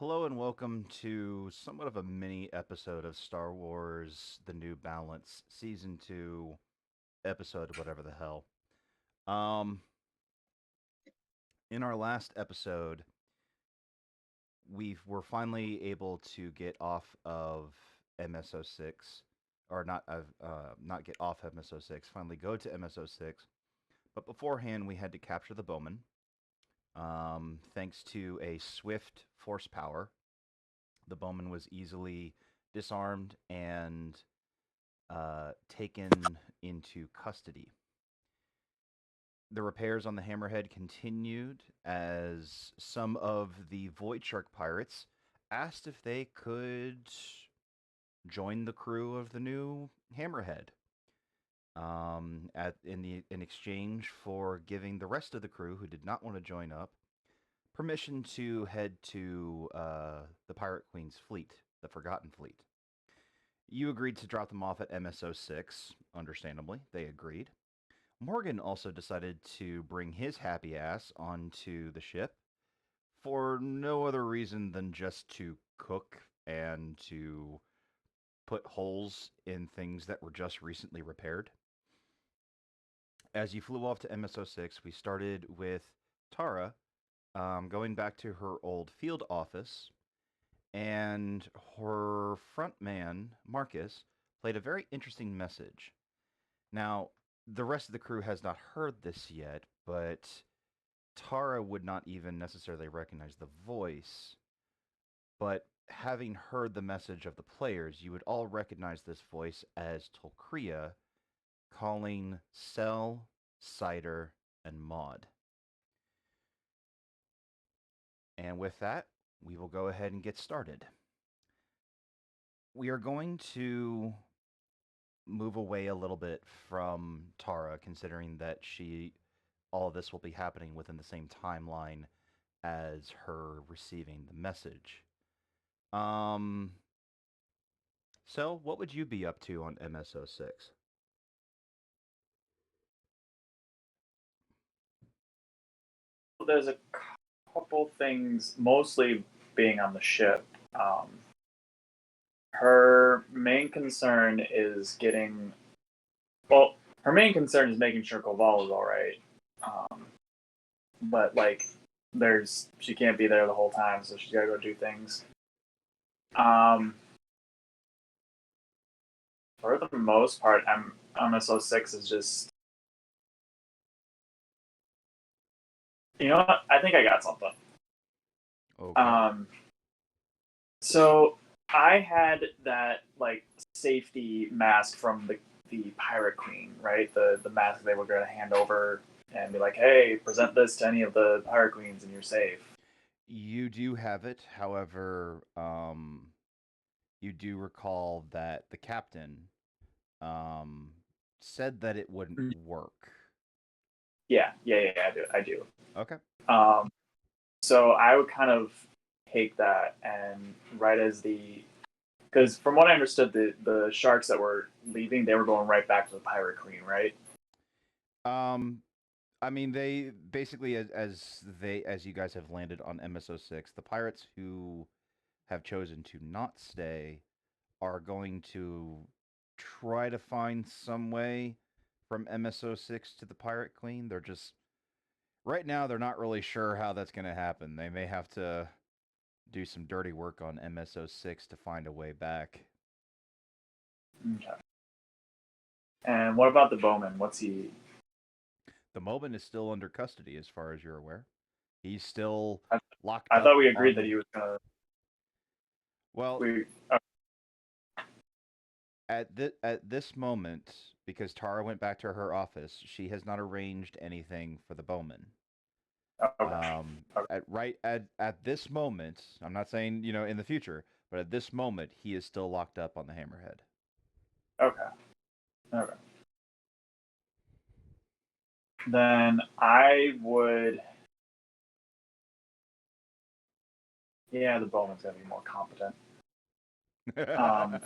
Hello and welcome to somewhat of a mini episode of Star Wars The New Balance, Season 2, episode whatever the hell. Um, in our last episode, we're finally able to get off of MSO6, or not get off MSO6, finally go to MSO6. But beforehand, we had to capture the Bowman, thanks to a swift force power. The Bowman was easily disarmed and taken into custody. The repairs on the Hammerhead continued as some of the Void Shark pirates asked if they could join the crew of the new Hammerhead. In exchange for giving the rest of the crew who did not want to join up permission to head to the Pirate Queen's fleet, the Forgotten Fleet. You agreed to drop them off at MSO6. Understandably, they agreed. Morgan also decided to bring his happy ass onto the ship for no other reason than just to cook and to put holes in things that were just recently repaired. As you flew off to MSO6, we started with Tara going back to her old field office, and her front man, Marcus, played a very interesting message. Now, the rest of the crew has not heard this yet, but Tara would not even necessarily recognize the voice. But having heard the message of the players, you would all recognize this voice as Tolkria calling Cell, Cider, and Maud. And with that, we will go ahead and get started. We are going to move away a little bit from Tara, considering that all of this will be happening within the same timeline as her receiving the message. Um, so what would you be up to on MSO6? There's a couple things, mostly being on the ship. Um, her main concern is getting. Well, her main concern is making sure Koval is all right. Um, but she can't be there the whole time, so she's got to go do things. Um, for the most part, MSO6 is just. You know what? I think I got something. Okay. Um, so I had that safety mask from the Pirate Queen, right? The mask they were going to hand over and be like, "Hey, present this to any of the Pirate Queens, and you're safe." You do have it. However, you do recall that the captain um, said that it wouldn't work. Yeah. I do. Okay. Um, so I would kind of take that and right as because from what I understood, the sharks that were leaving, they were going right back to the Pirate Queen, right? Um, I mean, they basically, as you guys have landed on MSO6, the pirates who have chosen to not stay are going to try to find some way from MSO6 to the Pirate Queen. They're just right now they're not really sure how that's going to happen. They may have to do some dirty work on MSO6 to find a way back. Okay. And what about the Bowman? What's he? The Moban is still under custody, as far as you're aware. He's still I, locked I up thought we agreed on that the. he was gonna. Well, We at this moment, because Tara went back to her office, she has not arranged anything for the Bowman. okay. At this moment, I'm not saying in the future, but at this moment, he is still locked up on the Hammerhead. Okay. Okay. Then I would. Yeah, the Bowman's gonna be more competent. Um,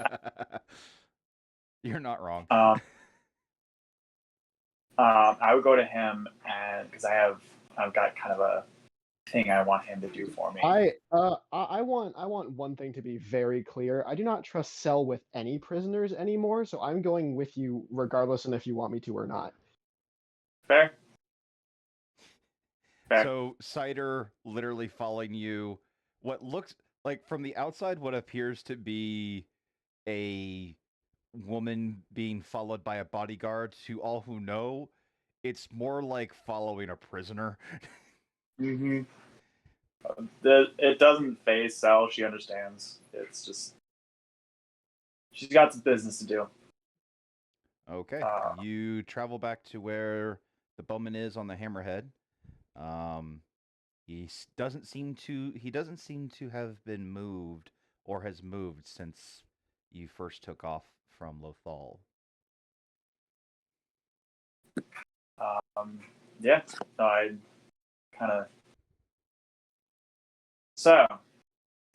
You're not wrong. um, I would go to him and because I've got kind of thing I want him to do for me. I want one thing to be very clear. I do not trust Cell with any prisoners anymore, so I'm going with you regardless of if you want me to or not. Fair? Fair. So Cider literally following you, what looks like from the outside, what appears to be a woman being followed by a bodyguard. To all who know, it's more like following a prisoner. Mm-hmm. It doesn't phase Sal. She understands. It's just she's got some business to do. Okay, you travel back to where the bowman is on the hammerhead. He doesn't seem to have been moved or has moved since you first took off from Lothal. Yeah, I kind of. So,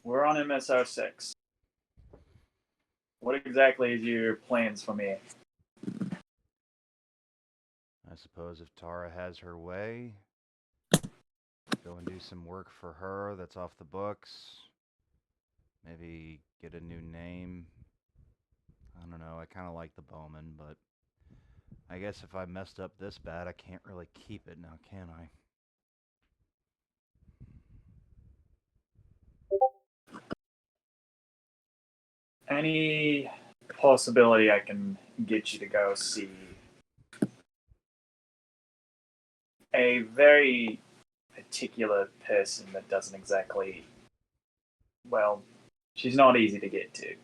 we're on MSO6. What exactly is your plans for me? I suppose if Tara has her way, go and do some work for her that's off the books. Maybe get a new name. I don't know, I kind of like the Bowman, but I guess if I messed up this bad, I can't really keep it now, can I? Any possibility I can get you to go see a very particular person that doesn't exactly, well, she's not easy to get to.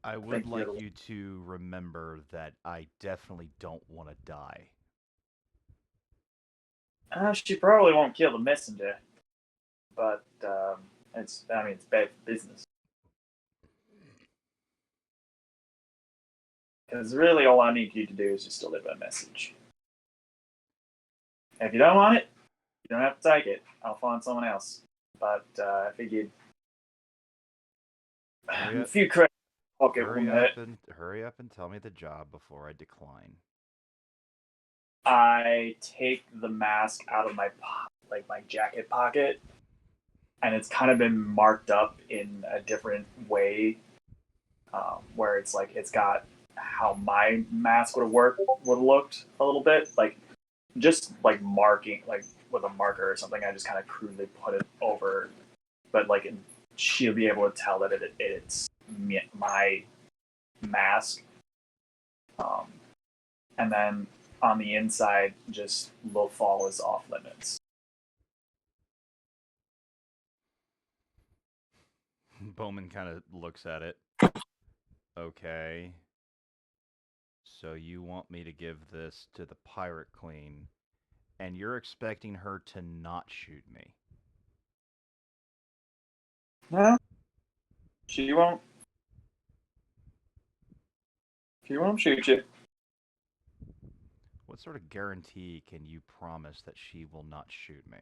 I would like you to remember that I definitely don't want to die. She probably won't kill the messenger, but it's bad for business. Because really, all I need you to do is just deliver a message. If you don't want it, you don't have to take it. I'll find someone else. But I figured a few credits pocket wouldn't hurt. Hurry up and tell me the job before I decline. I take the mask out of my jacket pocket, and it's kind of been marked up in a different way, where it's like it's got how my mask would have looked a little bit, like just like marking, like with a marker or something. I just kind of crudely put it over, but like she'll be able to tell that it's my mask. And then on the inside, just Lothal is off limits. Bowman kind of looks at it. Okay. So you want me to give this to the Pirate Queen, and you're expecting her to not shoot me? No, she won't. She won't shoot you. What sort of guarantee can you promise that she will not shoot me?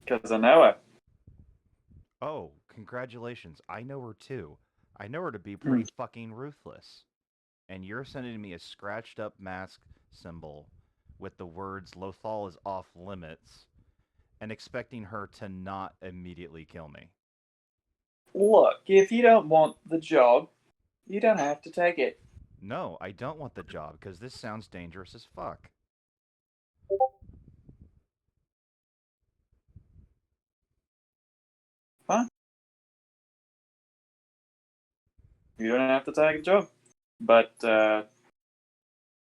Because I know her. Oh, congratulations. I know her too. I know her to be pretty fucking ruthless. And you're sending me a scratched up mask symbol with the words Lothal is off limits and expecting her to not immediately kill me. Look, if you don't want the job, you don't have to take it. No, I don't want the job because this sounds dangerous as fuck. Huh? You don't have to take the job. But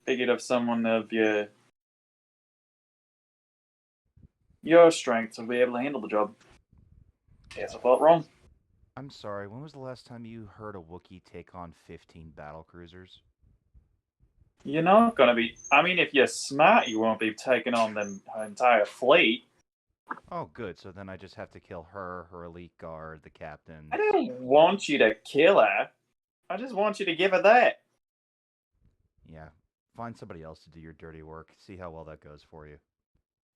figured if someone of your strengths will be able to handle the job. Guess I thought wrong. I'm sorry, when was the last time you heard a Wookiee take on 15 battle cruisers? You're not going to be... I mean, if you're smart, you won't be taking on the entire fleet. Oh, good. So then I just have to kill her, her elite guard, the captain. I don't want you to kill her. I just want you to give her that. Yeah. Find somebody else to do your dirty work. See how well that goes for you.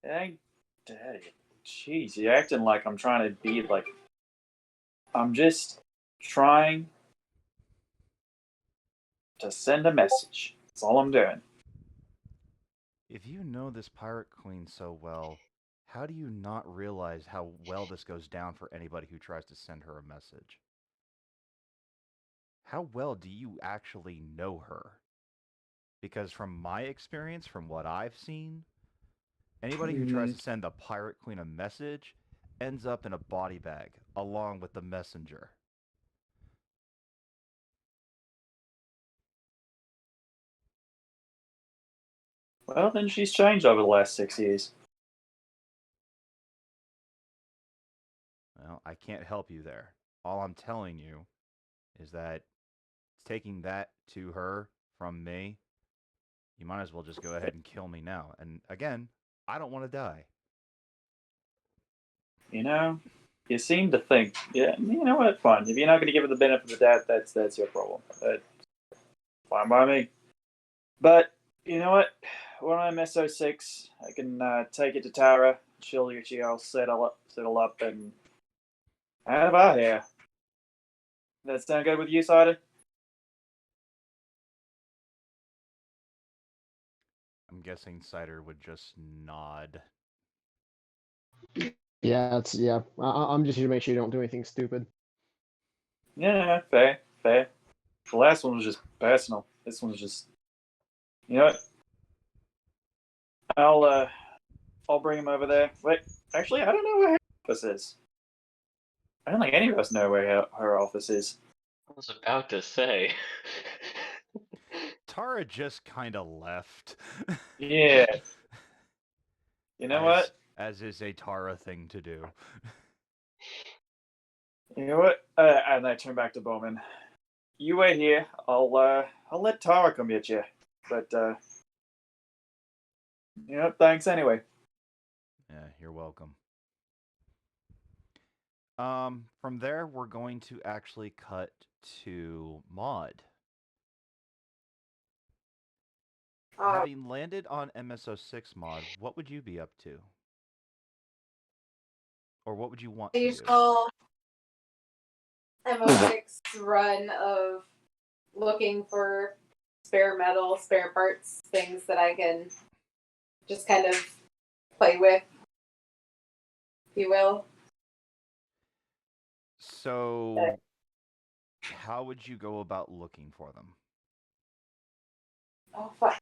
Dang, jeez, you're acting like I'm trying to be like... I'm just trying to send a message. That's all I'm doing. If you know this pirate queen so well, how do you not realize how well this goes down for anybody who tries to send her a message? How well do you actually know her? Because from my experience, from what I've seen, anybody who tries to send the pirate queen a message ends up in a body bag along with the messenger. Well, then she's changed over the last 6 years. Well, I can't help you there. All I'm telling you is that taking that to her from me, you might as well just go ahead and kill me now. And again, I don't want to die. You know, you seem to think, yeah, you know what? Fine. If you're not going to give her the benefit of the doubt, that's your problem. That's fine by me. But you know what? When I'm SO6, I can take it to Tara. She'll get you all settle up, and out of our hair. That sound good with you, Cider? I'm guessing Cider would just nod. Yeah, I'm just here to make sure you don't do anything stupid. Yeah, fair, fair. The last one was just personal. This one's just, you know what? I'll bring him over there. Wait, actually, I don't know where her office is. I don't think any of us know where her office is. I was about to say. Tara just kind of left. Yeah. You know what? As is a Tara thing to do. You know what? And I turn back to Bowman. You wait here. I'll let Tara come get you. But you know, thanks anyway. Yeah, you're welcome. From there, we're going to actually cut to Maud. Having landed on MSO6 Maud, what would you be up to? Or what would you want to do? Usual MO6 run of looking for spare metal, spare parts, things that I can just kind of play with, if you will. So, how would you go about looking for them? Oh, fuck.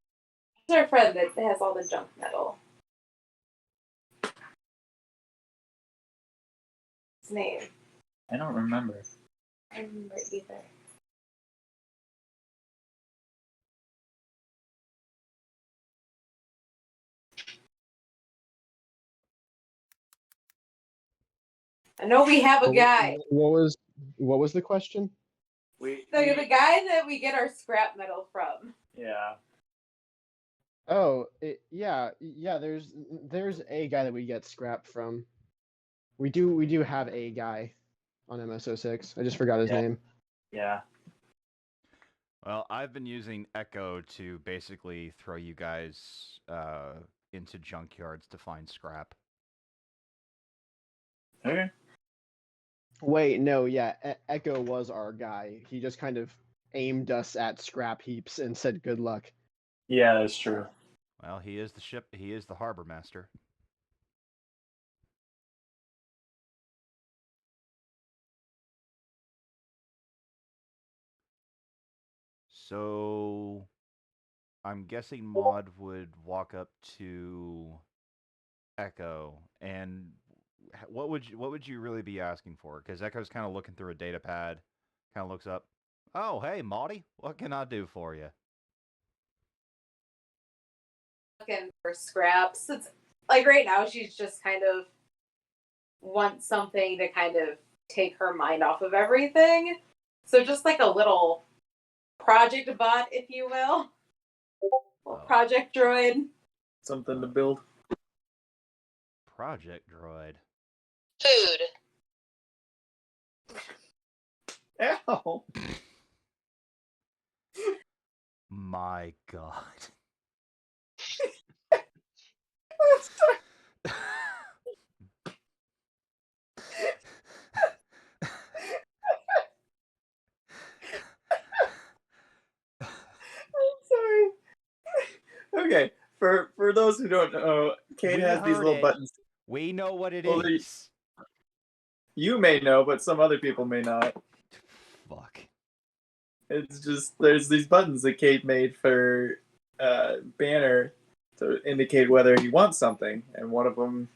It's our friend that has all the junk metal. His name. I don't remember. I don't remember either. I know we have a guy. What was the question? The guy that we get our scrap metal from. Yeah. Oh, yeah. There's a guy that we get scrap from. We do have a guy on MSO6. I just forgot his name. Yeah. Well, I've been using Echo to basically throw you guys into junkyards to find scrap. Okay. Wait, no, yeah, Echo was our guy. He just kind of aimed us at scrap heaps and said good luck. Yeah, that's true. Well, he is the harbor master. So, I'm guessing Maud would walk up to Echo, and what would you really be asking for? Because Echo's kind of looking through a data pad, kind of looks up. Oh, hey, Maudie, what can I do for you? Looking for scraps. It's like right now she's just kind of wants something to kind of take her mind off of everything. So just like a little project bot, if you will. Project droid. Something to build. Project droid. Food. Ow. My God. I'm sorry. Okay, for those who don't know, Kate We has these heard little it. buttons. We know what it Well, is. You may know, but some other people may not. Fuck. It's just there's these buttons that Kate made for Banner to indicate whether he wants something, and one of them,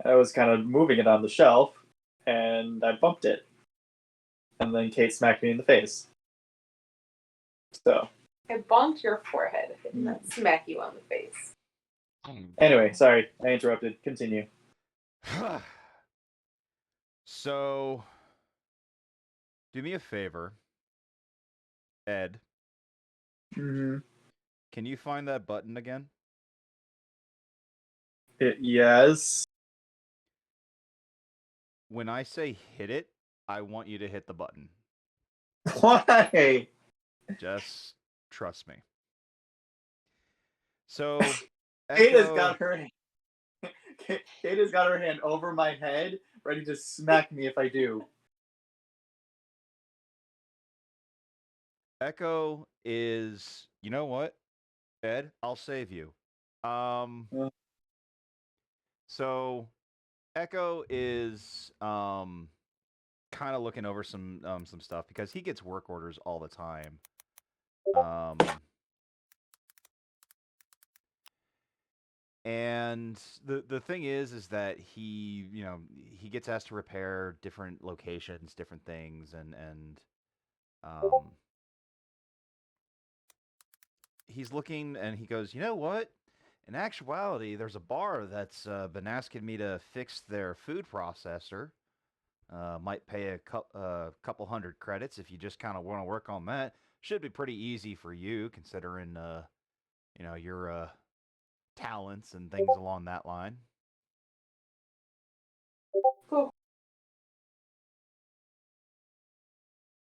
I was kind of moving it on the shelf, and I bumped it, and then Kate smacked me in the face. So I bumped your forehead and then smack you on the face. anyway, sorry, I interrupted. Continue. So, do me a favor, Ed. Mm-hmm. Can you find that button again? Yes. When I say hit it, I want you to hit the button. Why? Just trust me. So, Kate has Echo, got her. Kate has got her hand over my head, ready to smack me if I do. Echo is, you know what, Ed? I'll save you. Yeah. So Echo is kind of looking over some stuff because he gets work orders all the time. And the thing is that he gets asked to repair different locations, different things, and he's looking and he goes, you know what? In actuality, there's a bar that's been asking me to fix their food processor. Might pay a couple hundred credits if you just kind of want to work on that. Should be pretty easy for you, considering your talents and things along that line. Cool.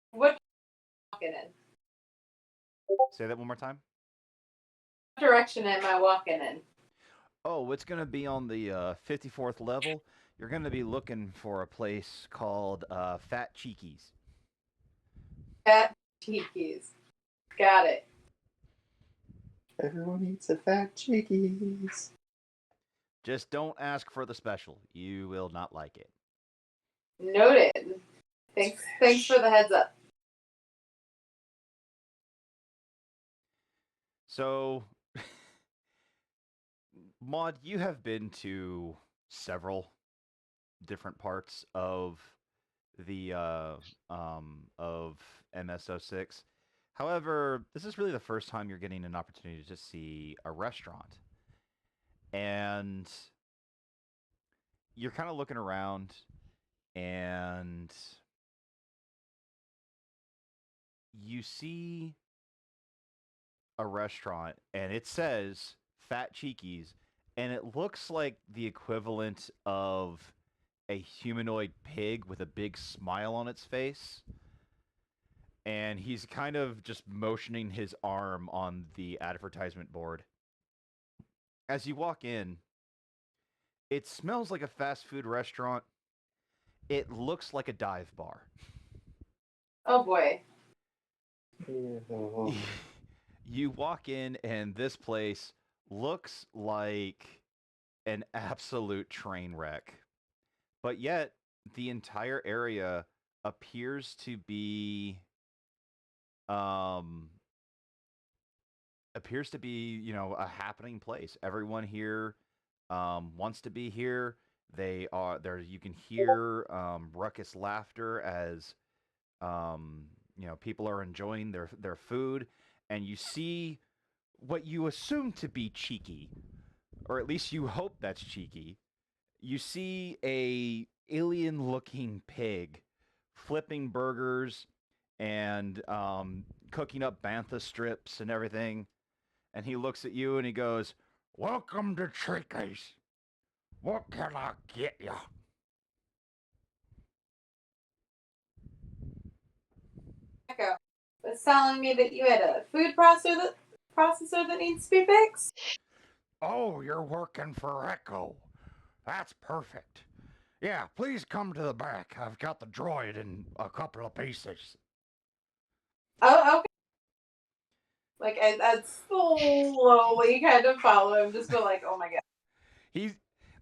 What walking in? Say that one more time. What direction am I walking in? Oh, it's gonna be on the 54th level. You're gonna be looking for a place called Fat Cheekies. Fat cheekies. Got it. Everyone eats a fat cheekies. Just don't ask for the special. You will not like it. Noted. Thanks for the heads up. So, Maud, you have been to several different parts of the of MS06. However, this is really the first time you're getting an opportunity to see a restaurant. And you're kind of looking around and you see a restaurant and it says Fat Cheekies and it looks like the equivalent of a humanoid pig with a big smile on its face. And he's kind of just motioning his arm on the advertisement board. As you walk in, it smells like a fast food restaurant. It looks like a dive bar. Oh boy. Ew. You walk in, and this place looks like an absolute train wreck. But yet, the entire area appears to be a happening place. Everyone here wants to be here. They are there. You can hear ruckus laughter as people are enjoying their food, and you see what you assume to be cheeky, or at least you hope that's cheeky. You see a alien-looking pig flipping burgers and cooking up bantha strips and everything. And he looks at you and he goes, "Welcome to Cheeky's. What can I get you?" Echo was telling me that you had a food processor that needs to be fixed. "Oh, you're working for Echo. That's perfect. Yeah, please come to the back. I've got the droid in a couple of pieces." Oh, okay. Like I'd slowly kind of follow him, just be like, "Oh my god, He's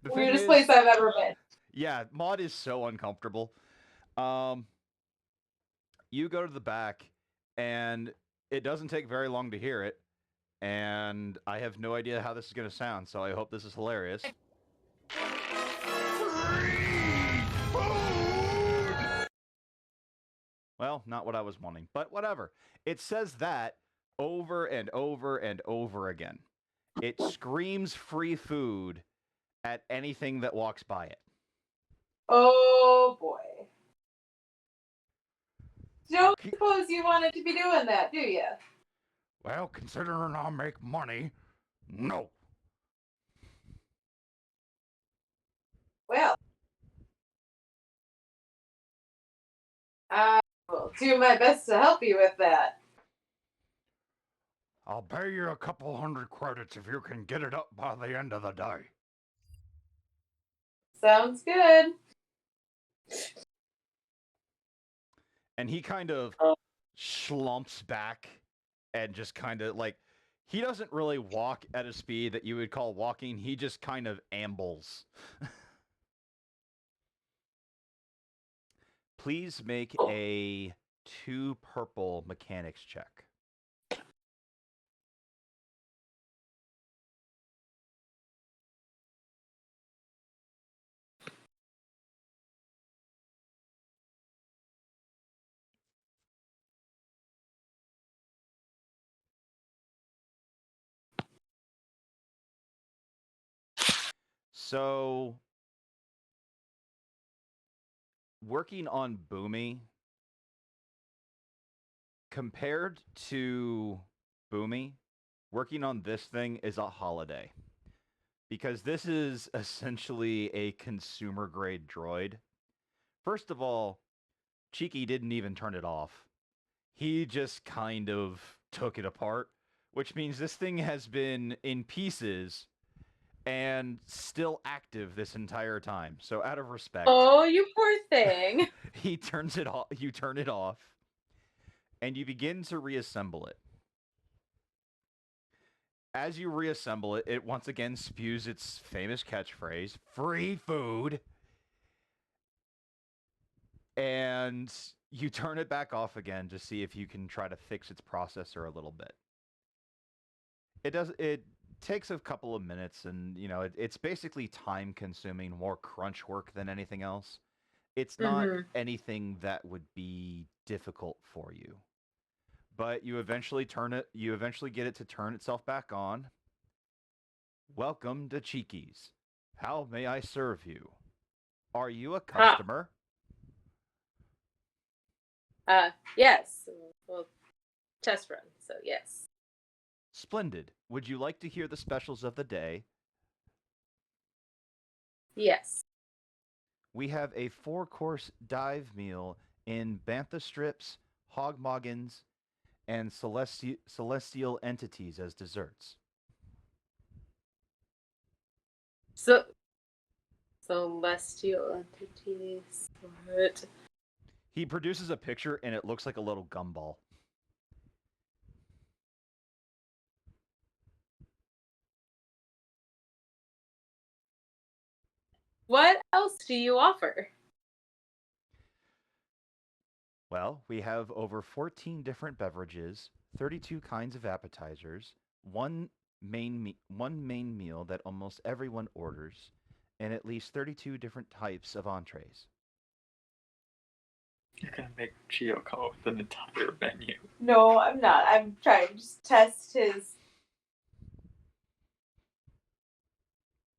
the thing weirdest is, place I've ever been." yeah, Maud is so uncomfortable. You go to the back, and it doesn't take very long to hear it. And I have no idea how this is going to sound, so I hope this is hilarious. Well, not what I was wanting, but whatever. It says that over and over and over again. It screams free food at anything that walks by it. Oh boy. Don't suppose you wanted to be doing that, do you? Well, considering I make money, no. Well, I will do my best to help you with that. I'll pay you a couple hundred credits if you can get it up by the end of the day. Sounds good. And he kind of slumps back and just kind of like, he doesn't really walk at a speed that you would call walking. He just kind of ambles. Please make a 2 purple mechanics check. So, working on Boomy, compared to Boomy, working on this thing is a holiday. Because this is essentially a consumer grade droid. First of all, Cheeky didn't even turn it off. He just kind of took it apart, which means this thing has been in pieces and still active this entire time. So out of respect, Oh, you poor thing. he turns it off. You turn it off, and you begin to reassemble it. As you reassemble it, it once again spews its famous catchphrase, "Free food." And you turn it back off again to see if you can try to fix its processor a little bit. It takes a couple of minutes, and it's basically time consuming, more crunch work than anything else. It's not anything that would be difficult for you. But you eventually get it to turn itself back on. Welcome to Cheeky's. How may I serve you? Are you a customer? Yes. Well, test run, so yes. Splendid. Would you like to hear the specials of the day? Yes. We have a 4-course dive meal in bantha strips, hogmoggins, and celestial entities as desserts. So, celestial entities. What? He produces a picture, and it looks like a little gumball. What else do you offer? Well, we have over 14 different beverages, 32 kinds of appetizers, one main meal that almost everyone orders, and at least 32 different types of entrees. You're gonna make Gio come up with an entire menu. No, I'm not. I'm trying to just test his.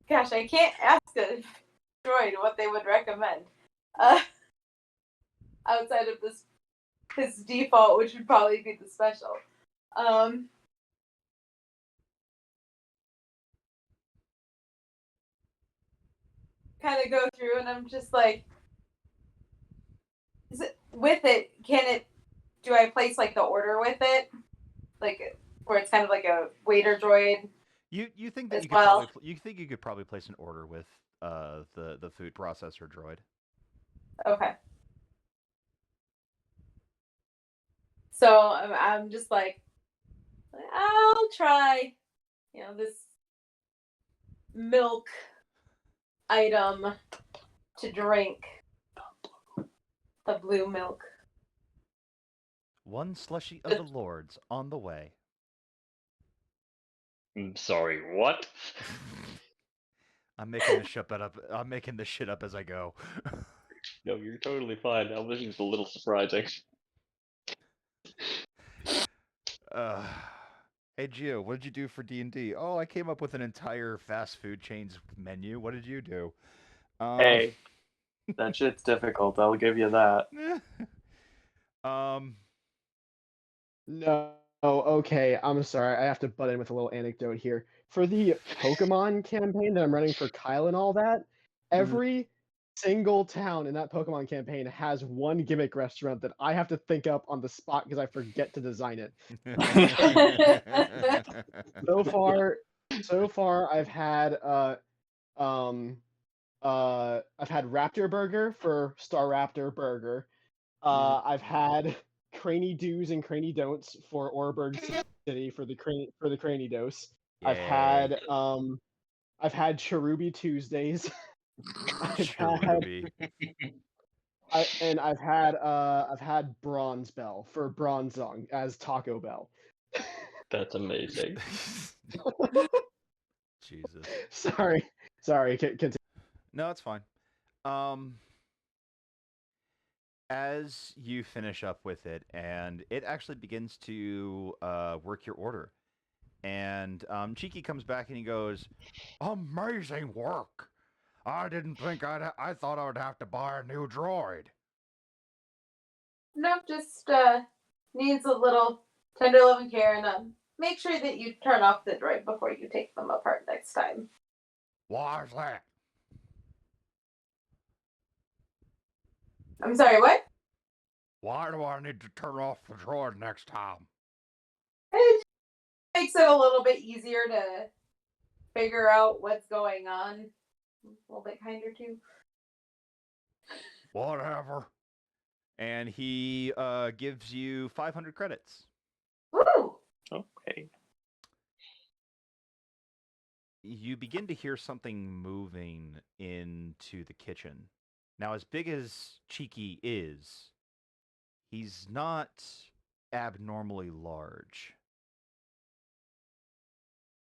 Gosh, I can't ask a droid what they would recommend. Outside of this, his default, which would probably be the special. Kind of go through, and I'm just like, is it with it? Do I place like the order with it, like where it's kind of like a waiter droid? You think that you think you could probably place an order with the food processor droid? Okay. So I'm just like, I'll try, this milk item to drink. The blue milk. One slushy of the lords on the way. I'm sorry, what? I'm making this shit up. I'm making this shit up as I go. No, you're totally fine. That was just a little surprising. uh, hey Gio, what did you do for D&D? Oh, I came up with an entire fast food chains menu. What did you do? Hey, that shit's difficult. I'll give you that. um, No, okay. I'm sorry. I have to butt in with a little anecdote here. For the Pokemon campaign that I'm running for Kyle and all that, every single town in that Pokemon campaign has one gimmick restaurant that I have to think up on the spot because I forget to design it. So far, I've had Raptor Burger for Star Raptor Burger. I've had Cranny Do's and Cranny Don'ts for Orberg City for the Cranny Dose. Yay. I've had Cherubi Tuesdays. Cherubi. I've had Bronze Bell for Bronzong as Taco Bell. That's amazing. Jesus. Sorry. Continue. No, it's fine. As you finish up with it, and it actually begins to work your order, and Cheeky comes back and he goes, "Amazing work! I didn't think I thought I would have to buy a new droid." Nope, just needs a little tender loving care, and make sure that you turn off the droid before you take them apart next time. Why is that? I'm sorry, what? Why do I need to turn off the droid next time? It makes it a little bit easier to figure out what's going on. A little bit kinder too. Whatever. And he gives you 500 credits. Woo! Okay. You begin to hear something moving into the kitchen. Now, as big as Cheeky is, he's not abnormally large.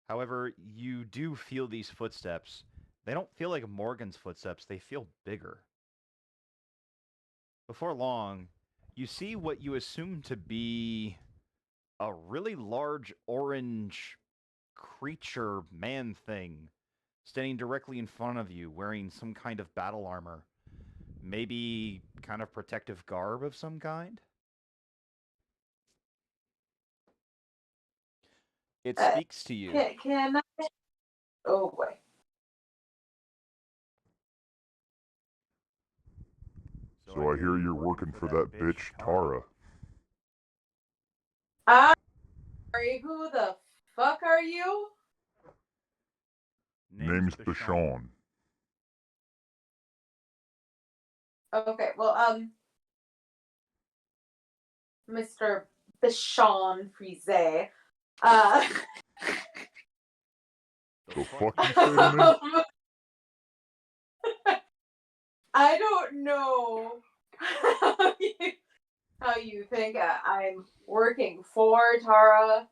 However, you do feel these footsteps. They don't feel like Morgan's footsteps, they feel bigger. Before long, you see what you assume to be a really large orange creature man thing standing directly in front of you wearing some kind of battle armor. Maybe kind of protective garb of some kind? It speaks to you. Can I? Oh boy. So I hear you're working for that bitch, Tara. Sorry, who the fuck are you? Name's Bashan. Okay, well, Mr. Bashan Frise. The fuck you say to me? I don't know how you think I'm working for Tara.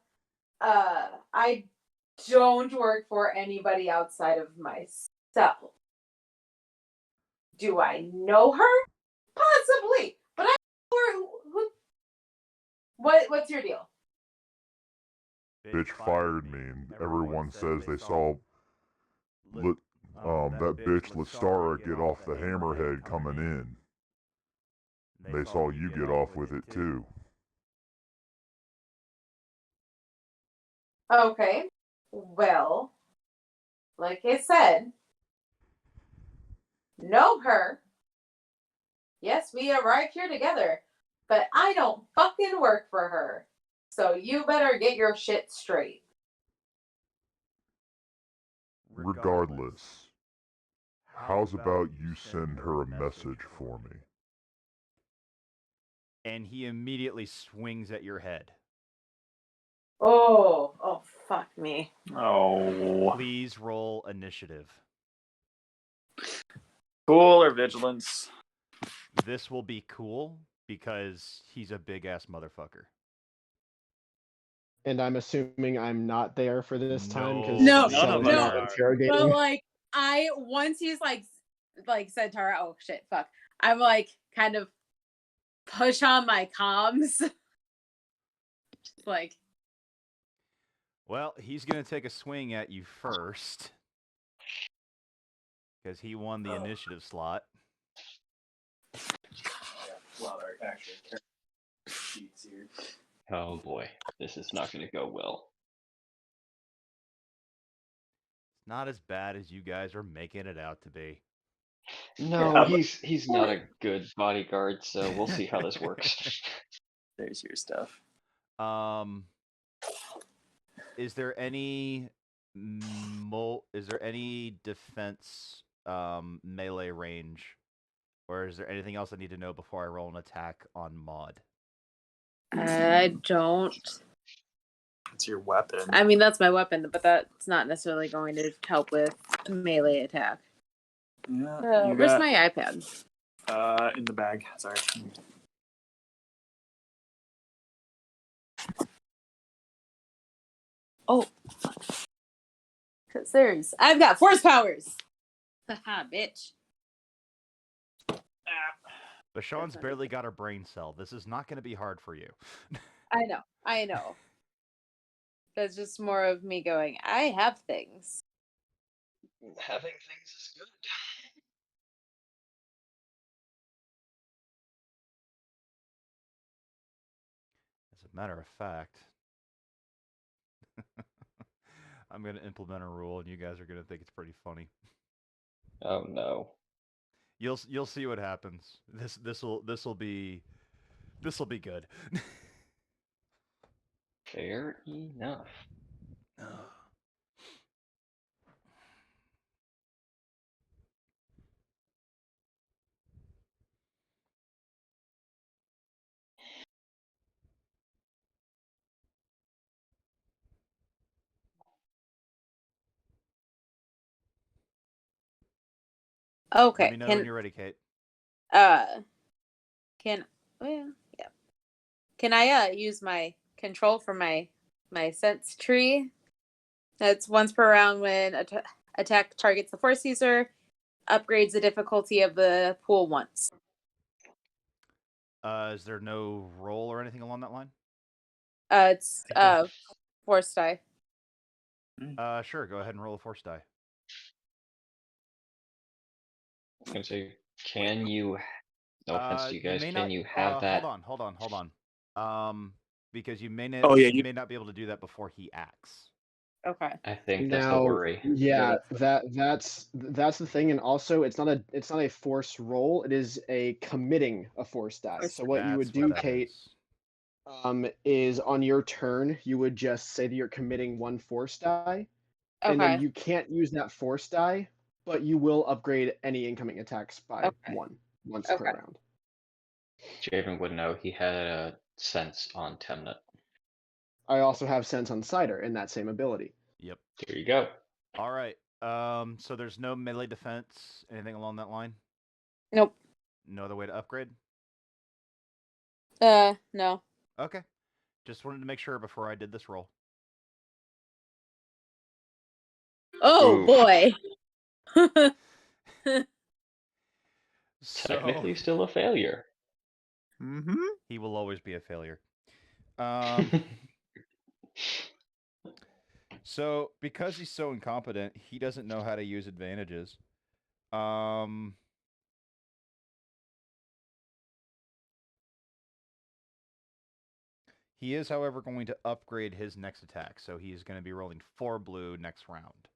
I don't work for anybody outside of myself. Do I know her? Possibly, but I don't know who. What's your deal? Bitch fired me, and everyone says they saw that bitch Lestara get off the hammerhead coming in. They saw you get off with it too. Okay, well, like I said, know her. Yes, we arrived here together, but I don't fucking work for her. So you better get your shit straight. Regardless, how's about you send her a message for me? And he immediately swings at your head. Oh, fuck me. Oh. Please roll initiative. Cool or vigilance? This will be cool because he's a big ass motherfucker. And I'm assuming I'm not there for this time because No, none of us not are. interrogating. But like, once he's like said Tara, oh shit, fuck. I'm like kind of push on my comms. Just like, Well, he's gonna take a swing at you first because he won the initiative slot. Well, they're actually sheets here. Oh boy, this is not going to go well. Not as bad as you guys are making it out to be. No, Yeah, he's not a good bodyguard, so we'll see how this works. There's your stuff. Is there any defense melee range, or is there anything else I need to know before I roll an attack on Maud? I don't. It's your weapon. I mean, that's my weapon, but that's not necessarily going to help with melee attack. Yeah, Where's my iPad? in the bag. Sorry. Oh, because I've got force powers. Haha, bitch. But Sean's barely got her brain cell. This is not going to be hard for you. I know. That's just more of me going, I have things. Having things is good. As a matter of fact, I'm going to implement a rule, and you guys are going to think it's pretty funny. Oh no. You'll see what happens. This will be good. Fair enough. Okay. Let me know when you're ready, Kate. Can I use my control for my sense tree? That's once per round when attack targets the force user, upgrades the difficulty of the pool once. Is there no roll or anything along that line? It's force die. Sure. Go ahead and roll a force die. I was gonna say, can you? No offense to you guys. may Can not- you have that? Hold on. Because you may not. Oh, yeah, you you- may not be able to do that before he acts. Okay. I think that's the Now, worry. yeah, that's the thing, and also it's not a force roll. It is a committing a force die. So what you would That's what do, that Kate, is. is on your turn you would just say that you're committing one force die, and then Okay. you can't use that force die, but you will upgrade any incoming attacks by Okay. once per Okay. round. Javen would know. He had a sense on Temnut. I also have sense on Cider in that same ability. Yep. There you go. All right. So there's no melee defense, anything along that line? Nope. No other way to upgrade? No. Okay. Just wanted to make sure before I did this roll. Oh Oof. boy. So Technically, still a failure. Mm-hmm. he will always be a failure. So because he's so incompetent, he doesn't know how to use advantages. He is, however, going to upgrade his next attack, so he is going to be rolling 4 blue next round.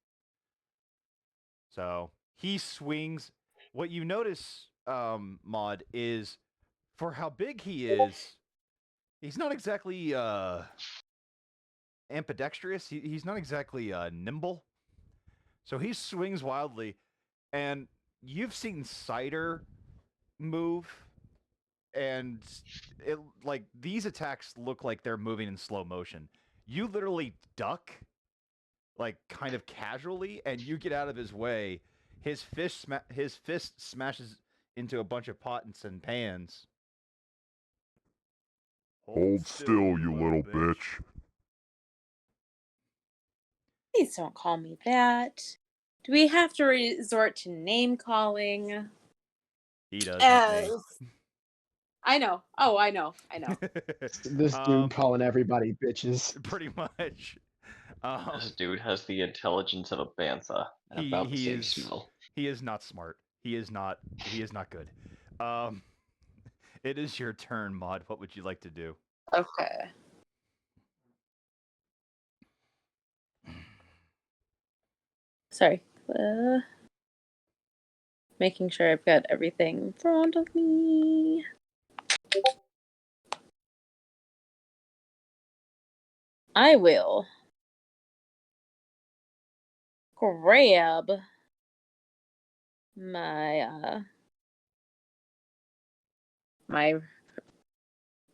So he swings. What you notice, Maud, is for how big he is, he's not exactly ambidextrous. He's not exactly nimble. So he swings wildly, and you've seen Cider move, and it like these attacks look like they're moving in slow motion. You literally duck, like kind of casually, and you get out of his way. His fist smashes into a bunch of pots and pans. Hold still, you little bitch. Please don't call me that. Do we have to resort to name calling? He does, not me. I know. Oh, I know. I know. This dude calling everybody bitches. Pretty much. This dude has the intelligence of a bantha and about the same smell. He is not smart. He is not good. It is your turn, Maud. What would you like to do? Okay. Sorry. Making sure I've got everything in front of me. I will grab my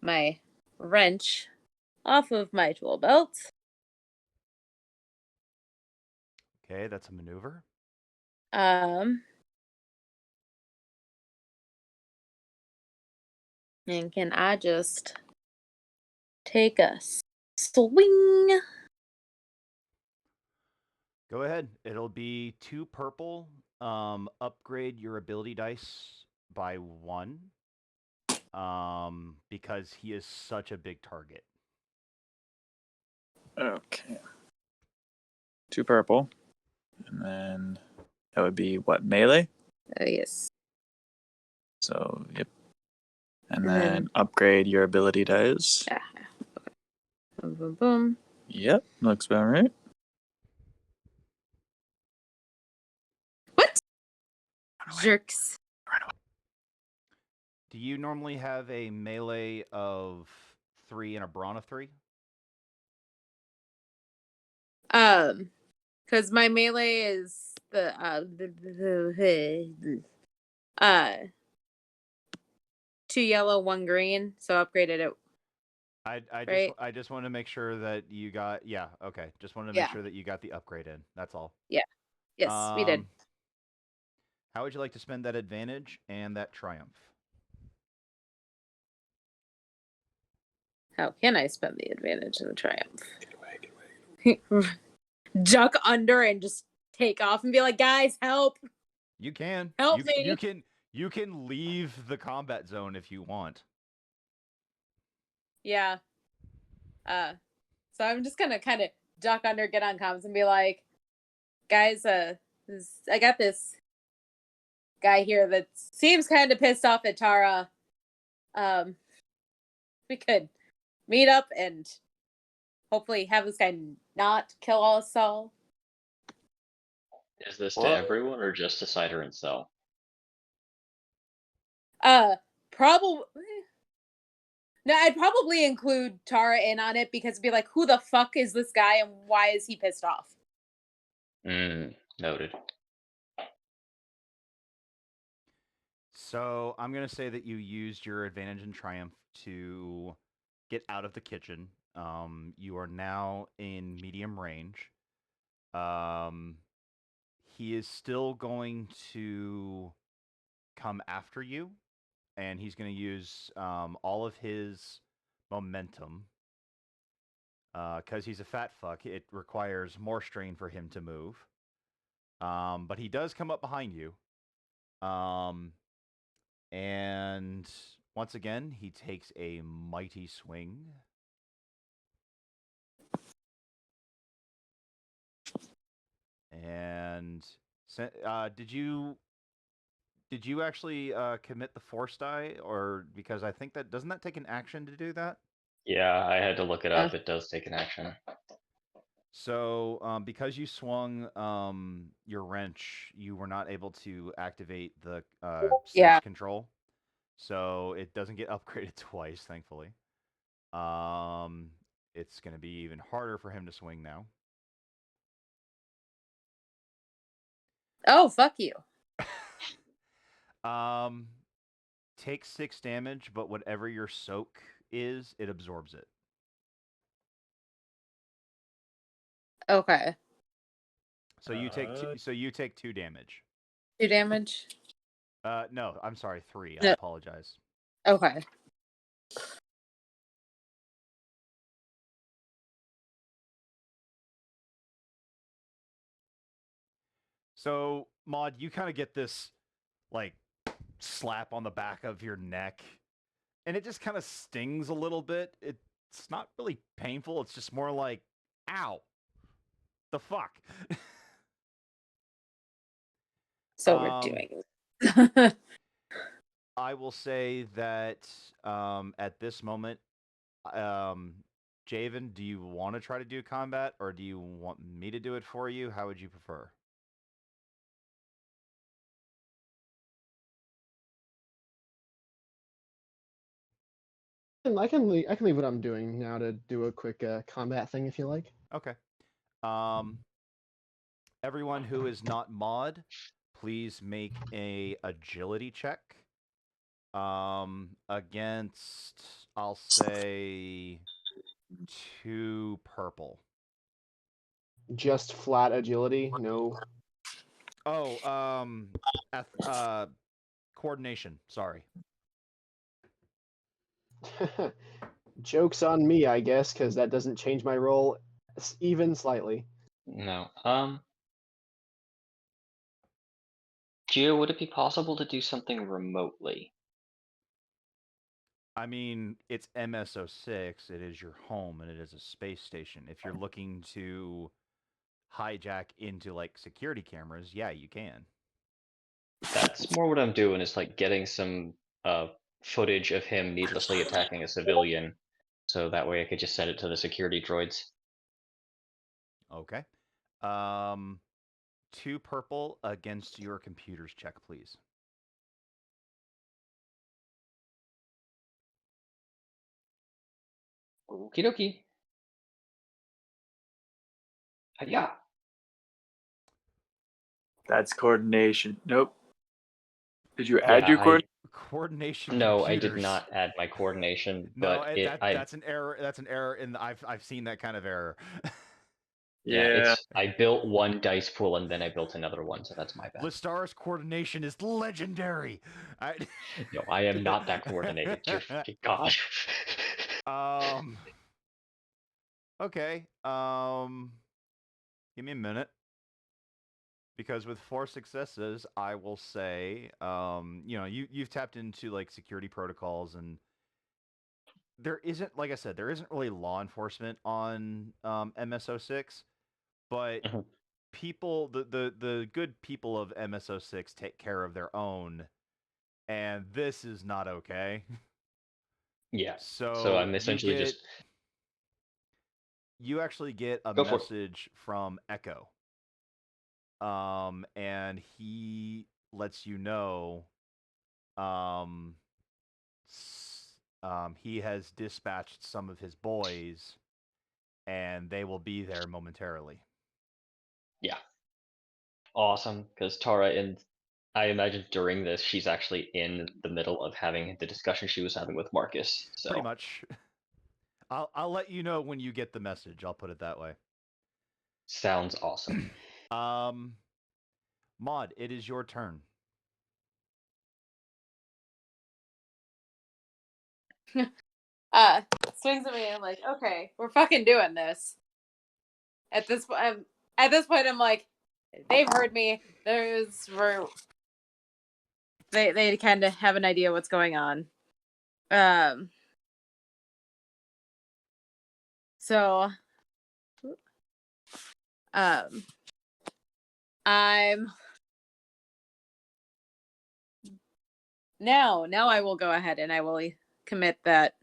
my wrench off of my tool belt. Okay, that's a maneuver. And can I just take a swing? Go ahead. It'll be 2 purple. Upgrade your ability dice by 1. Because he is such a big target. Okay. 2 purple. And then that would be what, melee? Yes. So, yep. And And then then- upgrade your ability dice. Yeah. Boom, boom, boom. Yep, looks about right. What? Jerks. Do you normally have a melee of 3 and a brawn of 3? Because my melee is the 2 yellow, 1 green, so upgraded it. I just want to make sure that you got okay. Just wanted to make sure that you got the upgrade in. That's all. Yeah. Yes, we did. How would you like to spend that advantage and that triumph? How can I spend the advantage and the triumph? Get away. Duck under and just take off and be like, guys, help! You can. Help me! You can leave the combat zone if you want. Yeah. So I'm just gonna kind of duck under, get on comms, and be like, guys, I got this guy here that seems kind of pissed off at Tara. We could meet up and hopefully have this guy not kill us all. Is this to everyone or just to Cider and Cell? Probably. No, I'd probably include Tara in on it because it'd be like, who the fuck is this guy and why is he pissed off? Noted. So I'm gonna say that you used your advantage and triumph to get out of the kitchen. You are now in medium range. He is still going to come after you, and he's going to use all of his momentum. Because he's a fat fuck, it requires more strain for him to move. But he does come up behind you. And once again, he takes a mighty swing. And did you actually commit the force die, or because I think that doesn't that take an action to do that? Yeah, I had to look it up. It does take an action. So because you swung your wrench, you were not able to activate the sense control, so it doesn't get upgraded twice, thankfully. It's going to be even harder for him to swing now. Oh, fuck you. Take 6 damage, but whatever your soak is, it absorbs it. Okay. So you take two 2 damage. 2 damage. No, I'm sorry, 3. I No. apologize. Okay. So, Maud, you kind of get this like slap on the back of your neck, and it just kind of stings a little bit. It's not really painful. It's just more like, ow, the fuck. So we're Um, doing. I will say that at this moment, Javen, do you want to try to do combat, or do you want me to do it for you? How would you prefer? I can leave what I'm doing now to do a quick combat thing if you like. Okay. Everyone who is not Maud, please make a agility check. Against, I'll say, 2 purple. Just flat agility, no. Oh, coordination. Sorry. Joke's on me, I guess, because that doesn't change my roll even slightly. No. Gio, would it be possible to do something remotely? I mean, it's MSO6. It is your home, and it is a space station. If you're looking to hijack into like security cameras, yeah, you can. That's more what I'm doing, is like getting some footage of him needlessly attacking a civilian, so that way I could just send it to the security droids. Okay. 2 purple against your computer's check, please. Okie dokie. Yeah. That's coordination. Nope. Did you add your I Coordination. no, I did computers. not add my coordination, No, but that's an error. That's an error in the, I've seen that kind of error. Yeah. I built one dice pool and then I built another one, so that's my bad. Listara's coordination is legendary. No, I am not that coordinated. Dear fucking God. Okay. Give me a minute. Because with 4 successes, I will say, you've tapped into like security protocols, and there isn't, like I said, there isn't really law enforcement on MSO6, but Mhm. people, the good people of MSO6 take care of their own, and this is not okay. Yeah. So So I'm essentially just you actually get a Go for it. message from Echo. And he lets you know he has dispatched some of his boys, and they will be there momentarily. Yeah. Awesome, because Tara, and I imagine during this, she's actually in the middle of having the discussion she was having with Marcus. So Pretty much. I'll let you know when you get the message. I'll put it that way. sounds awesome. Maud, it is your turn. Swings at me and I'm like, okay, we're fucking doing this. At this point, I'm like, they've heard me. They kind of have an idea what's going on. So, I'm now I will go ahead and I will commit that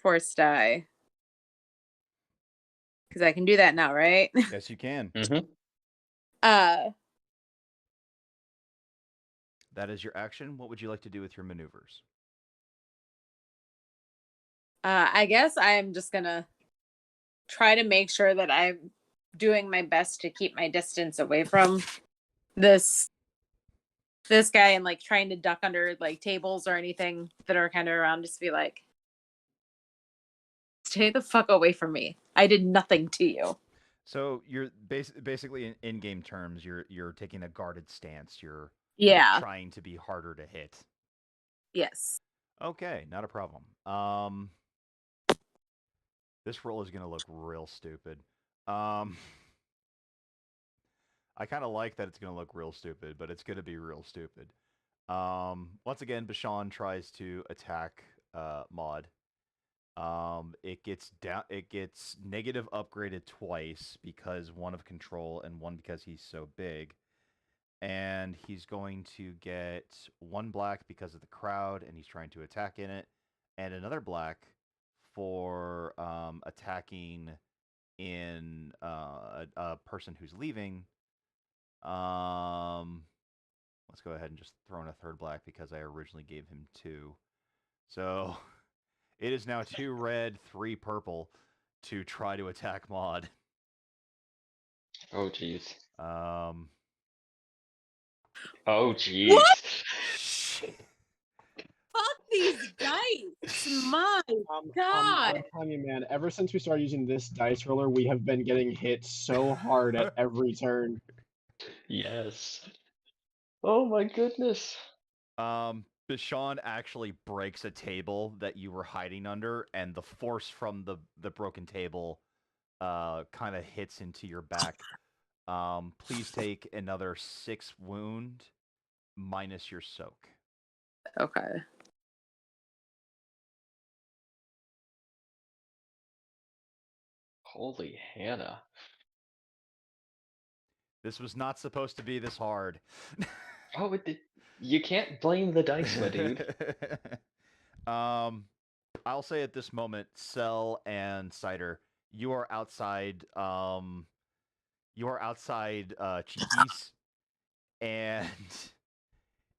force die. Because I can do that now, right? Yes, you can. Mm-hmm. That is your action. What would you like to do with your maneuvers? I guess I'm just gonna try to make sure that I'm doing my best to keep my distance away from this guy, and like trying to duck under like tables or anything that are kind of around, just be like Stay the fuck away from me. I did nothing to you. So you're basically in game terms, you're taking a guarded stance. You're Yeah. trying to be harder to hit. Yes. Okay, not a problem. This roll is gonna look real stupid. I kind of like that it's gonna look real stupid, but it's gonna be real stupid. Once again, Bashan tries to attack Maud. It gets negative upgraded twice because one of control and one because he's so big. And he's going to get 1 black because of the crowd, and he's trying to attack in it, and another black for attacking in a person who's leaving. Let's go ahead and just throw in a 3rd black because I originally gave him 2. So it is now 2 red, 3 purple to try to attack Maud. Oh jeez. Um, Oh jeez. What? shit. Fuck these dice. My God. I'm telling you, man, ever since we started using this dice roller, we have been getting hit so hard at every turn. Yes. Oh my goodness. Bashan actually breaks a table that you were hiding under, and the force from the broken table kind of hits into your back. Please take another 6 wound minus your soak. Okay. Holy Hannah. This was not supposed to be this hard. Oh, you can't blame the dice, my dude. I'll say at this moment, Cell and Cider, you are outside. You are outside Chiquis, and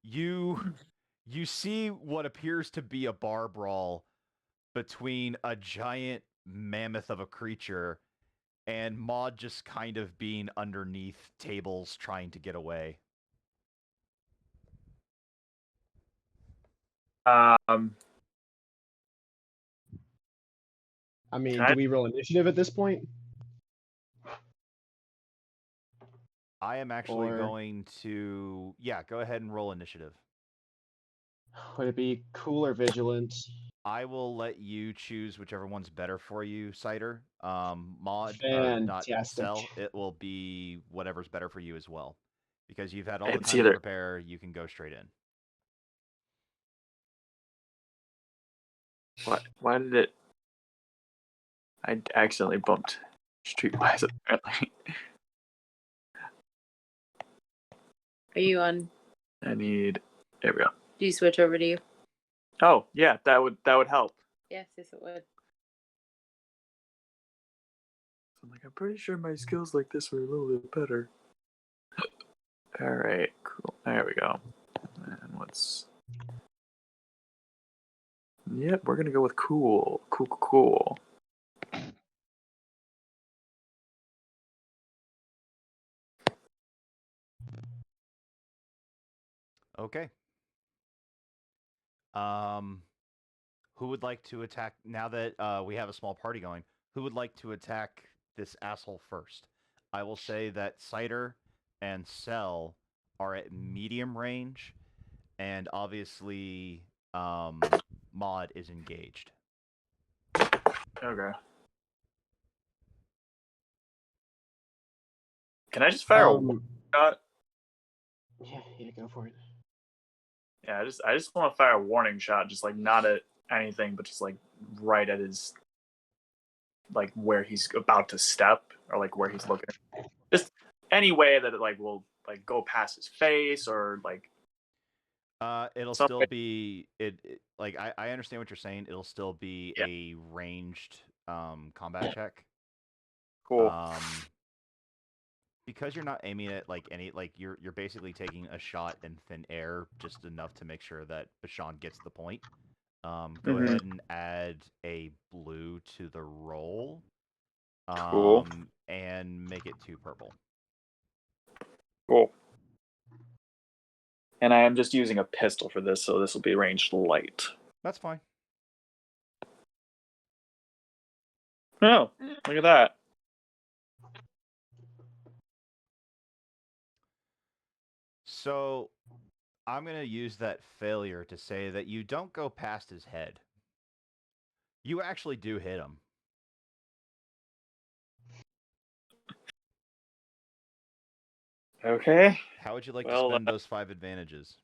you see what appears to be a bar brawl between a giant mammoth of a creature and Maud just kind of being underneath tables trying to get away. I mean, I- do we roll initiative at this point? I am actually Or- going to... Yeah, go ahead and roll initiative. Would it be cool or vigilant? I will let you choose whichever one's better for you, Cider. Maud, not Fantastic. Cell. It will be whatever's better for you as well. Because you've had all the It's time to either- prepare, you can go straight in. What? Why did it? I accidentally bumped Streetwise apparently. Are you on? I need. There we go. Do you switch over to you? Oh yeah, that would help. Yes, it would. I'm pretty sure my skills like this were a little bit better. All right, cool. There we go. And what's? Yep, we're gonna go with cool. Cool. Okay. Who would like to attack now that we have a small party going? Who would like to attack this asshole first? I will say that Cider and Cell are at medium range, and obviously Maud is engaged. Okay. Can I just fire a shot? Yeah, go for it. Yeah, I just want to fire a warning shot, just like not at anything, but just like right at his, like where he's about to step or like where he's looking. Just any way that it like will like go past his face or like. It'll Something. still be like I understand what you're saying. It'll still be Yeah. a ranged combat check. Cool. Because you're not aiming at like any like you're basically taking a shot in thin air, just enough to make sure that Bashan gets the point. Go Mhm. ahead and add a blue to the roll. Cool. And make it 2 purple. Cool. And I am just using a pistol for this, so this will be ranged light. That's fine. Oh, look at that. So I'm going to use that failure to say that you don't go past his head. You actually do hit him. Okay. How would you like to Well, spend those 5 advantages?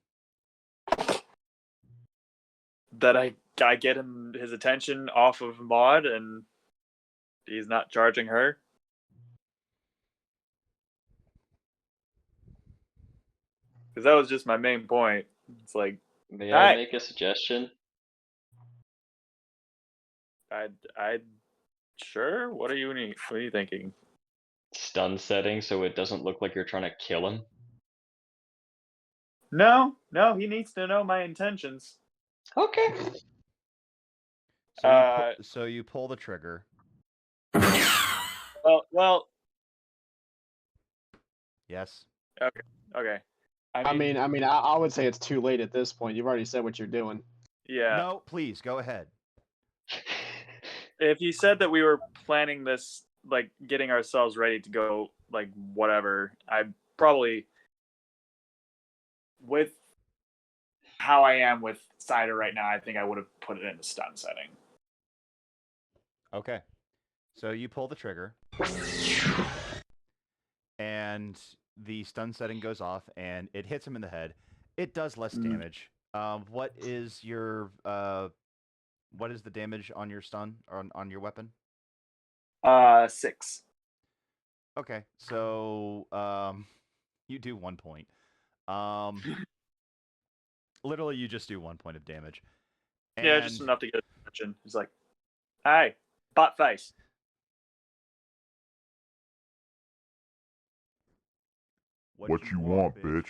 that I get him his attention off of Maud and he's not charging her. Because that was just my main point. It's like May Hi. I make a suggestion? I sure. What are you thinking? Stun setting so it doesn't look like you're trying to kill him. No, he needs to know my intentions. Okay. So you pull the trigger. Well. Yes. Okay. I mean, I would say it's too late at this point. You've already said what you're doing. Yeah. No, please go ahead. If you said that we were planning this, like getting ourselves ready to go, like whatever, I probably, with how I am with Cider right now, I think I would have put it in the stun setting. Okay. So you pull the trigger. And the stun setting goes off and it hits him in the head. It does less damage. What is the damage on your stun or on your weapon? 6. Okay. So you do 1 point. Literally you just do 1 point of damage. Yeah, just enough to get his attention. He's like, "Hey, butt face." What you want, bitch?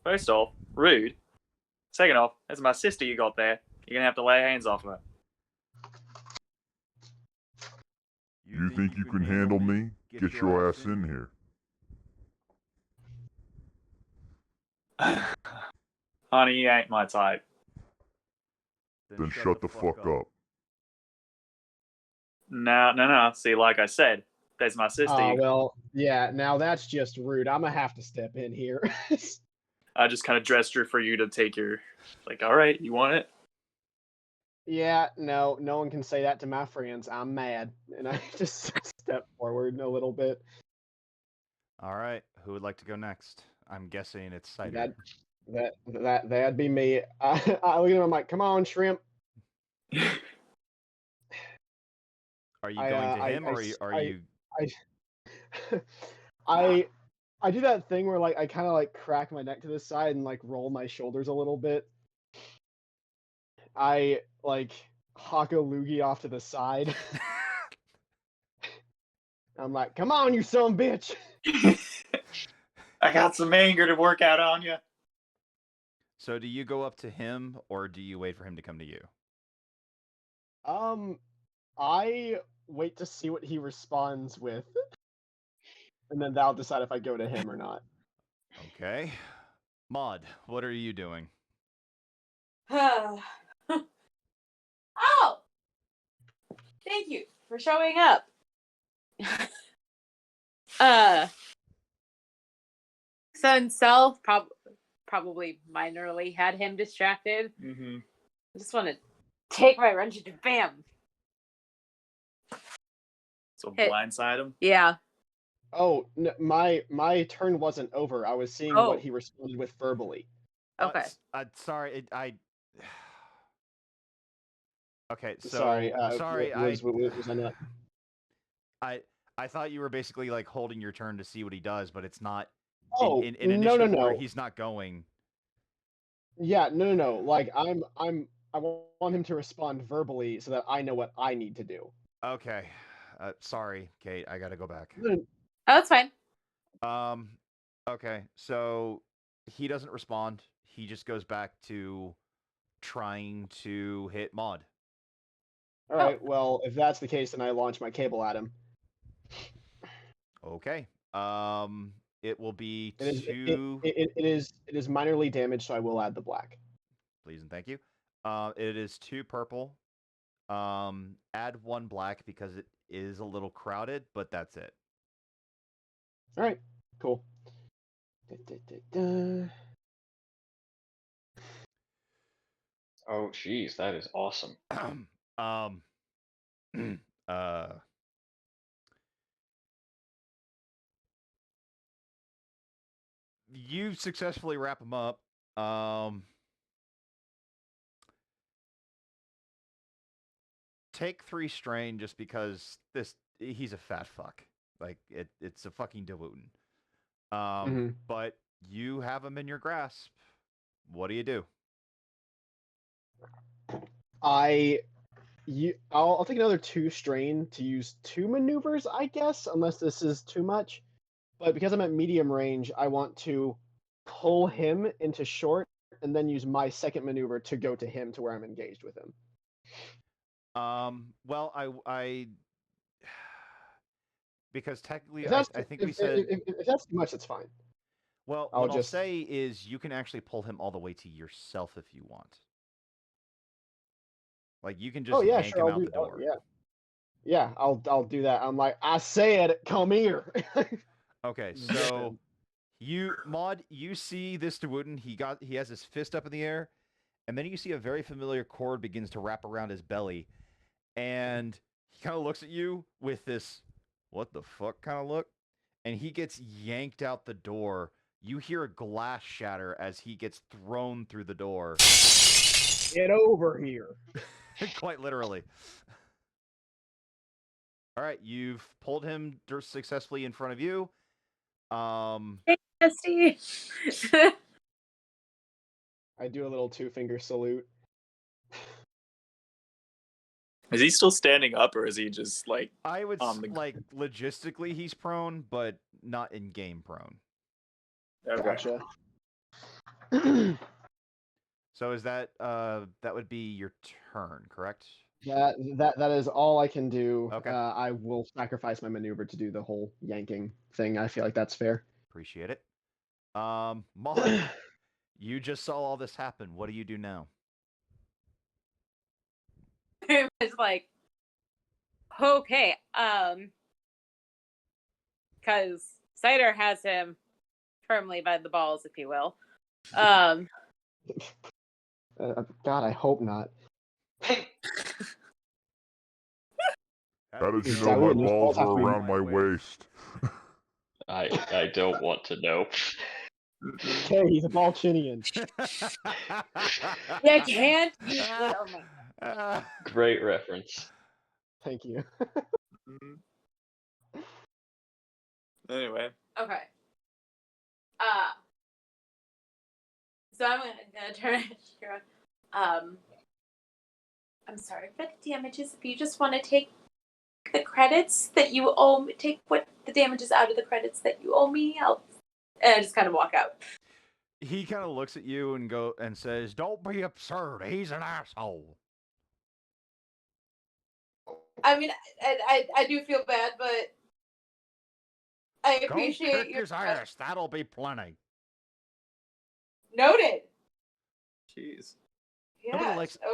First off, rude. Second off, that's my sister you got there. You're gonna have to lay hands off her. You think you can handle me? Get your ass in here. Honey, you ain't my type. Then shut the fuck up. No. See, like I said, that's my sister. Oh, well, yeah, now that's just rude. I'm gonna have to step in here. I just kind of dressed her for you to take your, like, all right, you want it? Yeah, no one can say that to my friends. I'm mad. And I just step forward a little bit. All right. Who would like to go next? I'm guessing it's Cider. That'd be me. I look at him, I'm like, come on, shrimp. Are you going to him or are you I do that thing where like I kind of like crack my neck to the side and like roll my shoulders a little bit. I like hawk a loogie off to the side. I'm like, come on, you son of a bitch. I got some anger to work out on you. So do you go up to him or do you wait for him to come to you? I wait to see what he responds with. And then that'll decide if I go to him or not. Okay. Maud, what are you doing? Oh, thank you for showing up. Sun Self probably minorly had him distracted. Mm-hmm. I just want to take my wrench and bam. So blindside him. Yeah. Oh, my turn wasn't over. I was seeing what he responded with verbally. Okay. Sorry, Okay, so sorry. sorry. Was I not? I thought you were basically like holding your turn to see what he does, but it's not. Oh, in initiative no. order, he's not going. Yeah, no. Like I want him to respond verbally so that I know what I need to do. Okay, sorry, Kate. I gotta go back. Oh, that's fine. Okay, so he doesn't respond. He just goes back to trying to hit Maud. All right. Well, if that's the case, then I launch my cable at him. Okay. It will be two. It is minorly damaged, so I will add the black. Please and thank you. It is 2 purple. Add 1 black because it is a little crowded, but that's it. All right, cool. Oh, jeez, that is awesome. uh, you successfully wrap him up. Take 3 strain just because he's a fat fuck. Like it's a fucking Dewooten. But you have him in your grasp. What do you do? I'll take another 2 strain to use 2 maneuvers, I guess, unless this is too much. But because I'm at medium range, I want to pull him into short and then use my second maneuver to go to him to where I'm engaged with him. Well, I because technically, If I that's, think if, we said. if that's too much, that's fine. Well, I'll what just- I'll say is you can actually pull him all the way to yourself if you want. Like you can just yank him out the door. Yeah, I'll do that. I'm like, I said, come here. Okay, so Maud, you see this Dewooten. He has his fist up in the air, and then you see a very familiar cord begins to wrap around his belly, and he kind of looks at you with this "what the fuck" kind of look, and he gets yanked out the door. You hear a glass shatter as he gets thrown through the door. Get over here. Quite literally. All right, you've pulled him successfully in front of you. Bestie. I do a little 2-finger salute. Is he still standing up, or is he just like? I would the- like logistically he's prone, but not in game prone. Okay. Gotcha. So is that that would be your turn, correct? That is all I can do. Okay. I will sacrifice my maneuver to do the whole yanking thing. I feel like that's fair. Appreciate it. Maud, you just saw all this happen. What do you do now? It's like, okay, because Cider has him firmly by the balls, if you will. God, I hope not. How did you Is know that my what those balls balls have were to be around my waist? I don't want to know. Okay, he's a Balchinian. You can't. Oh my. Great reference. Thank you. Anyway, Okay. So I'm gonna turn it. I'm sorry for the damages. If you just want to take the credits that you owe me, take what the damages out of the credits that you owe me, and I just kind of walk out. He kind of looks at you and says, "Don't be absurd. He's an asshole." I mean, I do feel bad, but I Go appreciate kick your his ass. That'll be plenty. Noted. jeez. Yeah.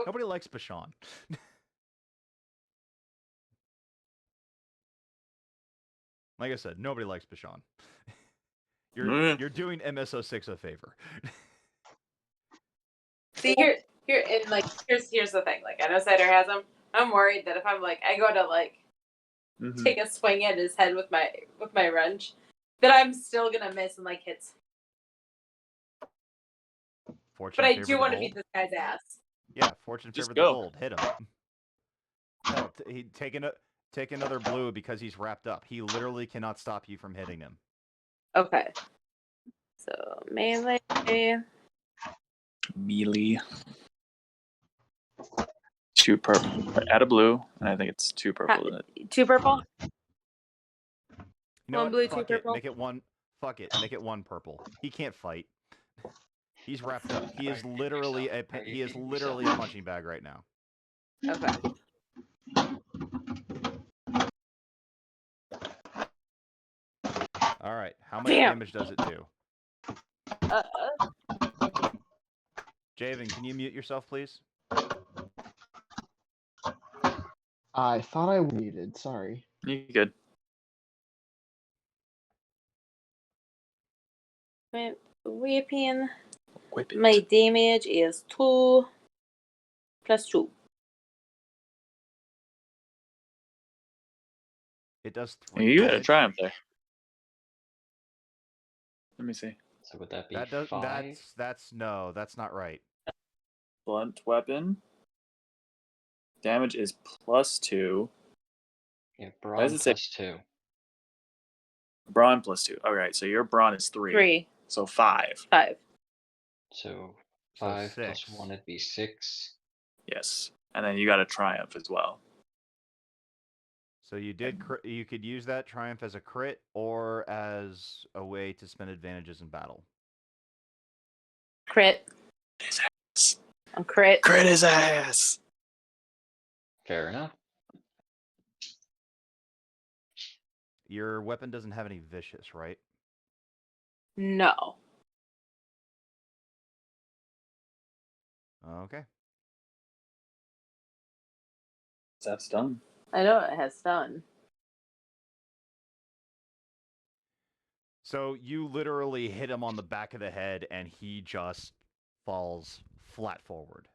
Nobody likes Bashan. Like I said, nobody likes Bashan. You're doing MSO6 a favor. See here, and like here's the thing. Like I know Cider has him. I'm worried that if I'm like I go to like take a swing at his head with my wrench, that I'm still gonna miss and like hits. Fortune But I favored do the want to bold. beat this guy's ass. Yeah, fortune Just favored go. the bold. Hit him. No, he take another blue because he's wrapped up. He literally cannot stop you from hitting him. Okay. So melee. Melee. 2 purple. Add a blue, and I think it's 2 purple. Isn't it? 2 purple. You know One what? blue, 2 Fuck it. purple. Make it one. Fuck it. Make it 1 purple. He can't fight. He's wrapped up. He is literally a punching bag right now. Okay. All right. How much Damn. damage does it do? Javen, can you mute yourself, please? I thought I was muted. Sorry. You good? Weapon. Whip it. My damage is 2 plus 2. It does 3 You got a damage. triumph there. Let me see. So would that be That does 5? that's no, that's not right. Blunt weapon. Damage is +2. Yeah, does brawn it say- plus 2. Brawn +2. All right, so your brawn is 3. 3. So 5. 5. So So 5 plus 6. 1 would be 6. Yes. And then you got a triumph as well. So you did you could use that triumph as a crit or as a way to spend advantages in battle. Crit. His ass. I'm crit. Crit his ass. Fair enough. Your weapon doesn't have any vicious, right? No. Okay. That's done. I know it has stun. So you literally hit him on the back of the head and he just falls flat forward.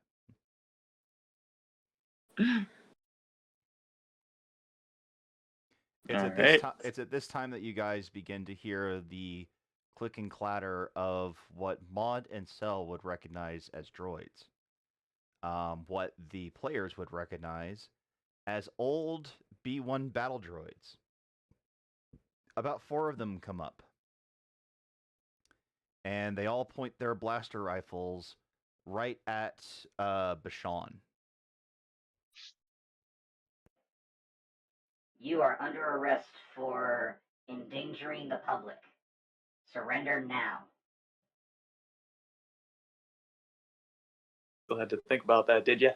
It's at this time that you guys begin to hear the click and clatter of what Maud and Cell would recognize as droids. What the players would recognize as old B1 battle droids. About 4 of them come up. And they all point their blaster rifles right at Bashan. You are under arrest for endangering the public. Surrender now. Still had to think about that, did you?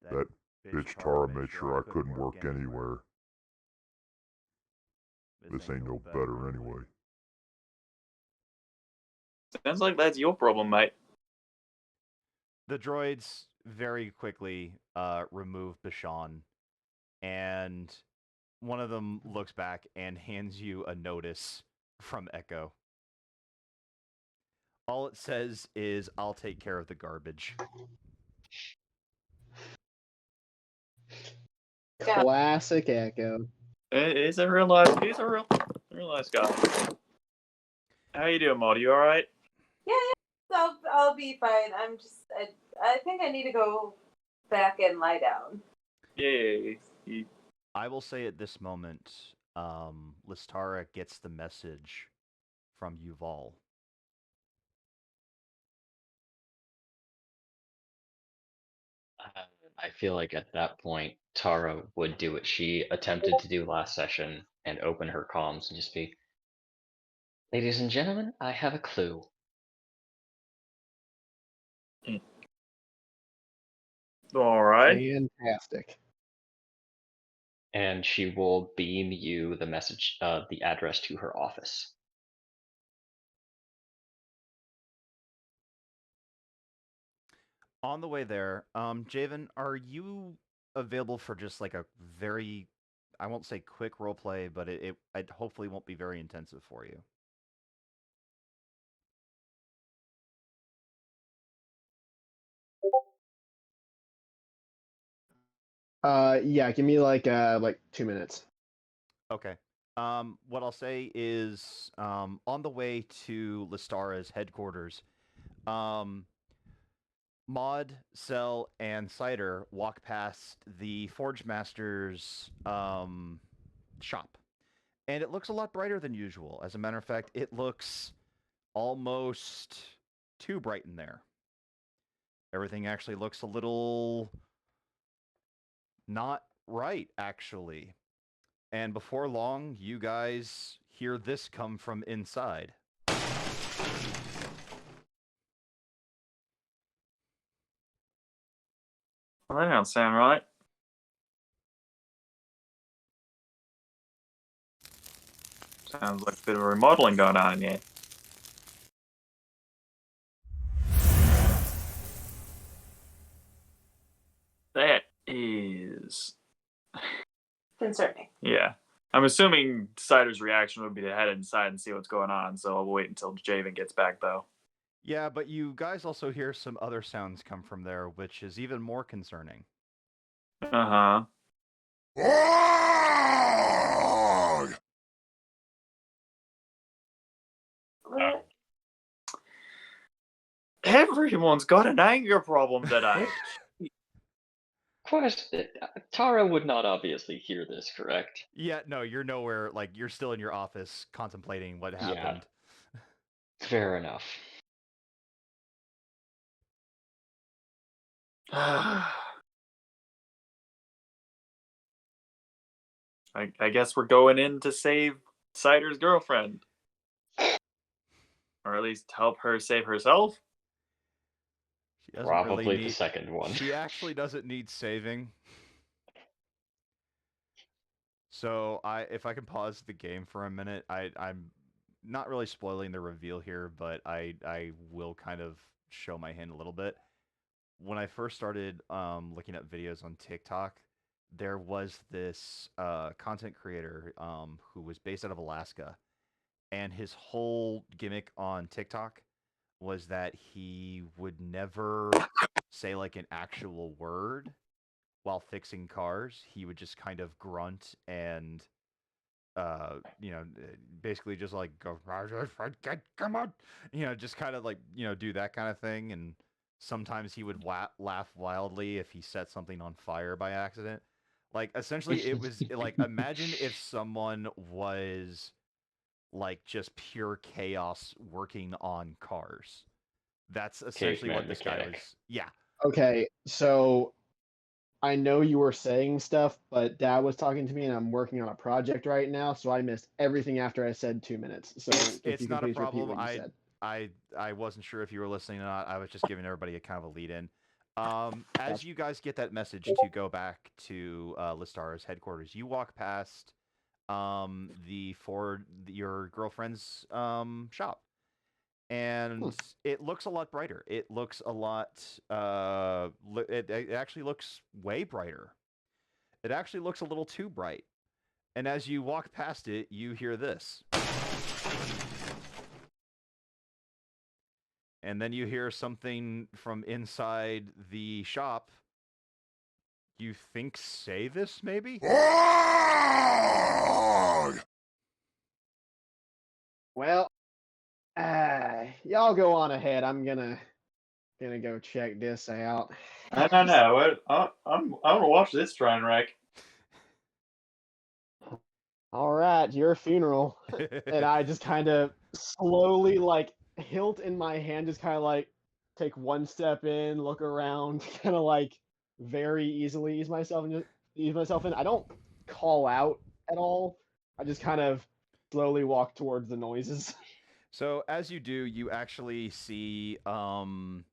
That bitch Tara made sure I couldn't work anywhere. This ain't no better anyway. Sounds like that's your problem, mate. The droids very quickly remove Bashan, and one of them looks back and hands you a notice from Echo. All it says is, "I'll take care of the garbage." Classic Echo. He's a real nice guy. How you doing, Maud? You all right? Yeah. I'll be fine. I think I need to go back and lie down. Yeah. I will say at this moment, Listara gets the message from Yuval. I feel like at that point, Tara would do what she attempted to do last session and open her comms and just be, "Ladies and gentlemen, I have a clue." All right. Fantastic. And she will beam you the message, the address to her office. On the way there, Javen, are you available for just like a very, I won't say quick roleplay, but it hopefully won't be very intensive for you. Yeah, give me like 2 minutes. Okay. What I'll say is, on the way to Listara's headquarters, Maud, Cell, and Cider walk past the Forge Master's shop. And it looks a lot brighter than usual. As a matter of fact, it looks almost too bright in there. Everything actually looks a little not right, actually. And before long, you guys hear this come from inside. Well, that don't sound right. Sounds like a bit of remodeling going on in here. concerning. Yeah. I'm assuming Cider's reaction would be to head inside and see what's going on, so I'll wait until Javen gets back, though. Yeah, but you guys also hear some other sounds come from there, which is even more concerning. Uh-huh. What? Everyone's got an anger problem tonight. Question: Tara would not obviously hear this, correct? Yeah, no, you're nowhere. Like, you're still in your office contemplating what Yeah. happened. Fair enough. I guess we're going in to save Cider's girlfriend. Or at least help her save herself. She doesn't Probably really the need. second one. She actually doesn't need saving. So if I can pause the game for a minute, I'm not really spoiling the reveal here, but I will kind of show my hand a little bit. When I first started looking at videos on TikTok, there was this content creator who was based out of Alaska, and his whole gimmick on TikTok was that he would never say like an actual word while fixing cars. He would just kind of grunt and basically just like go, come on, just kind of like, do that kind of thing. And sometimes he would laugh wildly if he set something on fire by accident. Like, essentially, it was like, imagine if someone was like just pure chaos working on cars. That's essentially Caveman what this guy mechanic. was. Yeah. Okay, so I know you were saying stuff, but Dad was talking to me, and I'm working on a project right now, so I missed everything after I said 2 minutes. So if It's you can not a please repeat problem. what you said. I wasn't sure if you were listening or not. I was just giving everybody a kind of a lead in. As Gotcha. you guys get that message to go back to Listara's headquarters, you walk past your girlfriend's shop, and it looks a lot brighter. It looks a lot. It actually looks way brighter. It actually looks a little too bright. And as you walk past it, you hear this. And then you hear something from inside the shop. You think say this, maybe? Well, y'all go on ahead. I'm gonna go check this out. No. I want to watch this train wreck. All right, your funeral. And I just kind of slowly, like, hilt in my hand, just kind of like take one step in, look around, kind of like very easily ease myself in. I don't call out at all. I just kind of slowly walk towards the noises. So as you do, you actually see the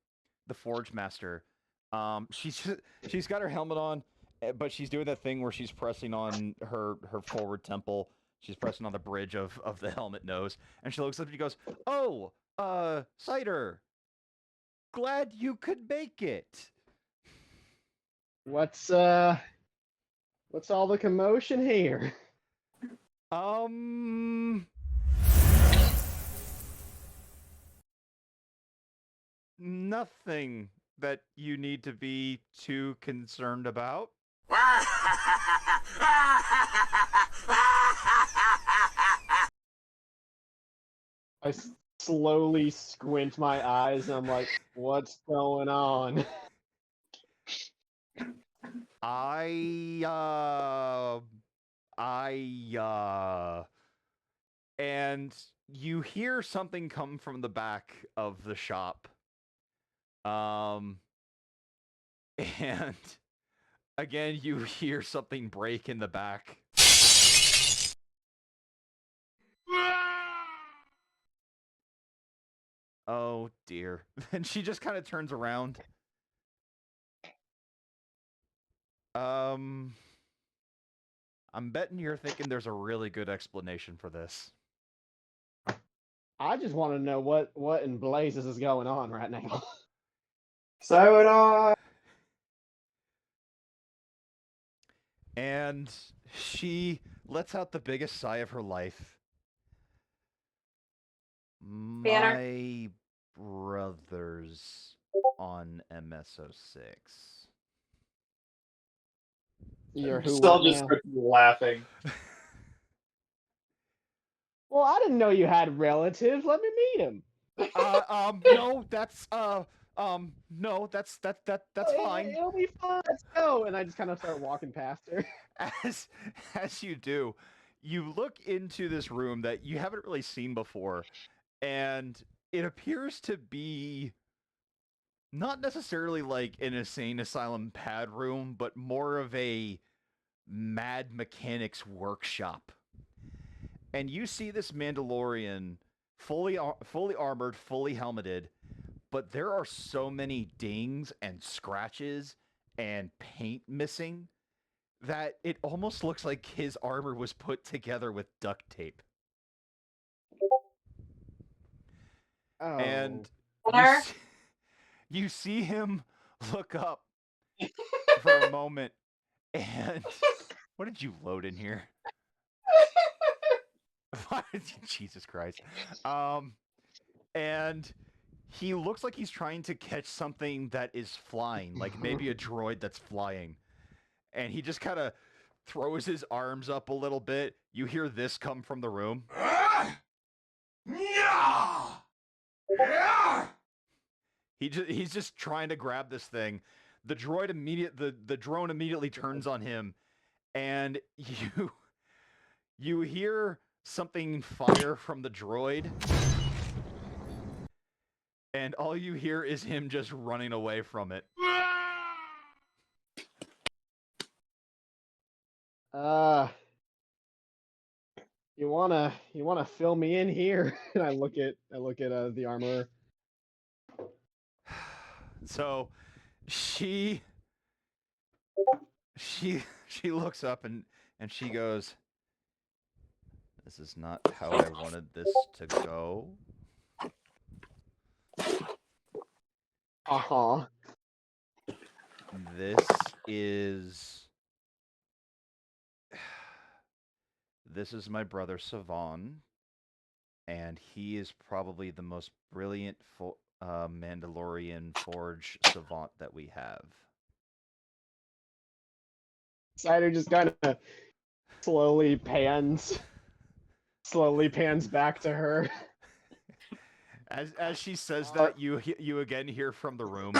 Forge Master. She's got her helmet on, but she's doing that thing where she's pressing on her forward temple. She's pressing on the bridge of the helmet nose, and she looks up and she goes, "Oh, Cider, glad you could make it." What's all the commotion here? Nothing that you need to be too concerned about. I slowly squint my eyes and I'm like, what's going on? And you hear something come from the back of the shop. And again, you hear something break in the back. Oh dear. And she just kind of turns around. I'm betting you're thinking there's a really good explanation for this. I just want to know what in blazes is going on right now. So would I. And she lets out the biggest sigh of her life. Banner. My brother's on MSO6. You're who? Still What just now? starts laughing. Well, I didn't know you had relatives. Let me meet him. No, that's no, that's fine. It'll be fun. Let's go. And I just kind of start walking past her. As you do, you look into this room that you haven't really seen before, and it appears to be not necessarily like an insane asylum pad room, but more of a mad mechanics workshop. And you see this Mandalorian fully armored, fully helmeted, but there are so many dings and scratches and paint missing that it almost looks like his armor was put together with duct tape. Oh. And Banner. you see him look up for a moment, and what did you load in here? Jesus Christ. And he looks like he's trying to catch something that is flying, like maybe a droid that's flying. And he just kind of throws his arms up a little bit. You hear this come from the room. He's just trying to grab this thing. The drone immediately turns on him, and you hear something fire from the droid, and all you hear is him just running away from it. You wanna fill me in here? And I look at the armor. So she looks up and she goes, "This is not how I wanted this to go." Uh-huh. This is my brother Savan, and he is probably the most brilliant Mandalorian forge savant that we have. Cider just kind of slowly pans back to her. As she says that, you again hear from the room.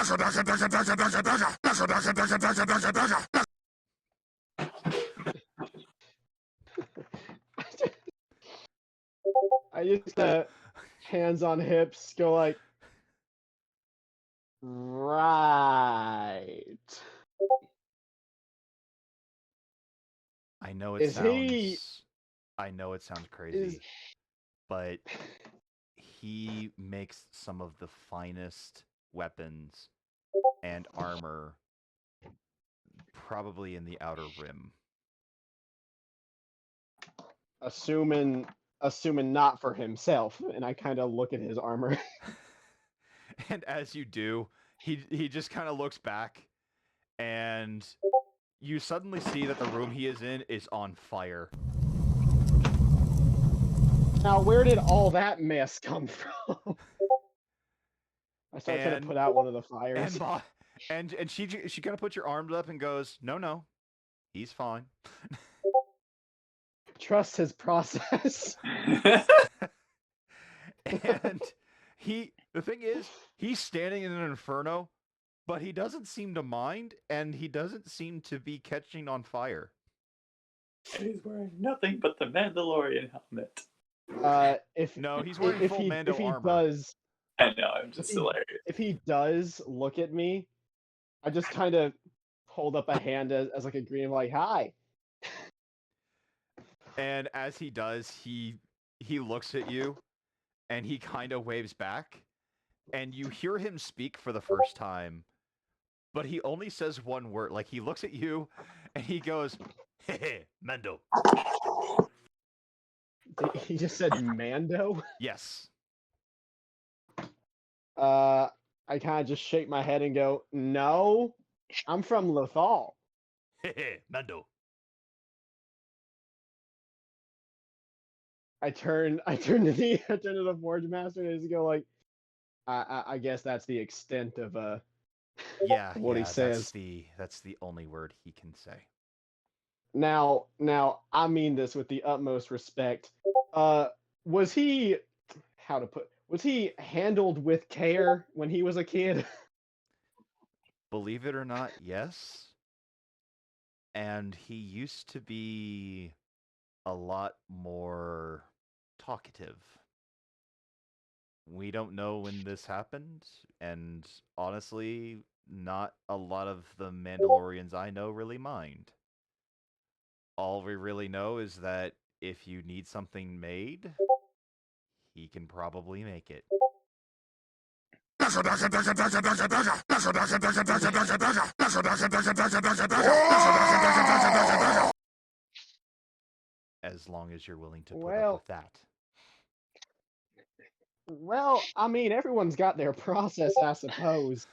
I just hands on hips, go like, right. I know it sounds crazy, but he makes some of the finest weapons and armor probably in the Outer Rim. Assuming not for himself, and I kind of look at his armor. And as you do, he just kind of looks back, and you suddenly see that the room he is in is on fire. Now, where did all that mess come from? I start trying to put out one of the fires. And she kind of puts your arms up and goes, "No, he's fine." Trust his process. And the thing is, he's standing in an inferno, but he doesn't seem to mind, and he doesn't seem to be catching on fire. And he's wearing nothing but the Mandalorian helmet. He's wearing full Mando armor. I know, I'm just hilarious. If he does look at me, I just kind of hold up a hand as like a green, like, hi. And as he does, he looks at you, and he kind of waves back, and you hear him speak for the first time, but he only says one word. Like, he looks at you, and he goes, "Hey, Mando." He just said Mando? Yes. I kind of just shake my head and go, no, I'm from Lothal. Hey, Mando. I turn to the Forge Master and I just go like, I guess that's the extent of Yeah, what he yeah, says. that's the only word he can say. Now, I mean this with the utmost respect. Was he, was he handled with care when he was a kid? Believe it or not, yes. And he used to be a lot more talkative. We don't know when this happened, and honestly, not a lot of the Mandalorians I know really mind. All we really know is that if you need something made, he can probably make it. As long as you're willing to put up with that. Well, I mean, everyone's got their process, I suppose.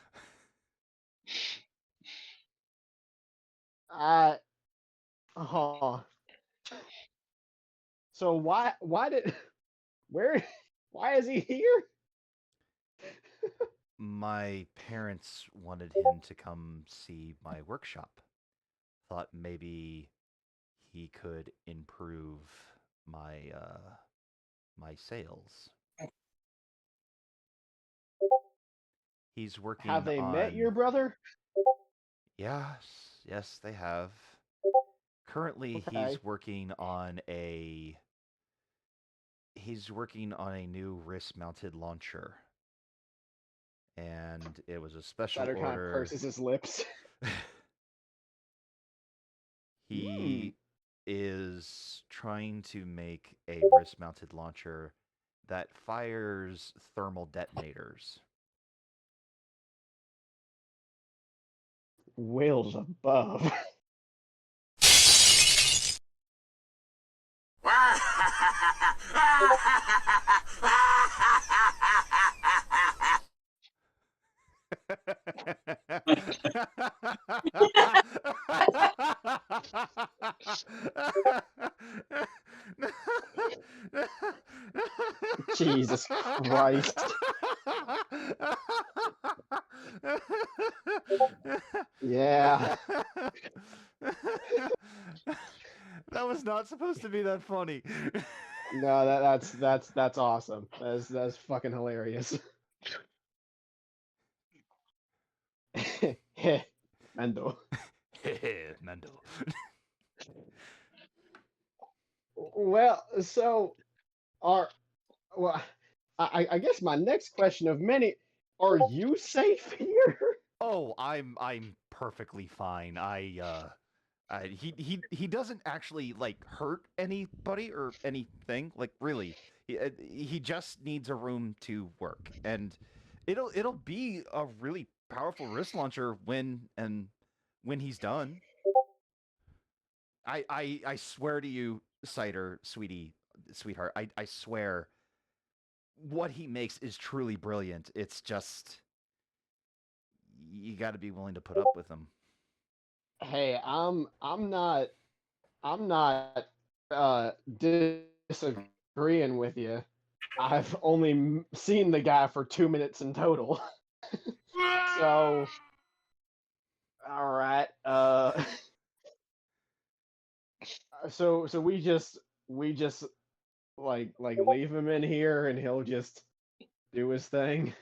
Oh. So why is he here? My parents wanted him to come see my workshop. Thought maybe he could improve my my sales. He's working Have they on... met your brother? Yes, they have. Currently, Okay. he's working on a new wrist-mounted launcher. And it was a special Sutter kind of order. purses his lips. He is trying to make a wrist-mounted launcher that fires thermal detonators. Whales above. Jesus Christ. Yeah. That was not supposed to be that funny. No, that's awesome. That's fucking hilarious. Mendo. Mendo. Well, so I guess my next question of many, are you safe here? Oh, I'm perfectly fine. He doesn't actually like hurt anybody or anything. Like really, he just needs a room to work, and it'll be a really powerful wrist launcher when he's done. I swear to you, Cider, sweetheart, I swear, what he makes is truly brilliant. It's just you got to be willing to put up with him. Hey, I'm not disagreeing with you. I've only seen the guy for 2 minutes in total. So, all right. So we just like leave him in here and he'll just do his thing.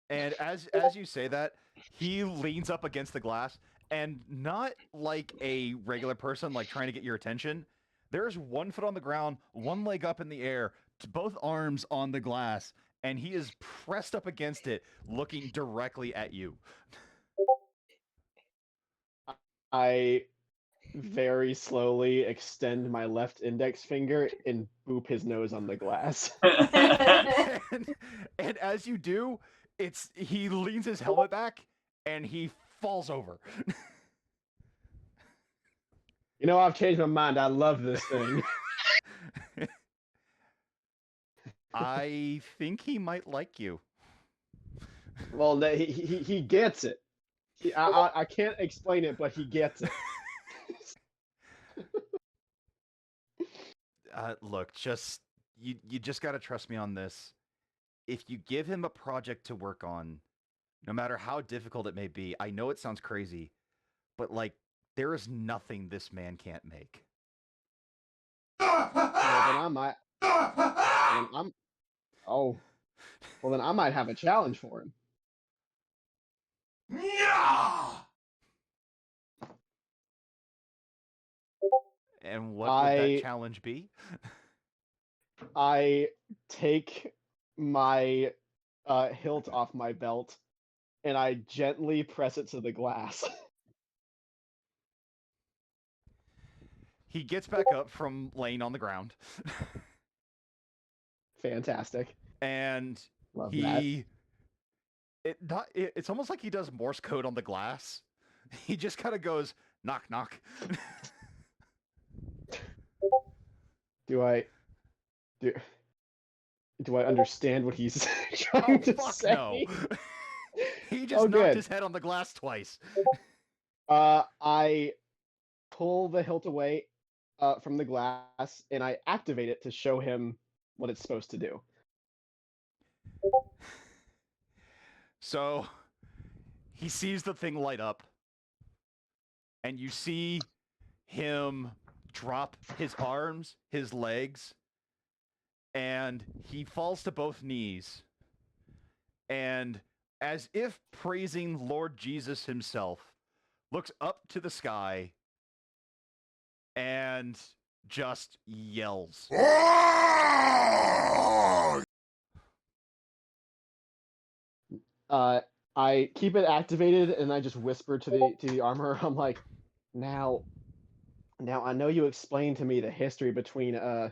And as you say that, he leans up against the glass, and not like a regular person, like trying to get your attention. There's one foot on the ground, one leg up in the air, both arms on the glass, and he is pressed up against it, looking directly at you. I very slowly extend my left index finger and boop his nose on the glass. and as you do, he leans his helmet back and he falls over. You know, I've changed my mind. I love this thing. I think he might like you. Well, he gets it. I can't explain it, but he gets it. Look, just you just got to trust me on this. If you give him a project to work on, no matter how difficult it may be, I know it sounds crazy, but like there is nothing this man can't make. Well, then I might. Then I'm. Oh. Well, then I might have a challenge for him. And what would that challenge be? I take my hilt off my belt and I gently press it to the glass. He gets back up from laying on the ground. Fantastic. And Love that. It's almost like he does Morse code on the glass. He just kind of goes, knock, knock. Do I understand what he's trying to say? No. He just knocked good. his head on the glass twice. I pull the hilt away from the glass and I activate it to show him what it's supposed to do. So he sees the thing light up, and you see him drop his arms, his legs, and he falls to both knees. And as if praising Lord Jesus himself, looks up to the sky and just yells. I keep it activated and I just whisper to the armorer. I'm like, now I know you explained to me the history between the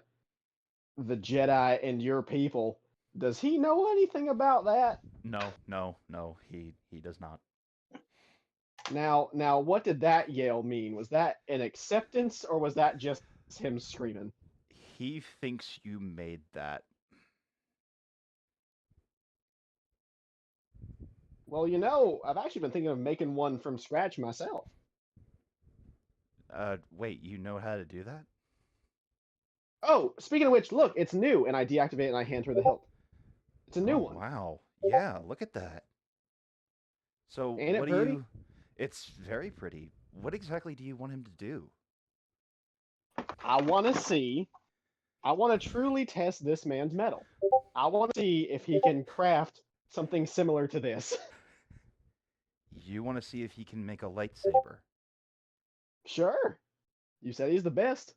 Jedi and your people. Does he know anything about that? No, he does not. Now, what did that yell mean? Was that an acceptance or was that just him screaming? He thinks you made that. Well, I've actually been thinking of making one from scratch myself. Wait, you know how to do that? Oh, speaking of which, look, it's new, and I deactivate it and I hand her the hilt. It's a new one. Wow. Yeah, look at that. So Ain't it what do pretty? you... It's very pretty. What exactly do you want him to do? I want to truly test this man's metal. I want to see if he can craft something similar to this. You want to see if he can make a lightsaber? Sure. You said he's the best.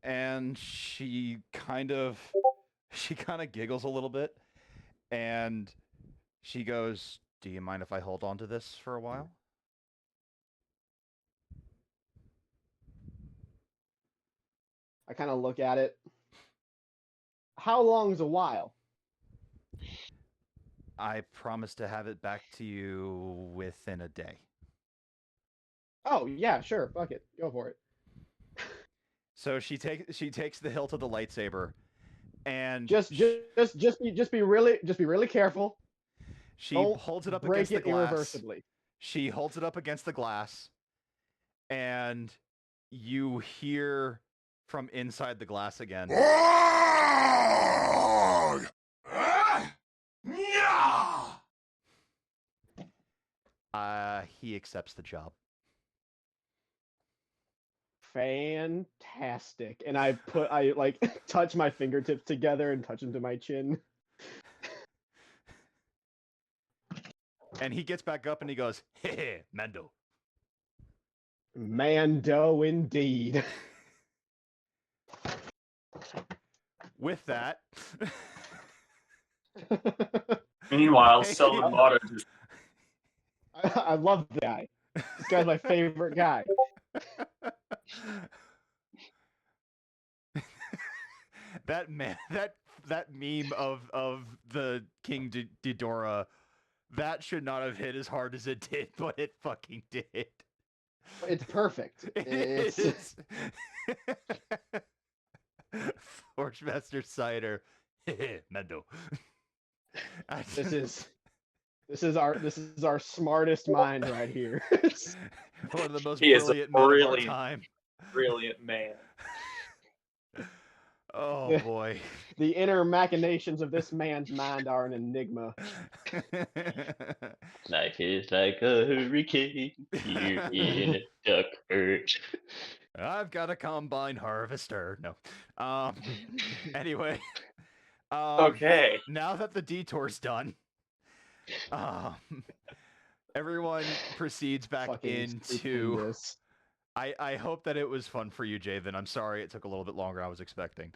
And she kind of giggles a little bit, and she goes, "Do you mind if I hold on to this for a while?" I kind of look at it. How long's a while? I promise to have it back to you within a day. Oh yeah, sure. Fuck it. Go for it. So she takes the hilt of the lightsaber, and just be really careful. She Don't holds it up break against the it glass. irreversibly. She holds it up against the glass, and you hear from inside the glass again. He accepts the job. Fantastic. And I touch my fingertips together and touch them to my chin. And he gets back up and he goes, "Hey, Mando." Mando indeed. With that. Meanwhile, Sylvan Water just... I love the guy. This guy's my favorite guy. That meme of the King Ghidorah, that should not have hit as hard as it did, but it fucking did. It's perfect. It's Forgemaster Cider. Mendo. This is our smartest mind right here. One of the most He is brilliant a men of our time. brilliant man. Oh boy. The inner machinations of this man's mind are an enigma. Life is like a hurricane here in Duckburg. I've got a combine harvester. No. Anyway. Okay. Now that the detour's done, um, everyone proceeds back Fucking into. stupendous. I hope that it was fun for you, Javen. I'm sorry it took a little bit longer than I was expecting.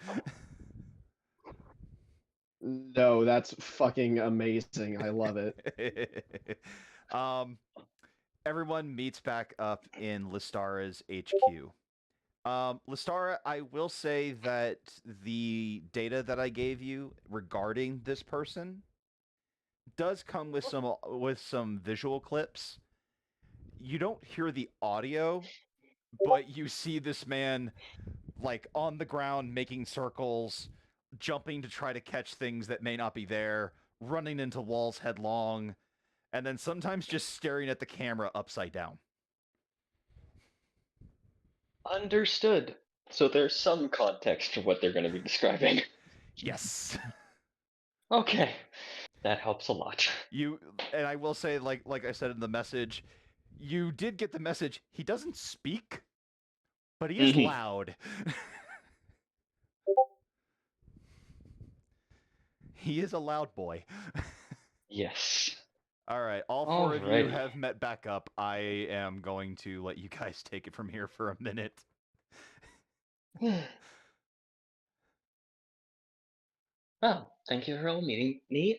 No, that's fucking amazing. I love it. Everyone meets back up in Listara's HQ. Listara, I will say that the data that I gave you regarding this person does come with some visual clips. You don't hear the audio, but you see this man like on the ground making circles, jumping to try to catch things that may not be there, running into walls headlong, and then sometimes just staring at the camera upside down. Understood. So there's some context to what they're going to be describing. Yes. Okay, that helps a lot. And I will say, like I said in the message, you did get the message. He doesn't speak, but he is loud. He is a loud boy. Yes. All right, all four of you have met back up. I am going to let you guys take it from here for a minute. Oh, thank you for all meeting me.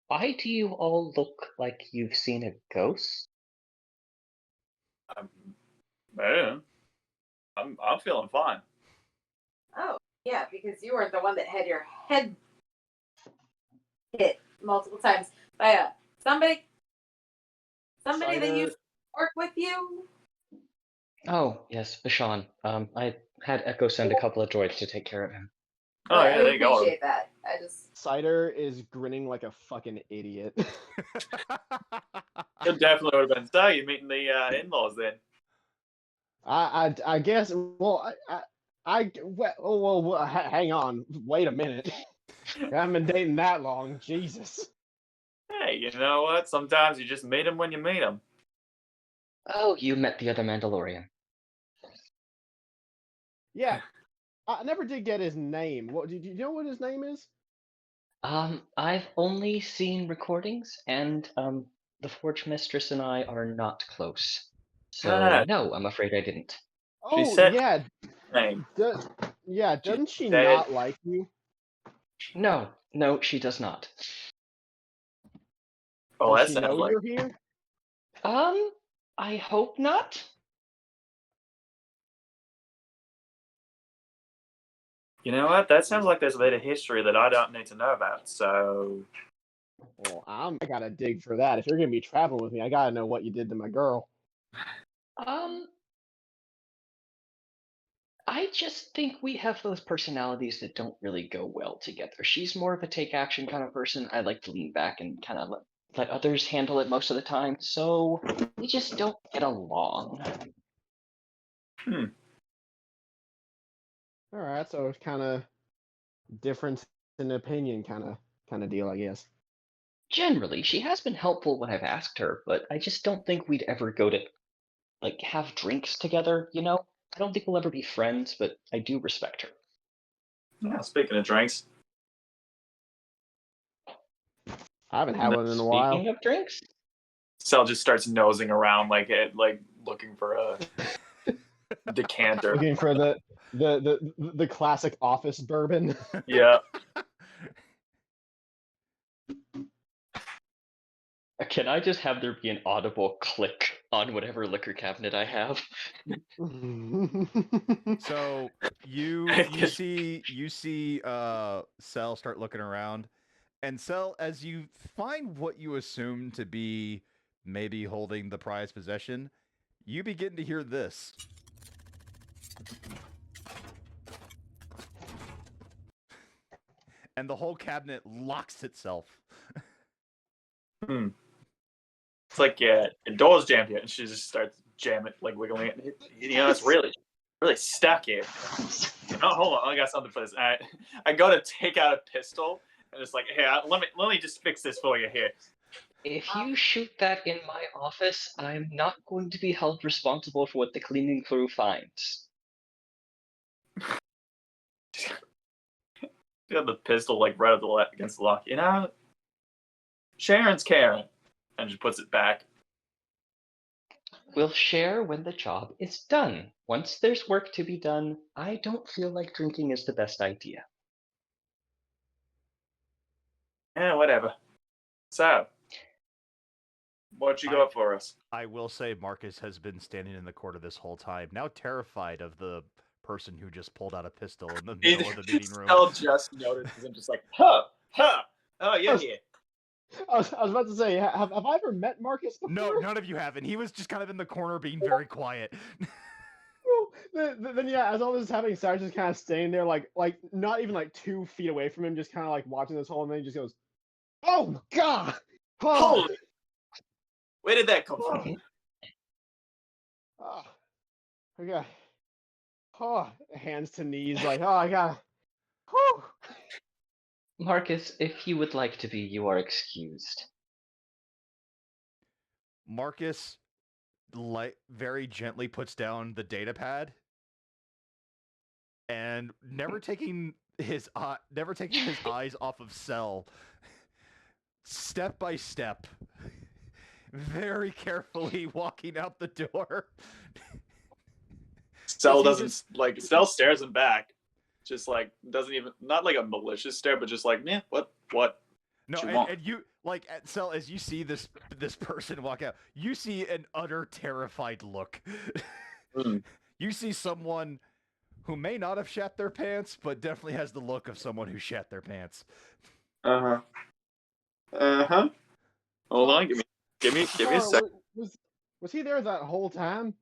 Why do you all look like you've seen a ghost? Man, I'm feeling fine. Oh, yeah, because you weren't the one that had your head hit multiple times by somebody that you work with you. Oh, yes, Bashan. I had Echo send a couple of droids to take care of him. Oh, yeah, there you go. I appreciate that. Cider is grinning like a fucking idiot. It definitely would have been so. You're meeting the in-laws then. I guess. Well, hang on. Wait a minute. I haven't been dating that long. Jesus. Hey, you know what? Sometimes you just meet them when you meet them. Oh, you met the other Mandalorian. Yeah, I never did get his name. What do you know what his name is? I've only seen recordings, and the Forge Mistress and I are not close. So no, I'm afraid I didn't. Oh, said yeah. Name. Doesn't she said- not like you? No, she does not. Oh, Does that she sounds know like. you're here? I hope not. You know what? That sounds like there's a bit of history that I don't need to know about. So. Well, I gotta dig for that. If you're gonna be traveling with me, I gotta know what you did to my girl. I just think we have those personalities that don't really go well together. She's more of a take action kind of person. I like to lean back and kind of let others handle it most of the time. So we just don't get along. All right, so it's kind of difference in opinion, kind of deal, I guess. Generally, she has been helpful when I've asked her, but I just don't think we'd ever go to like have drinks together. You know, I don't think we'll ever be friends, but I do respect her. Yeah, speaking of drinks. I haven't had one in a while. Speaking of drinks, Sel just starts nosing around like looking for a decanter. Looking for the classic office bourbon. Yeah. can I just have there be an audible click on whatever liquor cabinet I have? So you see Cell start looking around, and Cell, as you find what you assume to be maybe holding the prized possession, you begin to hear this. And the whole cabinet locks itself. It's like, yeah, the door's jammed here, and she just starts jamming, like wiggling it. You know, it's really really stuck here. Oh, hold on, I got something for this. I go to take out a pistol and it's like, hey, let me just fix this for you here. If you shoot that in my office, I'm not going to be held responsible for what the cleaning crew finds. You have the pistol like right up the against the lock. You know, Sharon's Karen, and just puts it back. We'll share when the job is done. Once there's work to be done, I don't feel like drinking is the best idea. Yeah, whatever. So, what you got for us? I will say Marcus has been standing in the corner this whole time, now terrified of the person who just pulled out a pistol in the middle of the meeting room. Stell just notices him just like, huh, oh, you're here. I was about to say, have I ever met Marcus before? No, none of you haven't. He was just kind of in the corner being very quiet. Then yeah, as all this is happening, Sarah's just kind of staying there, like not even like 2 feet away from him, just kind of like watching this whole, and then he just goes, "Oh God! Oh, Holy! Where did that come from? oh, okay. Oh, hands to knees, like, oh, I got. Whew. Marcus, if you would like to be, you are excused. Marcus very gently puts down the data pad and never taking his eyes off of Cell, step by step, very carefully walking out the door. Stell doesn't like. Stell stares him back, just like doesn't even not like a malicious stare, but just like, yeah, what? No, and you like Cell, as you see this person walk out, you see an utter terrified look. You see someone who may not have shat their pants, but definitely has the look of someone who shat their pants. Hold on, give me a sec. Was he there that whole time?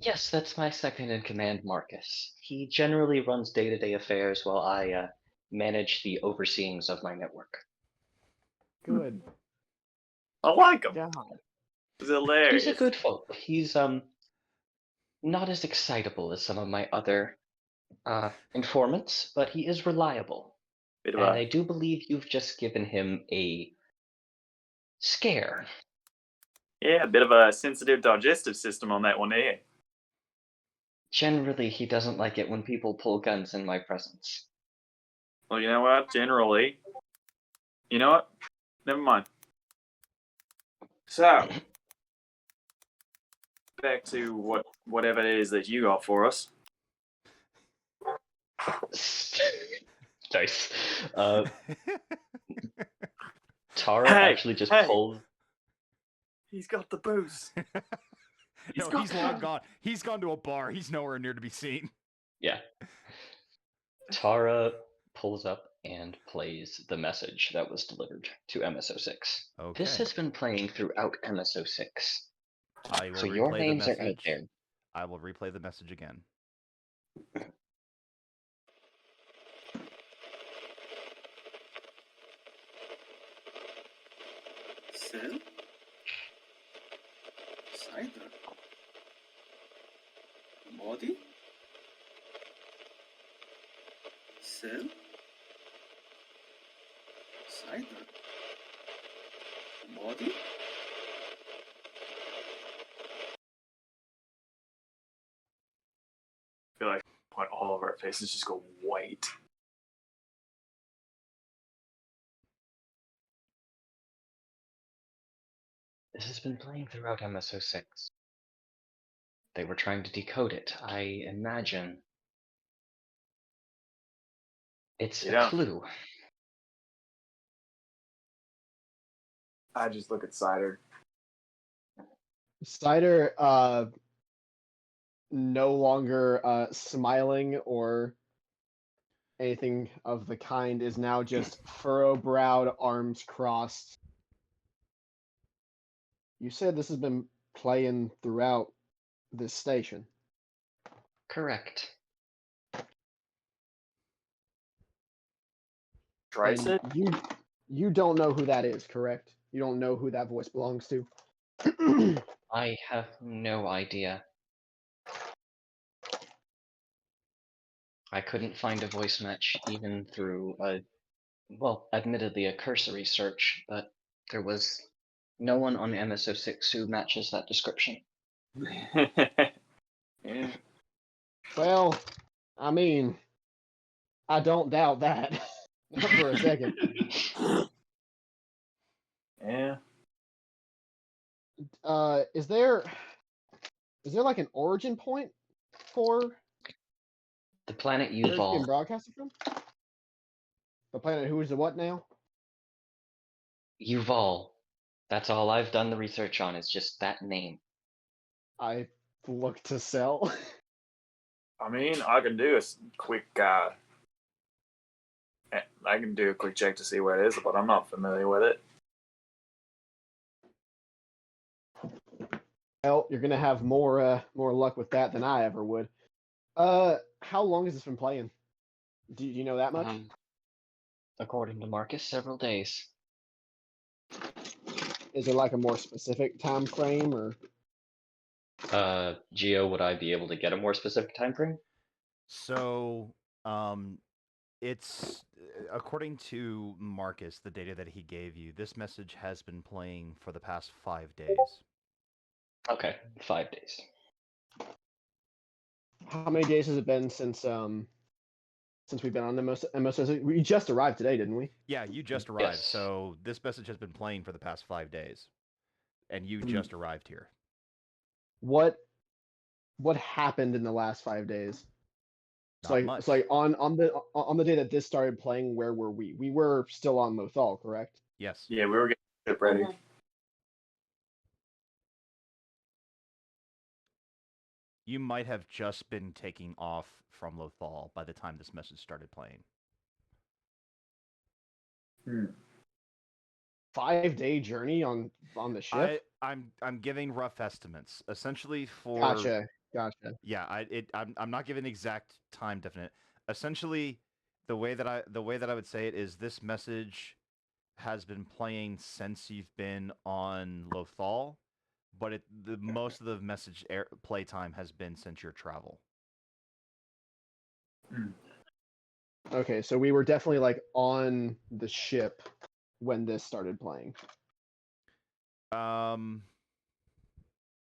Yes, that's my second in command, Marcus. He generally runs day-to-day affairs while I manage the overseeings of my network. Good. I like him. God. He's hilarious. He's a good folk. He's not as excitable as some of my other informants, but he is reliable. And I do believe you've just given him a scare. Yeah, a bit of a sensitive digestive system on that one there. Generally, he doesn't like it when people pull guns in my presence. Well, you know what? Generally, you know what? Never mind. So, back to whatever it is that you got for us. Nice. Tara actually just pulled. He's got the booze. No, he's long gone. He's gone to a bar. He's nowhere near to be seen. Yeah. Tara pulls up and plays the message that was delivered to MS-06. Okay. This has been playing throughout MS-06. I will So your replay names the are out message. there. I will replay the message again. Cell? Cider? Body? Cell? Cider? Body? I feel like all of our faces just go white. This has been playing throughout MS-06. They were trying to decode it. I imagine it's a clue. I just look at Cider. Cider, no longer smiling or anything of the kind, is now just furrow-browed, arms crossed. You said this has been playing throughout this station. Correct. And you don't know who that is, correct? You don't know who that voice belongs to? I have no idea. I couldn't find a voice match even through well, admittedly a cursory search, but there was no one on MSO6 who matches that description. Yeah. Well, I mean, I don't doubt that. Not for a second. Yeah. Is there like an origin point for The planet where it's being Yuval. broadcasted from? The planet who is the what now? Yuval. That's all I've done the research on, is just that name. I look to sell. I mean, I can do a quick. I can do a quick check to see where it is, but I'm not familiar with it. Well, you're gonna have more luck with that than I ever would. How long has this been playing? Do you know that much? According to Marcus, several days. Is there like a more specific time frame or? Geo, would I be able to get a more specific time frame? So, it's according to Marcus, the data that he gave you. This message has been playing for the past 5 days. Okay, 5 days. How many days has it been since we've been on the MSO? We just arrived today, didn't we? Yeah, you just arrived. Yes. So this message has been playing for the past 5 days, and you just arrived here. What happened in the last 5 days? It's Not like much. it's like on the day that this started playing. Where were we? We were still on Lothal, correct? Yes. Yeah, we were getting ship ready. Mhm. You might have just been taking off from Lothal by the time this message started playing. 5-day journey on the ship. I'm giving rough estimates. Essentially for Gotcha. Yeah, I'm not giving exact time definite. Essentially, the way that I would say it is this message has been playing since you've been on Lothal, but most of the message play time has been since your travel. Okay, so we were definitely like on the ship when this started playing, Um,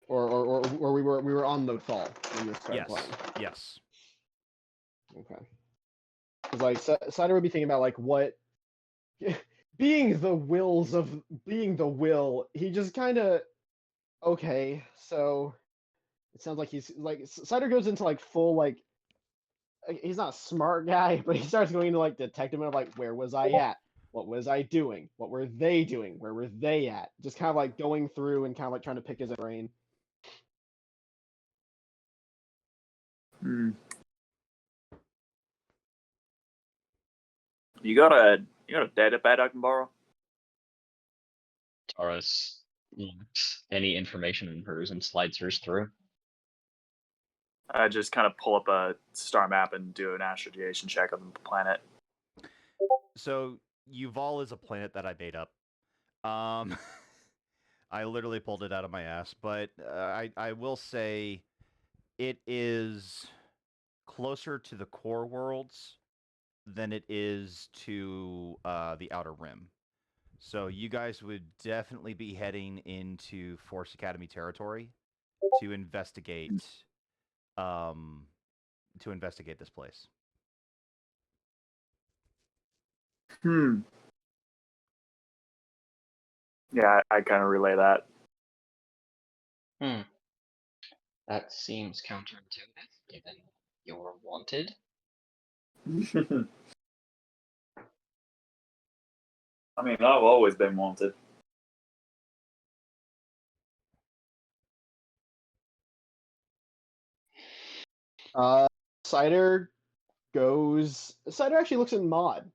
or we were on Lothal when this started yes, playing. yes. Okay. Because like Cider would be thinking about like what being the will, he just kind of okay. So it sounds like he's like Cider goes into like full like he's not a smart guy, but he starts going into like detective mode of like where was I at? What was I doing? What were they doing? Where were they at? Just kind of like going through and kind of like trying to pick his brain. You got a data pad I can borrow? Taurus any information in hers and slides hers through. I just kind of pull up a star map and do an astrogation check of the planet. So Yuval is a planet that I made up. I literally pulled it out of my ass, but I will say it is closer to the core worlds than it is to the Outer Rim. So you guys would definitely be heading into Force Academy territory to investigate this place. Yeah, I kind of relay that. That seems counterintuitive, given you're wanted. I mean, I've always been wanted. Cider actually looks at Maud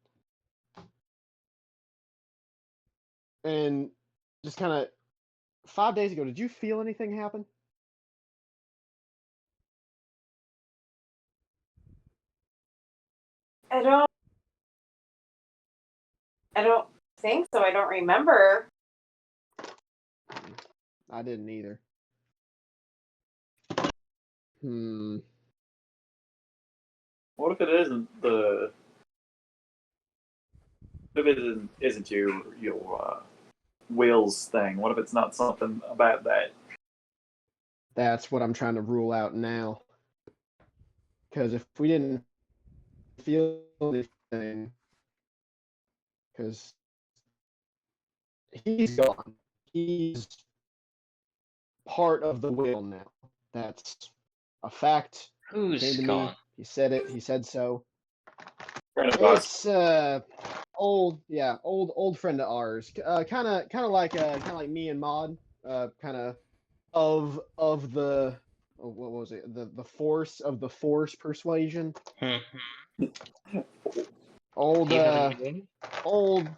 and just kind of 5 days ago, did you feel anything happen? I don't think so. I don't remember. I didn't either. What if it isn't the? What if it isn't your Will's thing? What if it's not something about that? That's what I'm trying to rule out now. Because if we didn't feel anything, because he's gone, he's part of the will now. That's a fact. Who's Came to me. gone? He said it. He said so. Friend of ours. It's old friend of ours. Kind of like me and Maud. Kind of the what was it? The force of the Force persuasion. Old Do you have a name? old.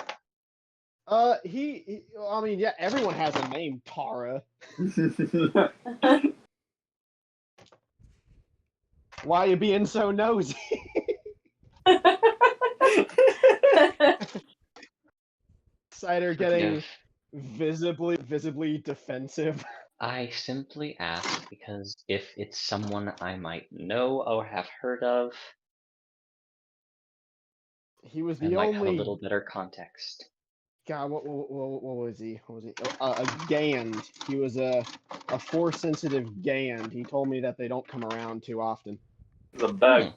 He. I mean, yeah. Everyone has a name, Tara. Why are you being so nosy? Cider getting Forgive. visibly defensive. I simply ask because if it's someone I might know or have heard of, He was I the might have a only little better context. God. What was he? What was he? A Gand. He was a force sensitive Gand. He told me that they don't come around too often. The bug.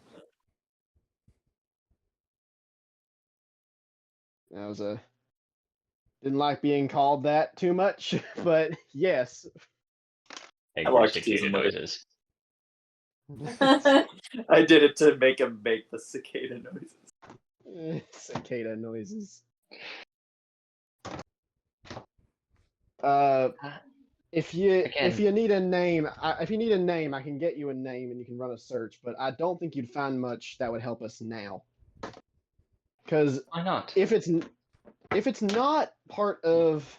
That was a didn't like being called that too much, but yes. Hey, I like cicada teasing with it. noises. I did it to make him make the cicada noises. Cicada noises. If you need a name, I can get you a name and you can run a search. But I don't think you'd find much that would help us now. Because Why not? if it's not part of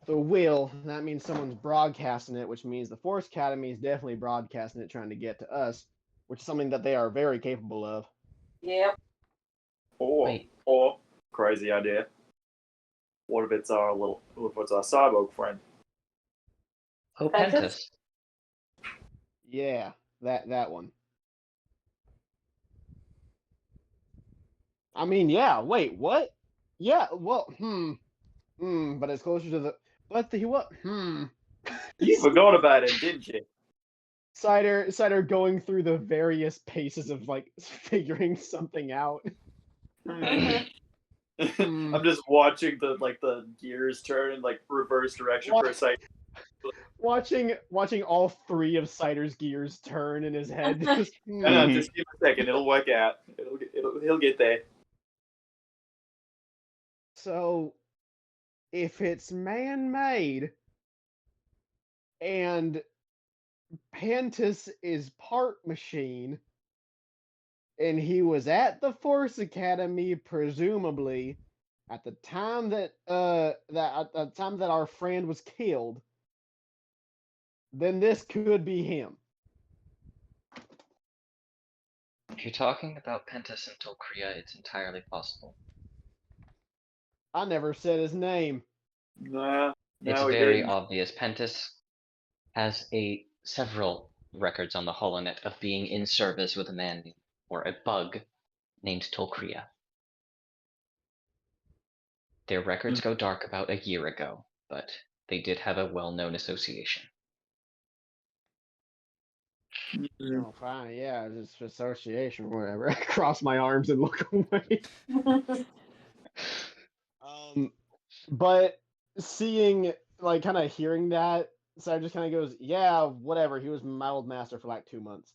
the will, that means someone's broadcasting it, which means the Force Academy is definitely broadcasting it, trying to get to us, which is something that they are very capable of. Yep. Or crazy idea. What if it's our cyborg friend? Oh, Pentus. Yeah, that one. I mean, yeah. Wait, what? Yeah. Well, but it's closer to the. But the what? You forgot about him, didn't you? Cider going through the various paces of like figuring something out. I'm just watching the gears turn in like reverse direction for a second. Watching all three of Cider's gears turn in his head. Just, Just give it a second. It'll work out. He'll get there. So, if it's man-made and Pentus is part machine, and he was at the Force Academy, presumably, at the time that our friend was killed, then this could be him. If you're talking about Pentus and Tolkria, it's entirely possible. I never said his name. It's very obvious. Pentus has several records on the Holonet of being in service with a man or a bug named Tolkria. Their records go dark about a year ago, but they did have a well-known association. Oh, fine, yeah, just association, whatever. I cross my arms and look away. But seeing, like, kind of hearing that, so I just kind of goes, yeah, whatever. He was my old master for like 2 months.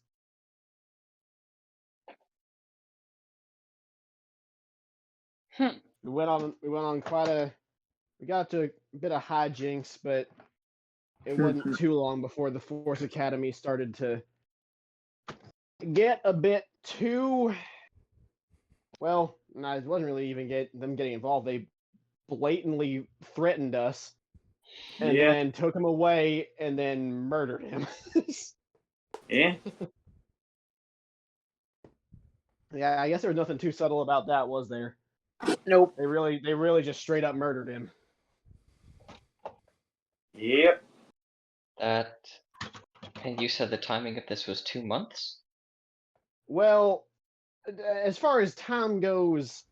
We went on we got to a bit of hijinks, but it wasn't too long before the Force Academy started to get a bit too, well, no, it wasn't really even them getting involved. They blatantly threatened us and then took him away and then murdered him. Yeah. Yeah, I guess there was nothing too subtle about that, was there? Nope. They really just straight up murdered him. Yep. And you said the timing of this was 2 months? Well, as far as time goes,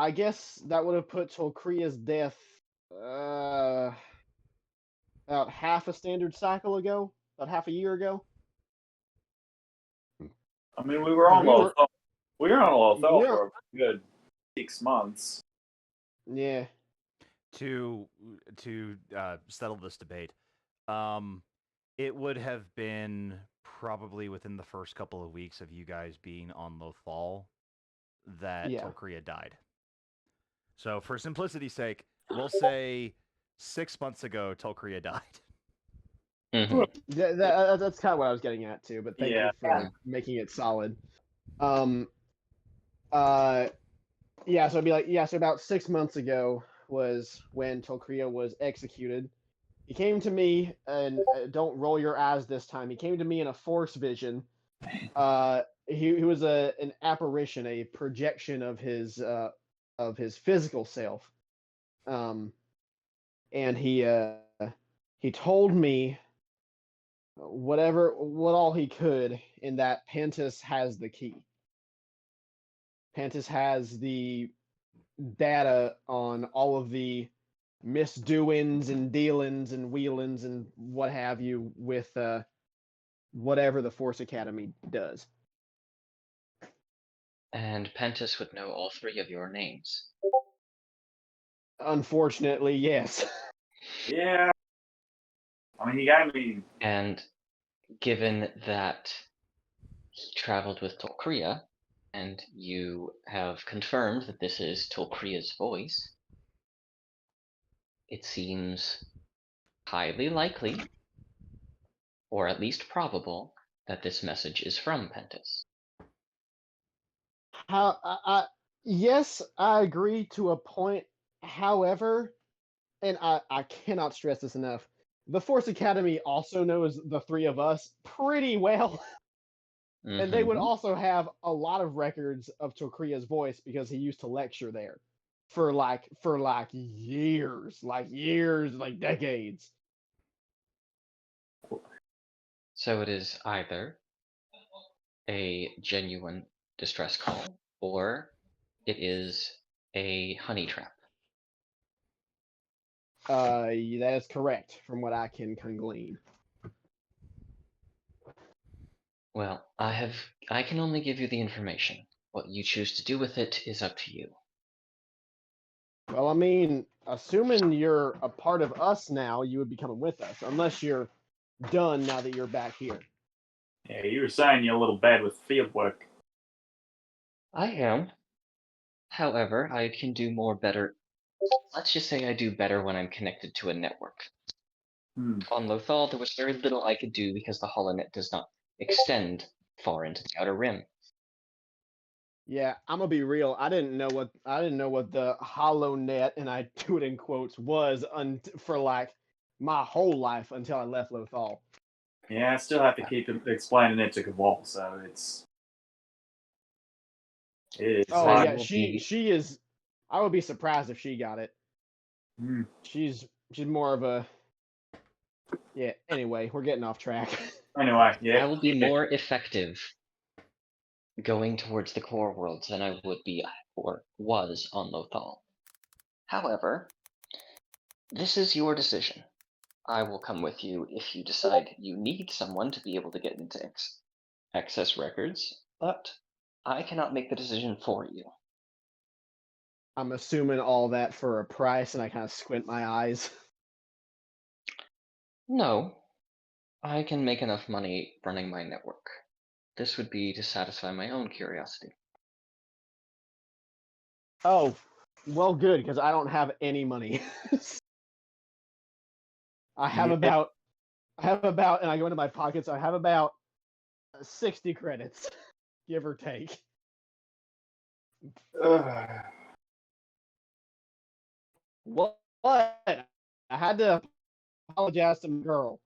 I guess that would have put Tolkria's death about half a standard cycle ago, about half a year ago. I mean, we were 'Cause on Lothal we for a good 6 months. Yeah. To settle this debate, it would have been probably within the first couple of weeks of you guys being on Lothal that Yeah. Tolkria died. So for simplicity's sake, we'll say 6 months ago Tolkria died. Mhm. That's kind of what I was getting at too. But thank Yeah. you for making it solid. Yeah. So it'd be like, so about 6 months ago was when Tolkria was executed. He came to me, and don't roll your eyes this time. He came to me in a force vision. He was an apparition, a projection of his physical self. And he told me what all he could, in that Pantis has the key. Pantis has the data on all of the misdoings and dealings and wheelings and what have you with whatever the Force Academy does. And Pentis would know all three of your names. Unfortunately, yes. Yeah. I mean, he got me. And given that he traveled with Tolkria, and you have confirmed that this is Tolkria's voice, it seems highly likely, or at least probable, that this message is from Pentis. Yes, I agree to a point. However, and I cannot stress this enough, the Force Academy also knows the three of us pretty well. And they would Mhm. also have a lot of records of Tokria's voice because he used to lecture there for years, like decades. So it is either a genuine distress call, or it is a honey trap. That is correct from what I can glean. Well, I can only give you the information. What you choose to do with it is up to you. Well, I mean, assuming you're a part of us now, you would be coming with us, unless you're done now that you're back here. Yeah, you were saying you're a little bad with field work. I am. However, I can do better. Let's just say I do better when I'm connected to a network. On Lothal, there was very little I could do because the HoloNet does not extend far into the Outer Rim. Yeah, I'm gonna be real. I didn't know what the HoloNet, and I do it in quotes, was for like my whole life until I left Lothal. Yeah, I still have to keep explaining it to Caval, so it is. Oh hard. yeah, she is. I would be surprised if she got it. She's more of a. Yeah. Anyway, we're getting off track. Anyway, yeah. I will be more effective going towards the core worlds than I would be or was on Lothal. However, this is your decision. I will come with you if you decide you need someone to be able to get into access records, but I cannot make the decision for you. I'm assuming all that for a price, and I kind of squint my eyes. No, I can make enough money running my network. This would be to satisfy my own curiosity. Oh, well, good, because I don't have any money. I have about, and I go into my pockets. I have about 60 credits, give or take. What? I had to apologize to my girl.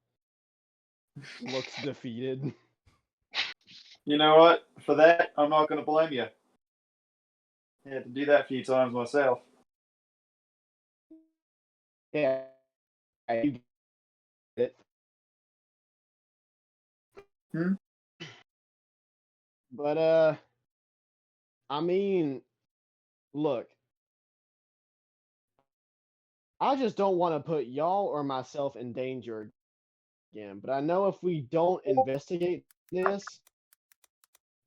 Looks defeated. You know what? For that, I'm not going to blame you. I had to do that a few times myself. Yeah. You get it. But I mean, look, I just don't want to put y'all or myself in danger again. But I know if we don't investigate this,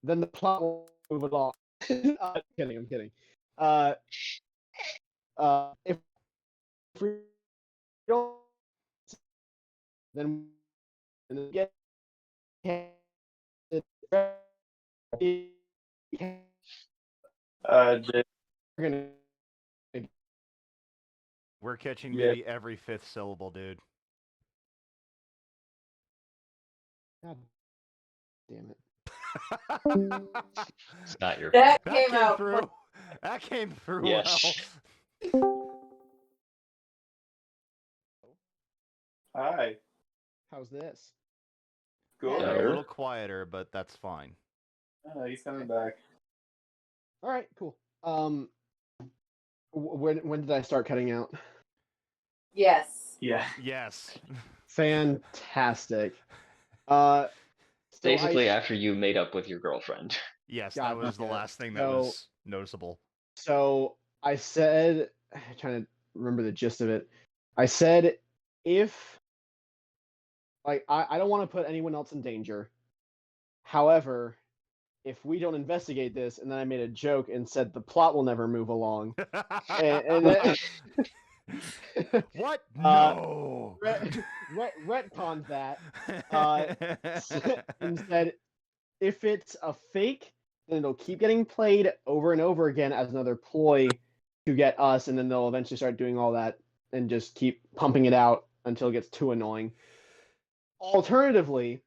then the plot will move along. I'm kidding. I'm kidding. If we don't, then get gonna. We're catching Yeah. maybe every fifth syllable, dude. God damn it. It's not your That That came came out. through. That came through Yes. Hi. How's this? well. Good. A Better. little quieter, but that's fine. Oh, he's coming back. All right, cool. When did I start cutting out? Yes. Yeah. Yes. Fantastic. So Basically, after you made up with your girlfriend. Yes, that was the Gotcha. last thing that So- was noticeable. So I said, I'm trying to remember the gist of it. I said, if, like, I don't want to put anyone else in danger. However, if we don't investigate this, and then I made a joke and said the plot will never move along. and then, What? Uh, No. retconned that and said, if it's a fake, then it'll keep getting played over and over again as another ploy to get us, and then they'll eventually start doing all that and just keep pumping it out until it gets too annoying. Alternatively,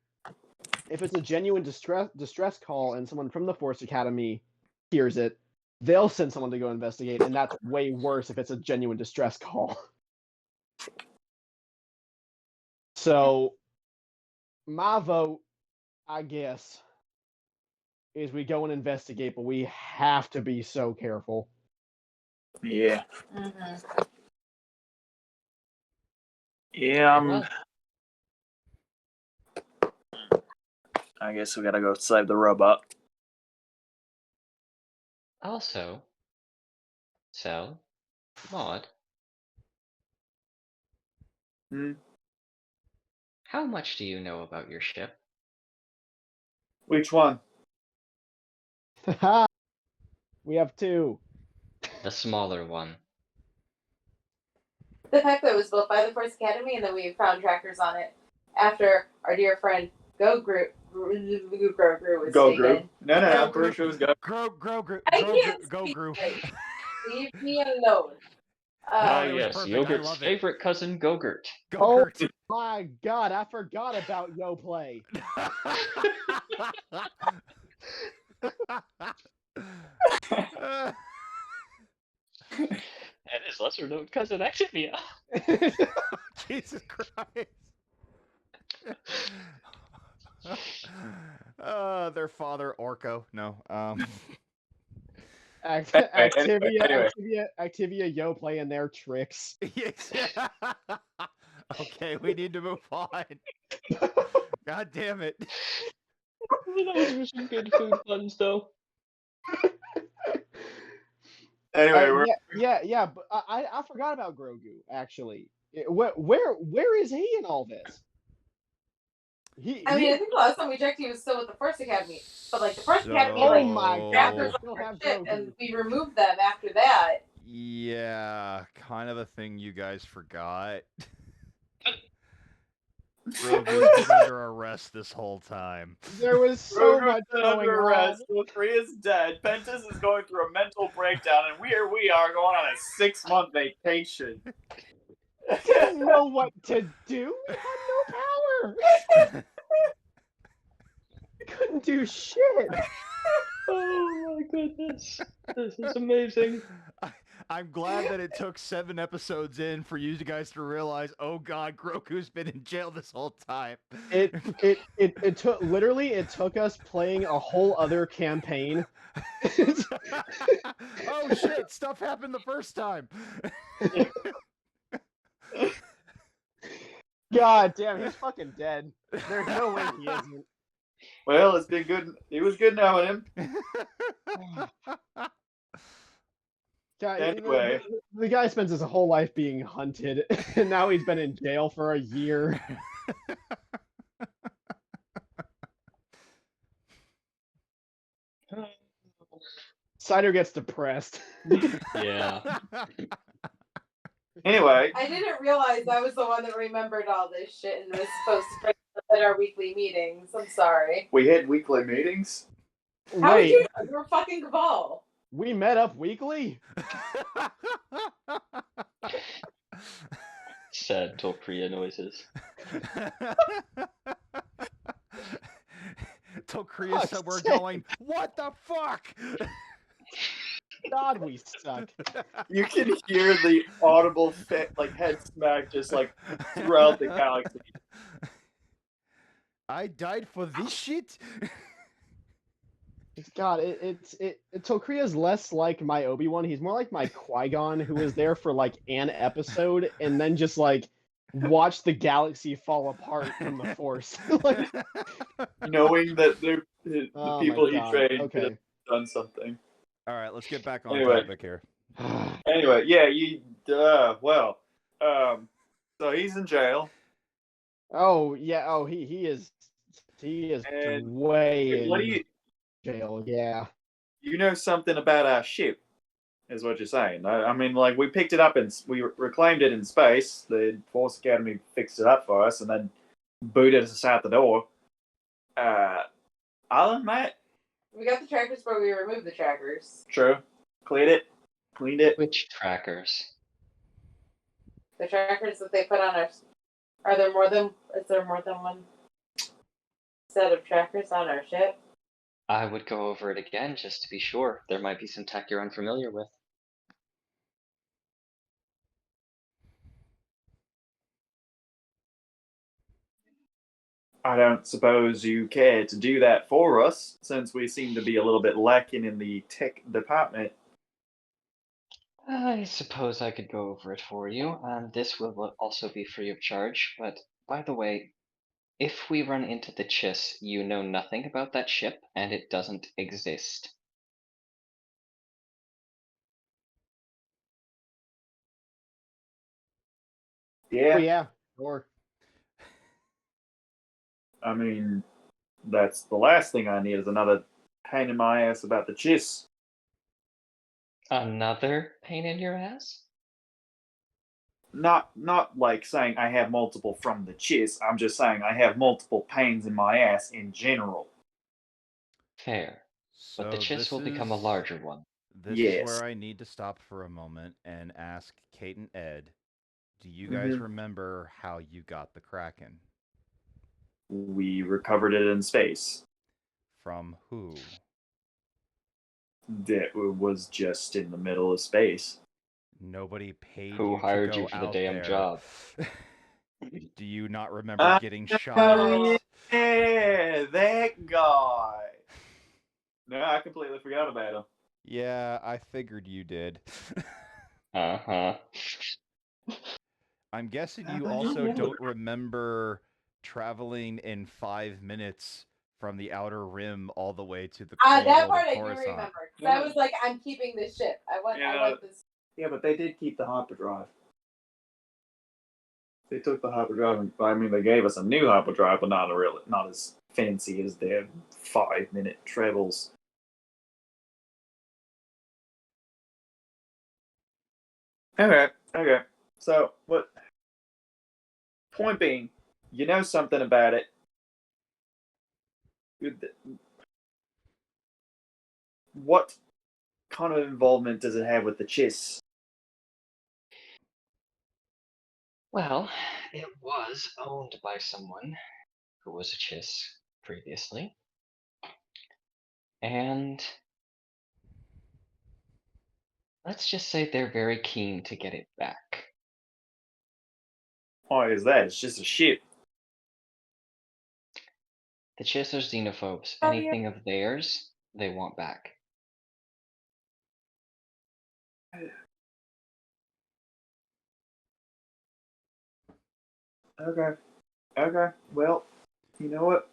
if it's a genuine distress call and someone from the Force Academy hears it, they'll send someone to go investigate, and that's way worse if it's a genuine distress call. So, my vote, I guess, is we go and investigate, but we have to be so careful. Yeah. Mm-hmm. Yeah. Well, I guess we gotta go save the robot. also, so, Maud, Hmm. how much do you know about your ship? Which one? We have two. The smaller one. The fact that it was built by the Force Academy, and then we found trackers on it after our dear friend Grogu was Go taken. group. No, Go I'm pretty sure it was Go. I can't go speak group. right. Leave me alone. Ah, it was yes, perfect. I Yogurt's love it. favorite cousin, Gogurt. Oh Go my god, I forgot about Yo Play. And his lesser known cousin, Activia. Jesus Christ. Their father, Orko. No. Activia, Yo Play, and their tricks. Yes. Okay, we need to move on. God damn it. Those were some good food puns, though. Anyway, Yeah, but I forgot about Grogu, actually. Where is he in all this? I mean, I think the last time we checked, he was still with the Force Academy. But like the Force Academy, like trackers still on have our ship, Grogu. and we removed them after that. Yeah, kind of a thing you guys forgot. Grogu's been under arrest this whole time. There was so much Grogu's going under on. arrest. Lithria is dead. Pentis is going through a mental breakdown, and we are going on a 6-month vacation. I didn't know what to do. We had no power. I couldn't do shit. Oh my goodness. This is amazing. I'm glad that it took 7 episodes in for you guys to realize, oh god, Grogu's been in jail this whole time. It took us playing a whole other campaign. Oh shit, stuff happened the first time. God damn, he's fucking dead. There's no way he isn't. Well, it's been good. It was good knowing him. Guy, Anyway. the guy spends his whole life being hunted, and now he's been in jail for a year. Cider gets depressed. Yeah. Anyway, I didn't realize I was the one that remembered all this shit and was supposed to bring it up at our weekly meetings. I'm sorry. we had weekly meetings. How would Wait, you know? You're fucking Gaval. we met up weekly? Sad Tolkria noises. Tolkria Fuck's said we're sake. going, what the fuck? God, we suck. You can hear the audible head smack just like throughout the galaxy. I died for this shit? God, Tokria's less like my Obi-Wan. He's more like my Qui-Gon, who was there for like an episode and then just like watched the galaxy fall apart from the Force. Like, Knowing that the oh people my he God. trained could have Okay. done something. All right, let's get back on Anyway. topic here. Anyway, yeah, so he's in jail. Oh yeah. Oh, he is And way what do in you jail. Yeah. you know something about our ship? Is what you're saying. I mean, like, we picked it up and we reclaimed it in space. The Force Academy fixed it up for us and then booted us out the door. Alan, mate? We got the trackers, but we removed the trackers. True. Cleaned it. Which trackers? The trackers that they put on our. Is there more than one set of trackers on our ship? I would go over it again just to be sure. There might be some tech you're unfamiliar with. I don't suppose you care to do that for us, since we seem to be a little bit lacking in the tech department. I suppose I could go over it for you, and this will also be free of charge. But by the way, if we run into the Chiss, you know nothing about that ship, and it doesn't exist. Yeah, Oh yeah. Sure. I mean, that's the last thing I need is another pain in my ass about the Chiss. Another pain in your ass? Not like saying I have multiple from the Chiss. I'm just saying I have multiple pains in my ass in general. Fair. So But the Chiss this will become a is- larger one. This Yes. is where I need to stop for a moment and ask Kate and Ed, do you guys remember how you got the Kraken? We recovered it in space. From who? That was just in the middle of space. Nobody paid Who you hired to go you for the out damn there. job? Do you not remember getting shot at? Yeah, that guy. No, I completely forgot about him. Yeah, I figured you did. Uh-huh. I'm guessing you also don't remember traveling in 5 minutes from the outer rim all the way to the That cold part I of do Coruscant. remember. 'Cause I was like, I'm keeping this ship. I want this. Yeah, but they did keep the hyperdrive. They took the hyperdrive. I mean, they gave us a new hyperdrive, but not as fancy as their 5-minute travels. Okay. So, what? Point being, you know something about it. What kind of involvement does it have with the Chiss? Well, it was owned by someone who was a Chiss previously. And let's just say they're very keen to get it back. Why is that? It's just a ship. The Chiss are xenophobes. Oh, yeah. Anything of theirs, they want back. Okay. Well, you know what?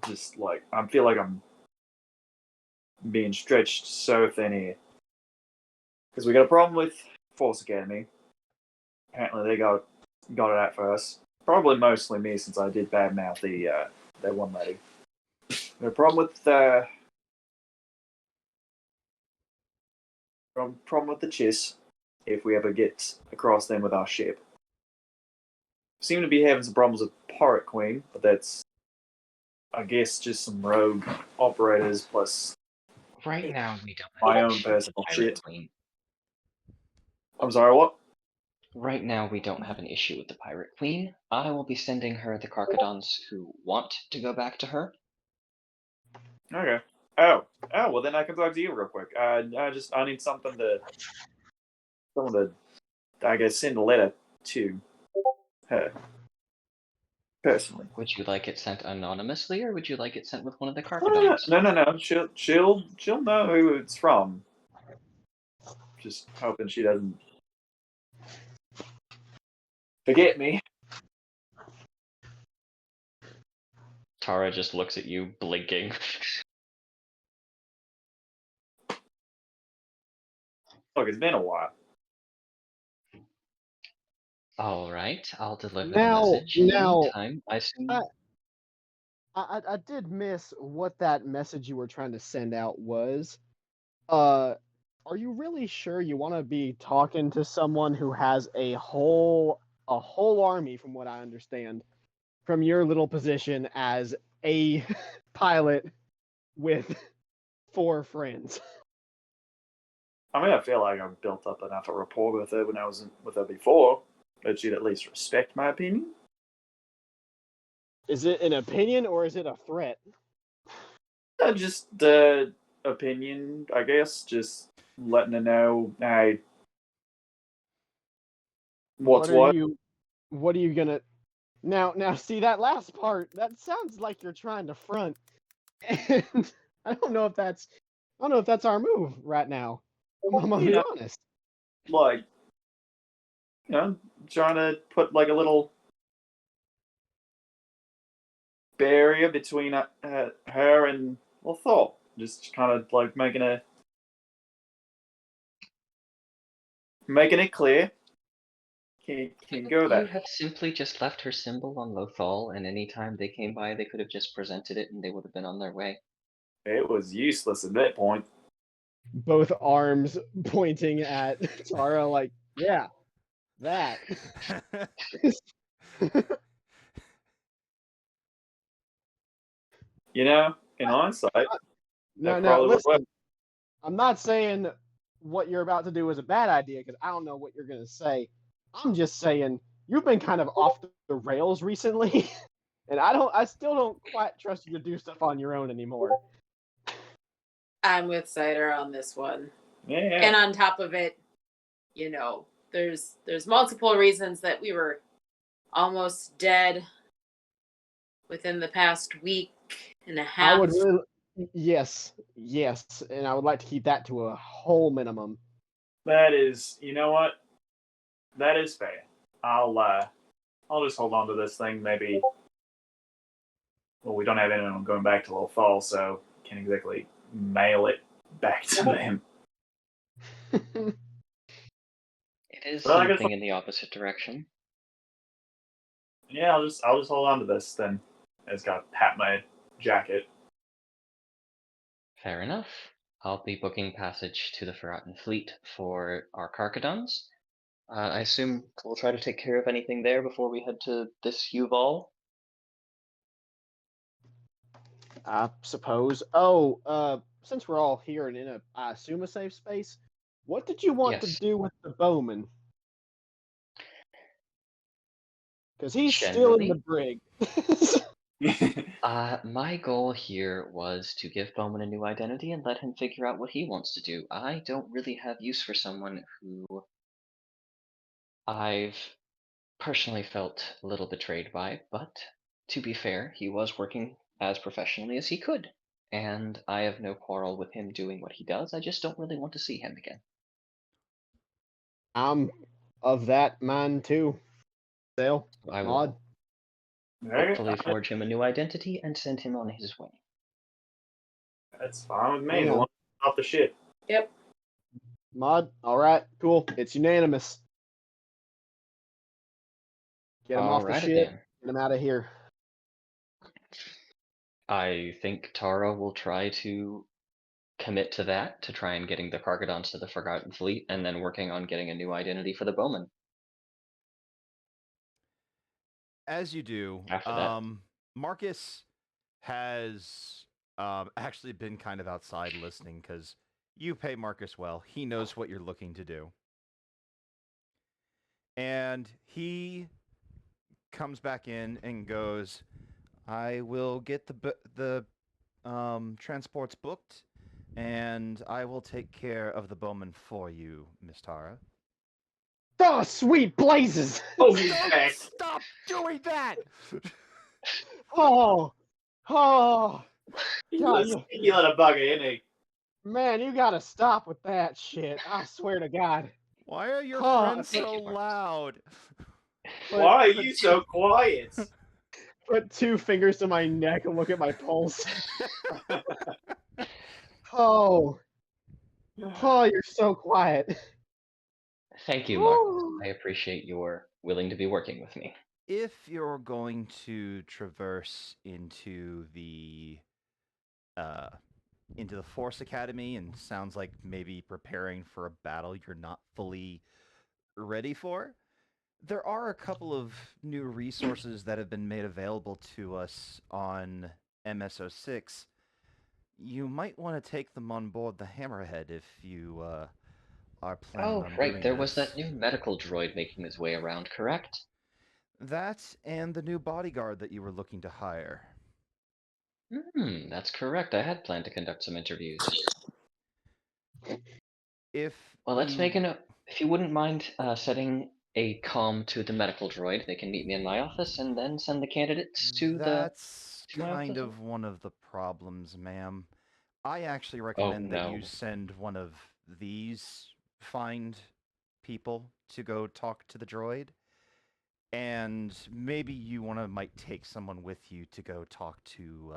just like I feel like I'm being stretched so thin here. Because we got a problem with Force Academy. Apparently they got it out for us. Probably mostly me since I did badmouth that one lady. The problem with the Chiss, if we ever get across them with our ship. Seem to be having some problems with Pirate Queen, but that's, I guess, just some rogue operators plus Right now, we don't have my an own issue with the personal Pirate shit. Queen. I'm sorry, what? Right now, we don't have an issue with the Pirate Queen. I will be sending her the Karkadons who want to go back to her. Okay. Oh, well then I can talk to you real quick. I need someone to, I guess, send a letter to her personally. Would you like it sent anonymously, or would you like it sent with one of the Karkadons? No. She'll know who it's from. Just hoping she doesn't forget me. Tara just looks at you, blinking. Look, it's been a while. All right, I'll deliver Now- the message. In the now, meantime, I assume. I did miss what that message you were trying to send out was. Are you really sure you want to be talking to someone who has a whole army, from what I understand, from your little position as a pilot with 4 friends? I mean, I feel like I've built up enough of a rapport with her when I was with her before that she'd at least respect my opinion. Is it an opinion or is it a threat? Just opinion, I guess. Just letting her know, hey, what's what. What are you gonna now see that last part? That sounds like you're trying to front, and I don't know if that's our move right now. I'm gonna be honest. Like, trying to put like a little barrier between her and Thor. Just kind of like making it clear. Can go You that. have simply just left her symbol on Lothal, and anytime they came by, they could have just presented it, and they would have been on their way. It was useless at that point. Both arms pointing at Tara, like, yeah, that. In hindsight, No, probably would listen. I'm not saying what you're about to do is a bad idea because I don't know what you're gonna say. I'm just saying you've been kind of off the rails recently, and I still don't quite trust you to do stuff on your own anymore. I'm with Cider on this one. Yeah. And on top of it, there's multiple reasons that we were almost dead within the past week and a half. I would really, yes, and I would like to keep that to a whole minimum. That is, you know what? That is fair. I'll just hold on to this thing. Maybe. Well, we don't have anyone going back to Lothal, so can't exactly mail it back to them. It is Well, I guess something in the opposite direction. Yeah, I'll just hold on to this then. It's got pat my jacket. Fair enough. I'll be booking passage to the Forgotten Fleet for our Karkadons. I assume we'll try to take care of anything there before we head to this Yuval. I suppose. Oh, since we're all here and in I assume a safe space, what did you want Yes. to do with the Bowman? Because he's still in Generally. the brig. My goal here was to give Bowman a new identity and let him figure out what he wants to do. I don't really have use for someone who I've personally felt a little betrayed by, but to be fair, he was working as professionally as he could, and I have no quarrel with him doing what he does. I just don't really want to see him again. I'm of that mind too. Dale, I will, Maud. Hopefully forge him a new identity and send him on his way. That's fine with me. Yeah. We'll off the ship. Yep. Mod, all right, cool. It's unanimous. Get him off the Alrighty ship. then. Get him out of here. I think Tara will try to commit to that, to try and getting the Cargadons to the Forgotten Fleet, and then working on getting a new identity for the Bowman. As you do, After that. Marcus has actually been kind of outside listening because you pay Marcus well. He knows what you're looking to do. And he comes back in and goes, I will get the transports booked, and I will take care of the Bowman for you, Miss Tara. Oh, sweet blazes! Oh, Stop doing that! Oh, God, He let a bugger, isn't he? man, you gotta stop with that shit. I swear to God. Why are your Oh, friends thank so you, Marcus. loud? Why are you so quiet? Put 2 fingers to my neck and look at my pulse. Oh, you're so quiet. Thank you, Marcus. Ooh. I appreciate your willing to be working with me. If you're going to traverse into the Force Academy, and sounds like maybe preparing for a battle you're not fully ready for, there are a couple of new resources that have been made available to us on MSO6. You might want to take them on board the Hammerhead if you are planning Oh, on right. doing There was this. that new medical droid making his way around, correct? That and the new bodyguard that you were looking to hire. That's correct. I had planned to conduct some interviews. If Well, let's you- make a note. If you wouldn't mind setting a comm to the medical droid, they can meet me in my office and then send the candidates to That's to my kind office. of one of the problems, ma'am. I actually recommend that you no. send one of these find people to go talk to the droid. And maybe you might take someone with you to go talk to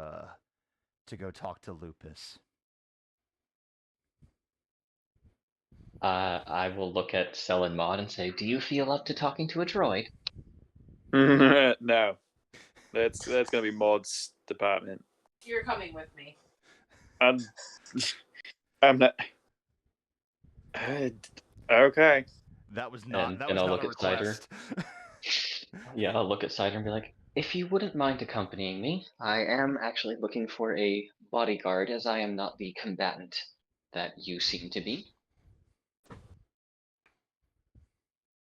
Lupus. I will look at Cell and Mod and say, "Do you feel up to talking to a droid?" No, that's gonna be Maud's department. You're coming with me. I'm not. Okay. That was not And- that and was I'll not look a at Cider. request. Yeah, I'll look at Cider and be like, "If you wouldn't mind accompanying me, I am actually looking for a bodyguard, as I am not the combatant that you seem to be."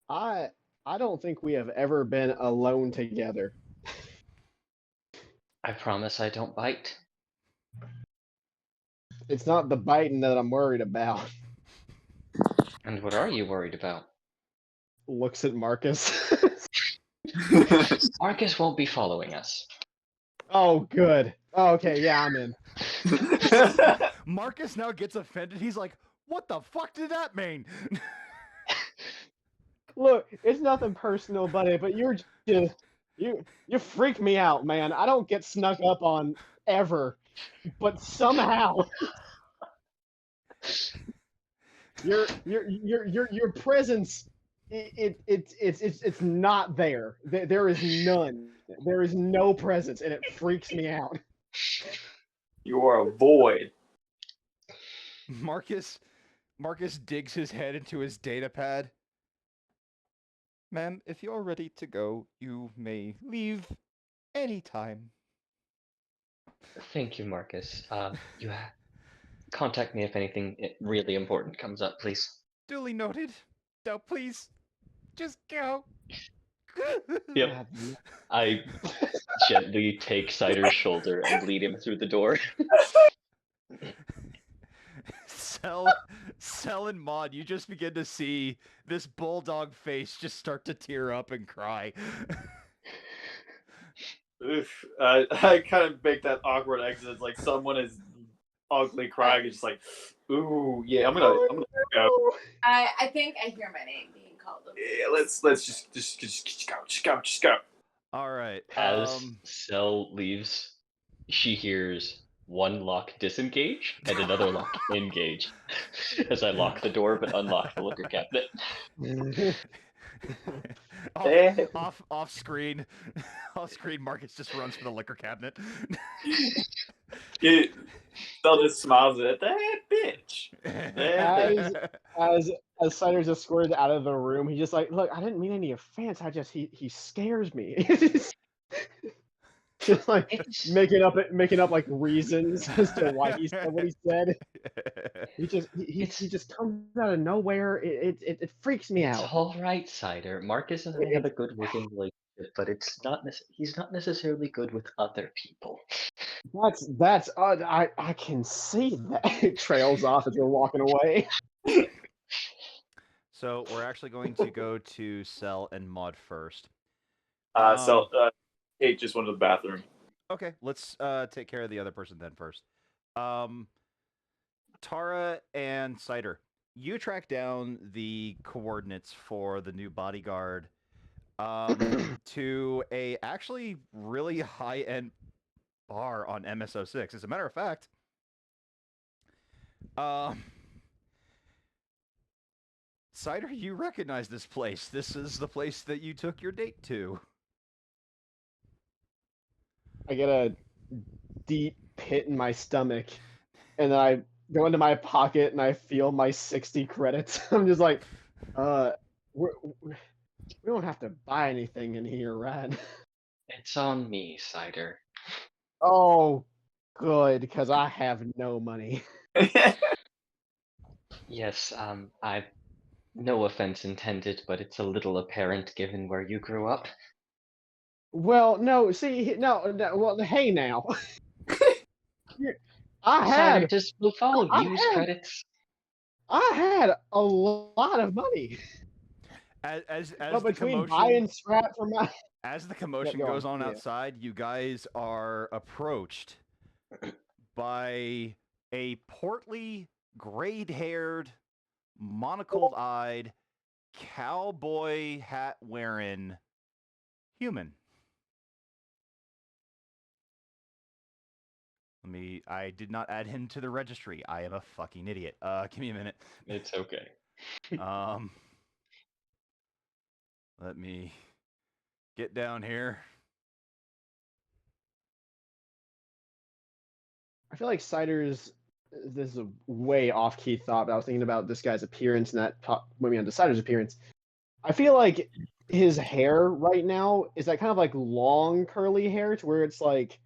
I don't think we have ever been alone together. I promise I don't bite. It's not the biting that I'm worried about. And what are you worried about? Looks at Marcus. Marcus won't be following us. Oh, good. Oh, okay, yeah, I'm in. Marcus now gets offended. He's like, "What the fuck did that mean?" Look, it's nothing personal, buddy, but you're just you freak me out, man. I don't get snuck up on ever, but somehow your presence it's not there. There is none. There is no presence, and it freaks me out. You are a void. Marcus digs his head into his data pad. Ma'am, if you're ready to go, you may leave anytime. Thank you, Marcus. Contact me if anything really important comes up, please. Duly noted. Now, please, just go. Yep. I gently take Cider's shoulder and lead him through the door. Cell and Mod, you just begin to see this bulldog face just start to tear up and cry. Oof. I kind of make that awkward exit. It's like someone is ugly crying. It's just like, ooh, yeah, I'm gonna go. I think I hear my name being called. Yeah, let's just go. All right. As Cell leaves, she hears one lock disengage and another lock engage. As I lock the door but unlock the liquor cabinet. off screen, off screen. Marcus just runs for the liquor cabinet. Cell just smiles at that bitch. As Cider's escorted out of the room, he's just like, look, I didn't mean any offense. He scares me. just like making up like reasons as to why he said what he said. He just comes out of nowhere. It freaks me out. It's all right, Cider. Marcus and I have a good working relationship, but he's not necessarily good with other people. That's I can see that. It trails off as we're walking away. So we're actually going to go to Cell and Maud first. Kate just went to the bathroom. Okay, let's take care of the other person then first. Tara and Cider, you track down the coordinates for the new bodyguard to a actually really high-end bar on MS06. As a matter of fact, Cider, you recognize this place. This is the place that you took your date to. I get a deep pit in my stomach, and then I go into my pocket and I feel my 60 credits. I'm just like, we don't have to buy anything in here, right? It's on me, Cider. Oh, good, because I have no money. Yes, I've no offense intended, but it's a little apparent given where you grew up. Well, no, see, no, well, hey now. Cider, just we'll follow use credits. I had a lot of money. As but the between commotion, buying scrap for my as the commotion go goes on, on yeah. outside, you guys are approached by a portly, grayed-haired, monocled-eyed, cowboy hat-wearing human. I did not add him to the registry. I am a fucking idiot. Give me a minute. It's okay. Let me get down here. I feel like Cider's. This is a way off-key thought, but I was thinking about this guy's appearance and that put me on to Cider's appearance. I feel like his hair right now is that kind of like long curly hair to where it's like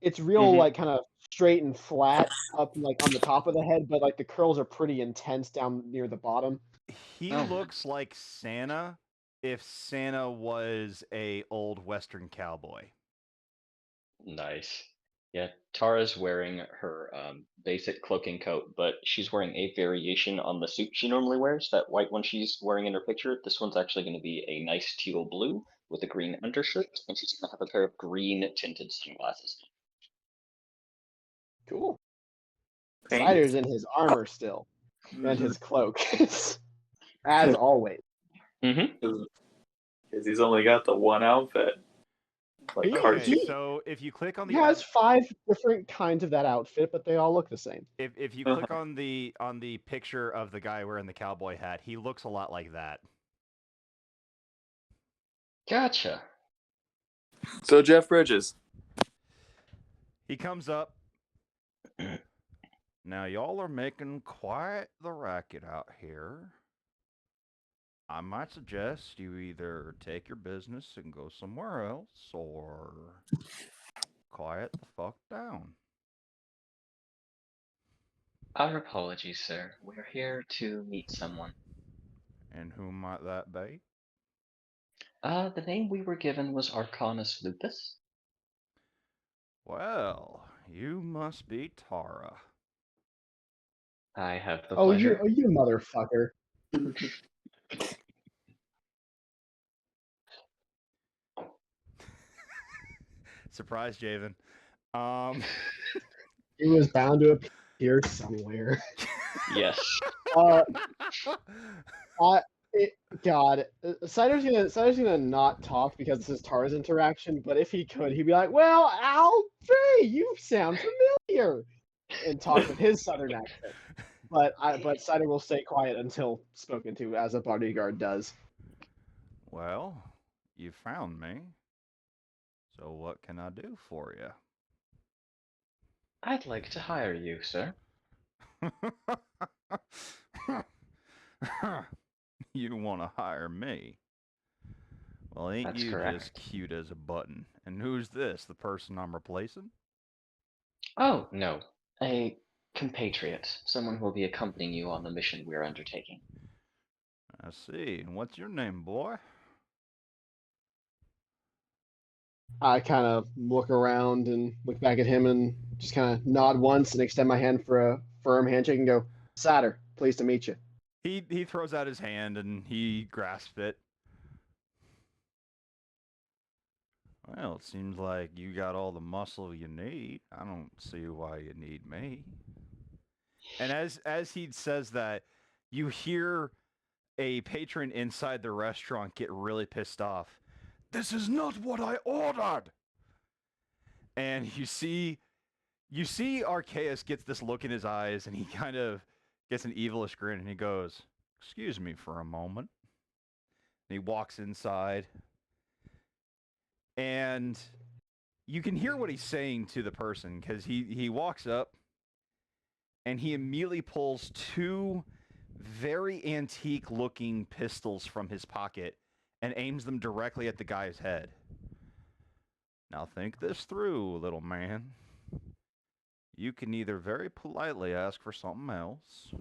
it's real like kind of straight and flat up like on the top of the head, but like the curls are pretty intense down near the bottom. He looks like Santa if Santa was a old Western cowboy. Nice. Yeah, Tara's wearing her basic cloaking coat, but she's wearing a variation on the suit she normally wears, that white one she's wearing in her picture. This one's actually going to be a nice teal blue with a green undershirt, and she's going to have a pair of green tinted sunglasses. Cool. Cider's in his armor still, and his cloak, as always. Because he's only got the one outfit. Like Okay, so if you click on the He has 5 different kinds of that outfit, but they all look the same. if you click on the picture of the guy wearing the cowboy hat, he looks a lot like that. Gotcha. So Jeff Bridges. He comes up. Now y'all are making quite the racket out here. I might suggest you either take your business and go somewhere else, or quiet the fuck down. Our apologies, sir. We're here to meet someone. And who might that be? The name we were given was Arcanus Lupus. Well, you must be Tara. I have the Oh, pleasure. you motherfucker. Surprise, Javen. He was bound to appear somewhere. Yes. God, Cider's gonna not talk because this is Tara's interaction. But if he could, he'd be like, "Well, Alfie, you sound familiar," and talk with his southern accent. But Cider will stay quiet until spoken to, as a bodyguard does. Well, you found me. So what can I do for you? I'd like to hire you, sir. You want to hire me? Well, ain't That's you correct. just cute as a button? And who's this? The person I'm replacing? Oh, no. A compatriot. Someone who will be accompanying you on the mission we're undertaking. I see. And what's your name, boy? I kind of look around and look back at him and just kind of nod once and extend my hand for a firm handshake and go, "Cider, pleased to meet you." He throws out his hand and he grasps it. Well, it seems like you got all the muscle you need. I don't see why you need me. And as he says that, you hear a patron inside the restaurant get really pissed off. This is not what I ordered. And you see Arceus gets this look in his eyes, and he kind of gets an evilish grin, and he goes, "Excuse me for a moment." And he walks inside, and you can hear what he's saying to the person, because he walks up, and he immediately pulls two very antique-looking pistols from his pocket and aims them directly at the guy's head. Now think this through, little man. You can either very politely ask for something else,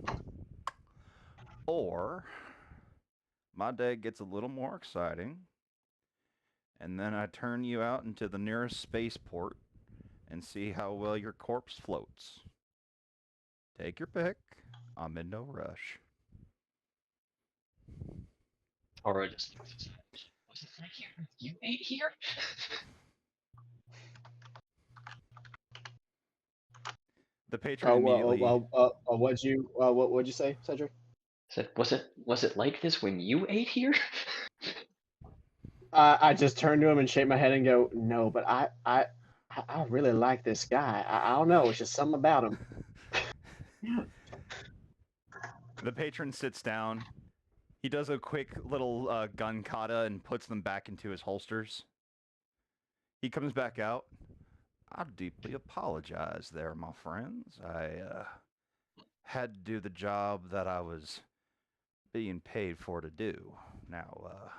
or my day gets a little more exciting, and then I turn you out into the nearest spaceport and see how well your corpse floats. Take your pick. I'm in no rush. Or just was it right here? You ate here? The patron immediately. What'd you say, Cedric? Said, was it like this when you ate here? I just turn to him and shake my head and go, "No, but I really like this guy. I don't know. It's just something about him." The patron sits down. He does a quick little gun kata and puts them back into his holsters. He comes back out. I deeply apologize there, my friends. I had to do the job that I was being paid for to do. Now,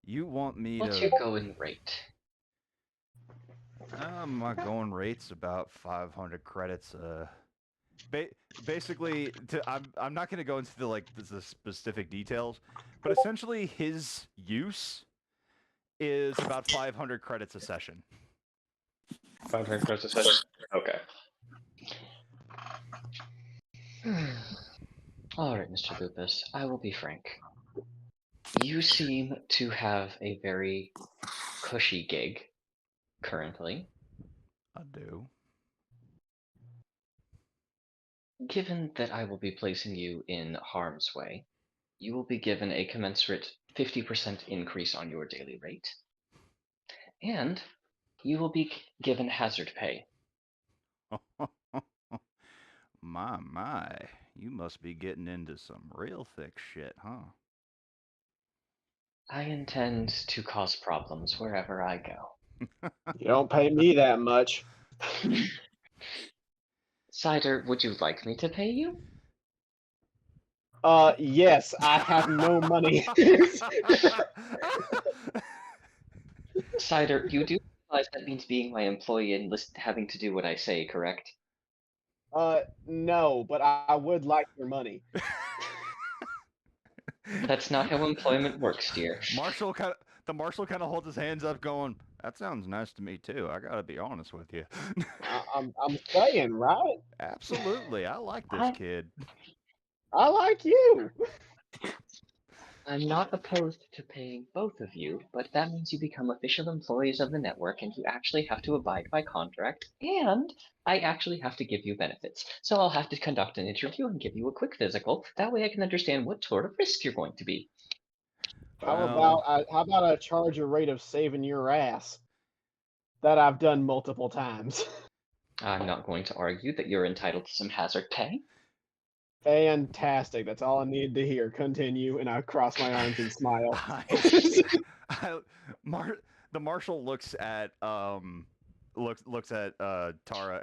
you want me What's to... your going rate? My going rate's about 500 credits. Basically, I'm not going to go into the specific details, but essentially his use is about 500 credits a session. 500 credits a session? Okay. Alright, Mr. Lupus, I will be frank. You seem to have a very cushy gig currently. I do. Given that I will be placing you in harm's way, you will be given a commensurate 50% increase on your daily rate, and you will be given hazard pay. My, you must be getting into some real thick shit, huh? I intend to cause problems wherever I go. You don't pay me that much. Cider, would you like me to pay you? Yes, I have no money. Cider, you do realize that means being my employee and having to do what I say, correct? No, but I would like your money. That's not how employment works, dear. The marshal kind of holds his hands up, going, "That sounds nice to me too. I gotta be honest with you." I'm saying, right? Absolutely, I like this kid. I like you. I'm not opposed to paying both of you, but that means you become official employees of the network and you actually have to abide by contract, and I actually have to give you benefits. So I'll have to conduct an interview and give you a quick physical. That way I can understand what sort of risk you're going to be. Well, How about I charge a rate of saving your ass? That I've done multiple times. I'm not going to argue that you're entitled to some hazard pay. Fantastic. That's all I needed to hear. Continue, and I cross my arms and smile. I, the marshal looks at Tara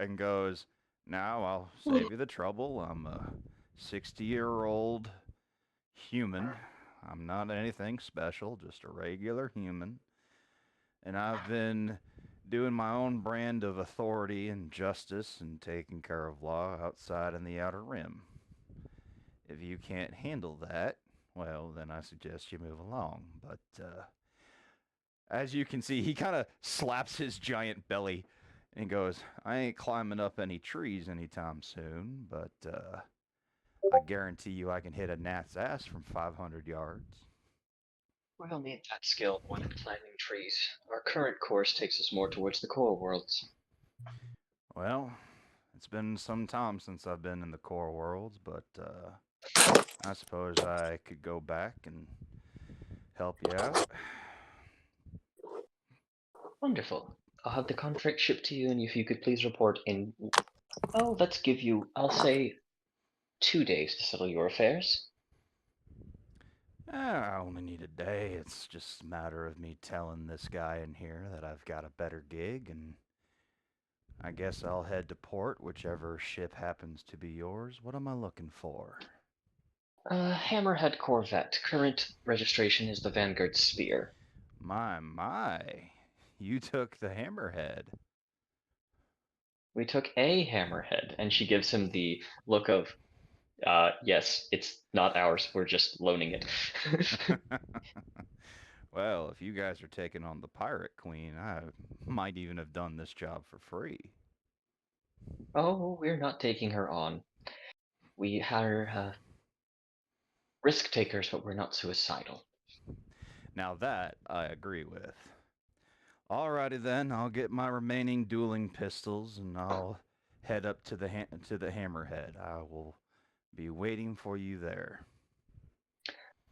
and goes, "Now I'll save you the trouble. I'm a 60-year-old human. I'm not anything special, just a regular human. And I've been doing my own brand of authority and justice and taking care of law outside in the Outer Rim. If you can't handle that, well, then I suggest you move along. But as you can see, he kind of slaps his giant belly and goes, I ain't climbing up any trees anytime soon, but I guarantee you I can hit a gnat's ass from 500 yards. We'll need that skill when climbing trees. Our current course takes us more towards the core worlds. Well, it's been some time since I've been in the core worlds, but I suppose I could go back and help you out. Wonderful. I'll have the contract shipped to you, and if you could please report in... Oh, let's give you, I'll say, 2 days to settle your affairs. I only need a day. It's just a matter of me telling this guy in here that I've got a better gig, and I guess I'll head to port, whichever ship happens to be yours. What am I looking for? Hammerhead Corvette. Current registration is the Vanguard Sphere. My. You took the Hammerhead. We took a Hammerhead, and she gives him the look of, yes, it's not ours, we're just loaning it. Well, if you guys are taking on the Pirate Queen, I might even have done this job for free. Oh, we're not taking her on. We are risk takers, but we're not suicidal. Now that I agree with. Alrighty then, I'll get my remaining dueling pistols and I'll head up to the Hammerhead. I will be waiting for you there.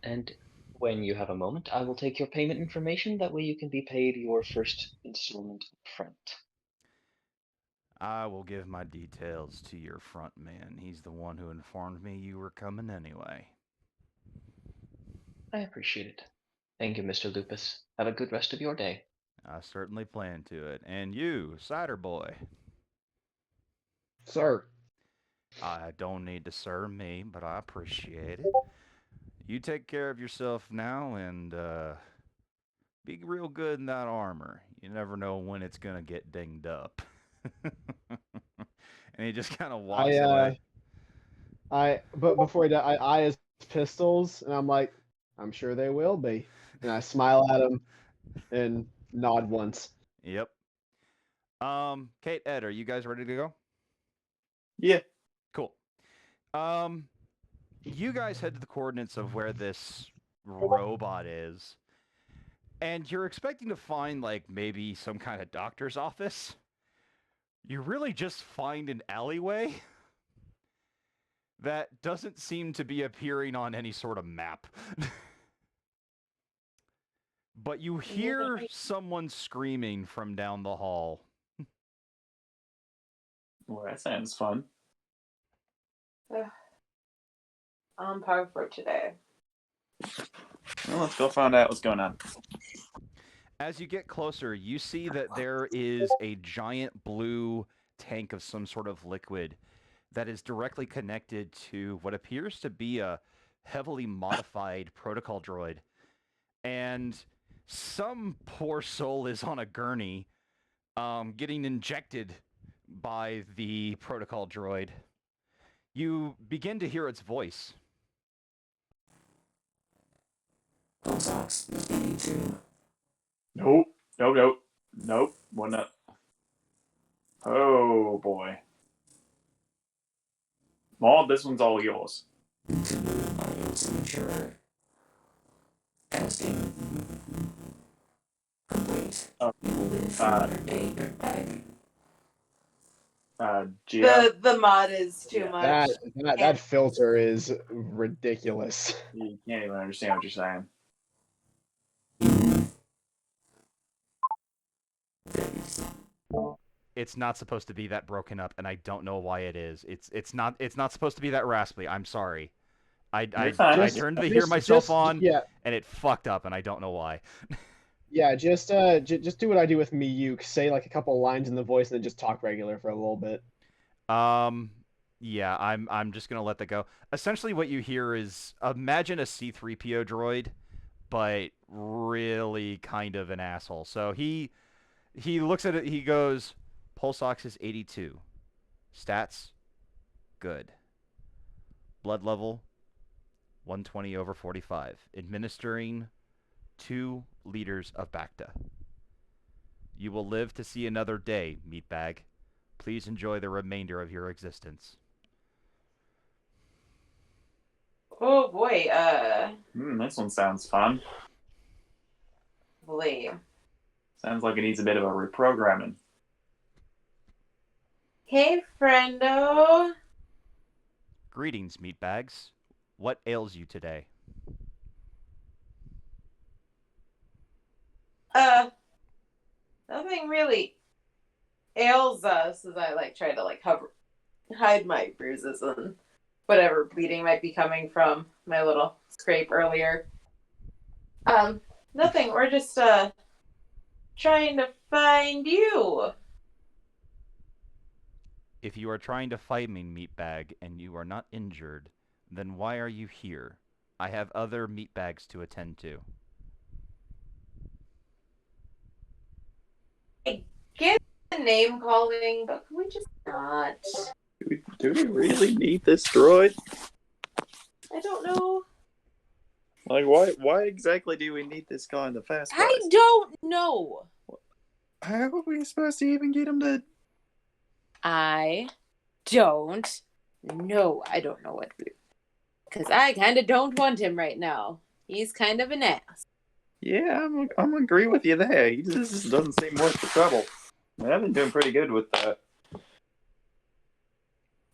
And when you have a moment, I will take your payment information. That way you can be paid your first installment upfront. I will give my details to your front man. He's the one who informed me you were coming anyway. I appreciate it. Thank you, Mr. Lupus. Have a good rest of your day. I certainly plan to it. And you, Cider Boy. Sir. I don't need to serve me, but I appreciate it. You take care of yourself now and be real good in that armor. You never know when it's going to get dinged up. And he just kind of walks away. But before he does, I eye his pistols, and I'm like, I'm sure they will be. And I smile at him and nod once. Yep. Kate, Ed, are you guys ready to go? Yeah. Cool. You guys head to the coordinates of where this robot is, and you're expecting to find, like, maybe some kind of doctor's office. You really just find an alleyway that doesn't seem to be appearing on any sort of map. But you hear someone screaming from down the hall. Well, that sounds fun. I'm par for today. Well, let's go find out what's going on. As you get closer, you see that there is a giant blue tank of some sort of liquid that is directly connected to what appears to be a heavily modified protocol droid. And some poor soul is on a gurney getting injected by the protocol droid. You begin to hear its voice. Botox is getting too. Nope. One up. Oh boy. Maul, this one's all yours. You can move my signature. asking, wait, Oh, you will live for another day, dirtbag. Gia, The mod is too Yeah. much. That filter is ridiculous. you can't even understand what you're saying. It's not supposed to be that broken up, and I don't know why it is. It's not supposed to be that raspy. I'm sorry. I fine. turned the hear myself on, Yeah, and it fucked up, and I don't know why. yeah. Just do what I do with Miyuki. Say like a couple lines in the voice, and then just talk regular for a little bit. Yeah, I'm just gonna let that go. Essentially, what you hear is imagine a C-3PO droid, but really kind of an asshole. So he looks at it. He goes, "Pulse ox is 82. Stats, good. Blood level, 120/45. Administering 2 liters of Bacta. You will live to see another day, meatbag. Please enjoy the remainder of your existence." Oh boy, This one sounds fun. believe. Sounds like it needs a bit of a reprogramming. Hey, friendo. Greetings, meatbags. What ails you today? Nothing really ails us as I like try to like hide my bruises and whatever bleeding might be coming from my little scrape earlier. Nothing. We're just trying to find you. If you are trying to fight me, meatbag, and you are not injured, then why are you here? I have other meatbags to attend to. Get the name calling, but can we just not? Do we really need this droid? I don't know. Like, why exactly do we need this guy in the first place? I don't know. How are we supposed to even get him to... I don't know. I don't know what to do. Because I kind of don't want him right now. He's kind of an ass. Yeah, I'm agree with you there. He just doesn't seem worth the trouble. I mean, I've been doing pretty good with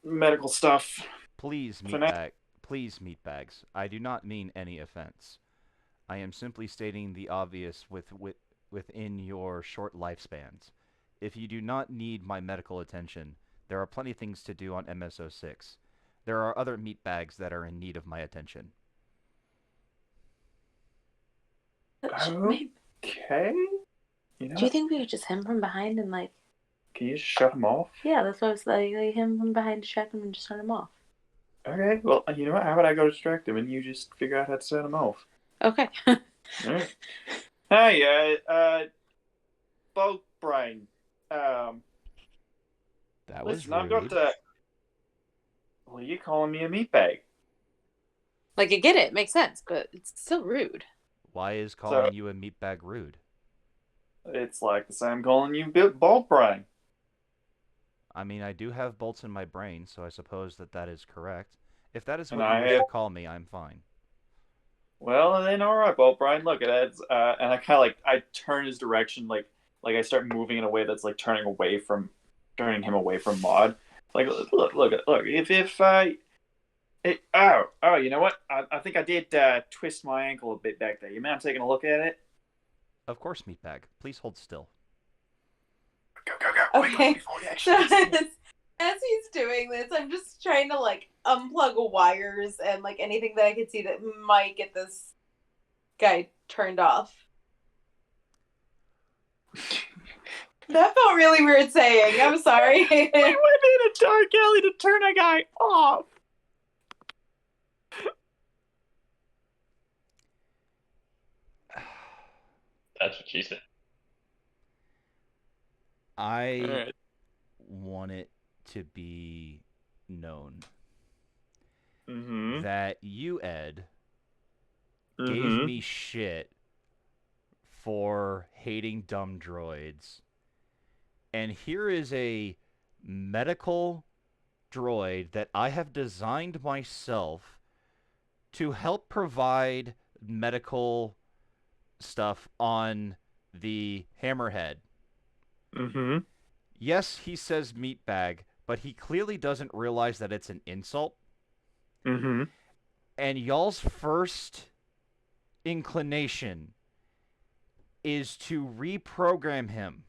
medical stuff. Please, For now- meatbags. I do not mean any offense. I am simply stating the obvious within your short lifespans. If you do not need my medical attention, there are plenty of things to do on MSO6. There are other meatbags that are in need of my attention. Maybe- Okay. You know, Do you think we could just him from behind and like? can you just shut him off? Yeah, that's what I was like him from behind, distract him, and just turn him off. Okay, well, you know what? How about I go distract him and you just figure out how to set him off? Okay. Alright. Hey, Bolt Brain. That was Listen, I've got rude. Well, you're calling me a meatbag. Like I get it, makes sense, but it's still rude. Why is calling you a meatbag rude? It's like the same calling you Bolt Brain. I mean, I do have bolts in my brain, so I suppose that is correct. If that is And what I you wish to have- call me, I'm fine. Well, then all right, Bolt Brain. Look, it adds, and I kind of like I turn his direction, like I start moving in a way that's like turning him away from Maud. Like, look. You know what? I think I did twist my ankle a bit back there. You mind taking a look at it? Of course, meatbag. Please hold still. Go. Okay. Before he So actually as he's doing this, I'm just trying to like unplug wires and like anything that I could see that might get this guy turned off. That felt really weird saying. I'm sorry. We went in a dark alley to turn a guy off. That's what she said. I Alright. want it to be known Mm-hmm. that you, Ed, gave Mm-hmm. me shit for hating dumb droids. And here is a medical droid that I have designed myself to help provide medical stuff on the hammerhead. Mm-hmm. Yes, he says meatbag, but he clearly doesn't realize that it's an insult. Mm-hmm. And y'all's first inclination is to reprogram him.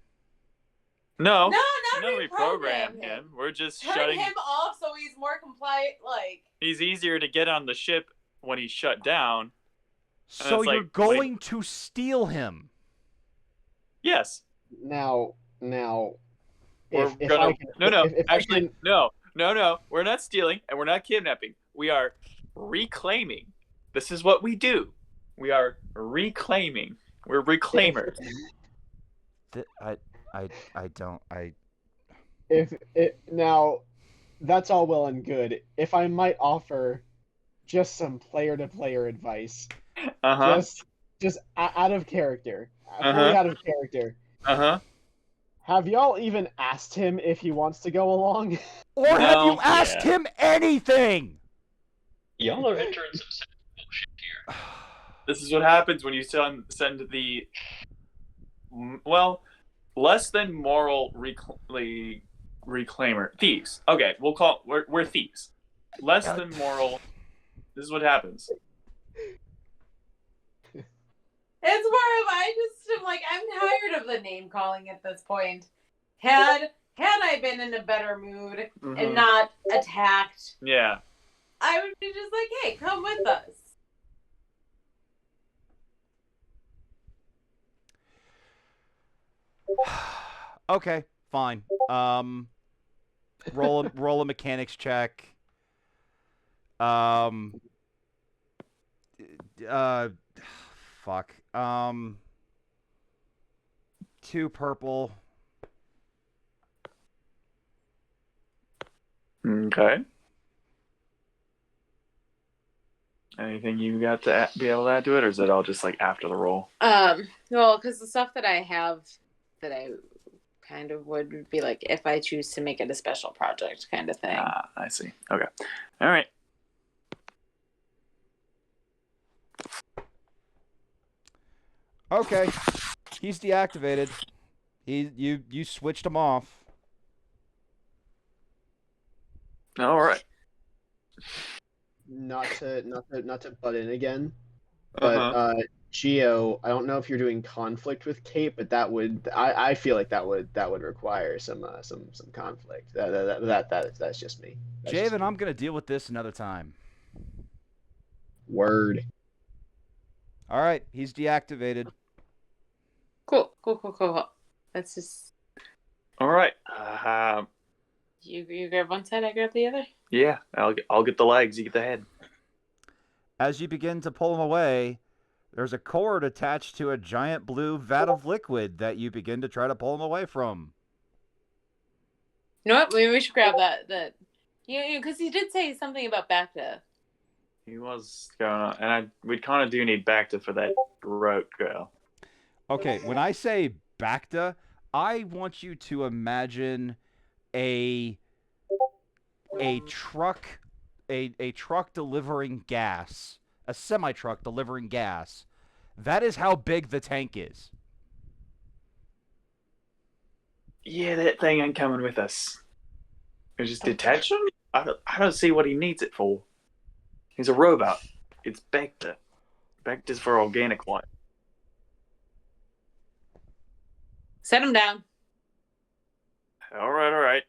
No. No, not No, we program reprogram him. We're just Turn shutting. him off so he's more compliant. Like, He's easier to get on the ship when he's shut down. So it's you're like, going to steal him. Yes. Now, We're if gonna. I can, No. if I Actually, can- no. We're not stealing and we're not kidnapping. We are reclaiming. This is what we do. We are reclaiming. We're reclaimers. if it now, that's all well and good. If I might offer just some player-to-player advice, Uh-huh. just out of character, fully Uh-huh. out of character. Uh-huh. Have y'all even asked him if he wants to go along? Or have No. you asked him anything? Y'all are entering some bullshit here. This is what happens when you send the less than moral reclaimer thieves. Okay, we're thieves. Less than moral. This is what happens. it's more of I just am like I'm tired of the name calling at this point. Had I been in a better mood Mhm. and not attacked, Yeah. I would be just like, hey, come with us. Okay, fine. Roll a mechanics check. Fuck. 2 purple. Okay. Anything you got to be able to add to it, or is it all just like after the roll? Well, because the stuff that I have that I kind of would be like if I choose to make it a special project kind of thing. Ah, I see. Okay. All right. Okay. He's deactivated. You switched him off. All right. Not to butt in again, but Uh-huh. Geo, I don't know if you're doing conflict with Kate, but I feel like that would require some conflict. That's just me. Javen, I'm gonna deal with this another time. Word. All right, he's deactivated. Cool. That's just All right. you grab one side, I grab the other. Yeah. I'll get the legs. You get the head. As you begin to pull him away, there's a cord attached to a giant blue vat of liquid that you begin to try to pull him away from. You know what? Maybe we should grab that. Because he did say something about Bacta. He was going on, and we kind of do need Bacta for that rope girl. Okay, when I say Bacta, I want you to imagine a truck delivering gas, a semi-truck delivering gas. That is how big the tank is. Yeah, that thing ain't coming with us. We just detach him? I don't see what he needs it for. He's a robot. It's Bacta. Bacta's for organic life. Set him down. All right.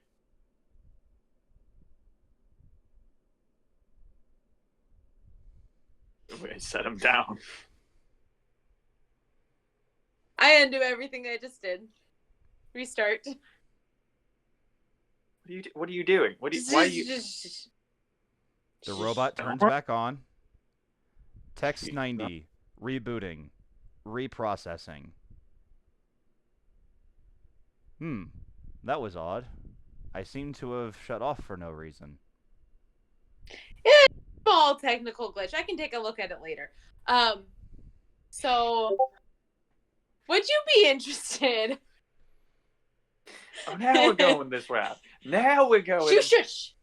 Wait, set him down. I undo everything I just did. Restart. What are you doing? Why are you? The robot turns back on. Text 90. Rebooting. Reprocessing. That was odd. I seem to have shut off for no reason. Small technical glitch. I can take a look at it later. So would you be interested? Oh, now we're going this route. Now we're going. Shush.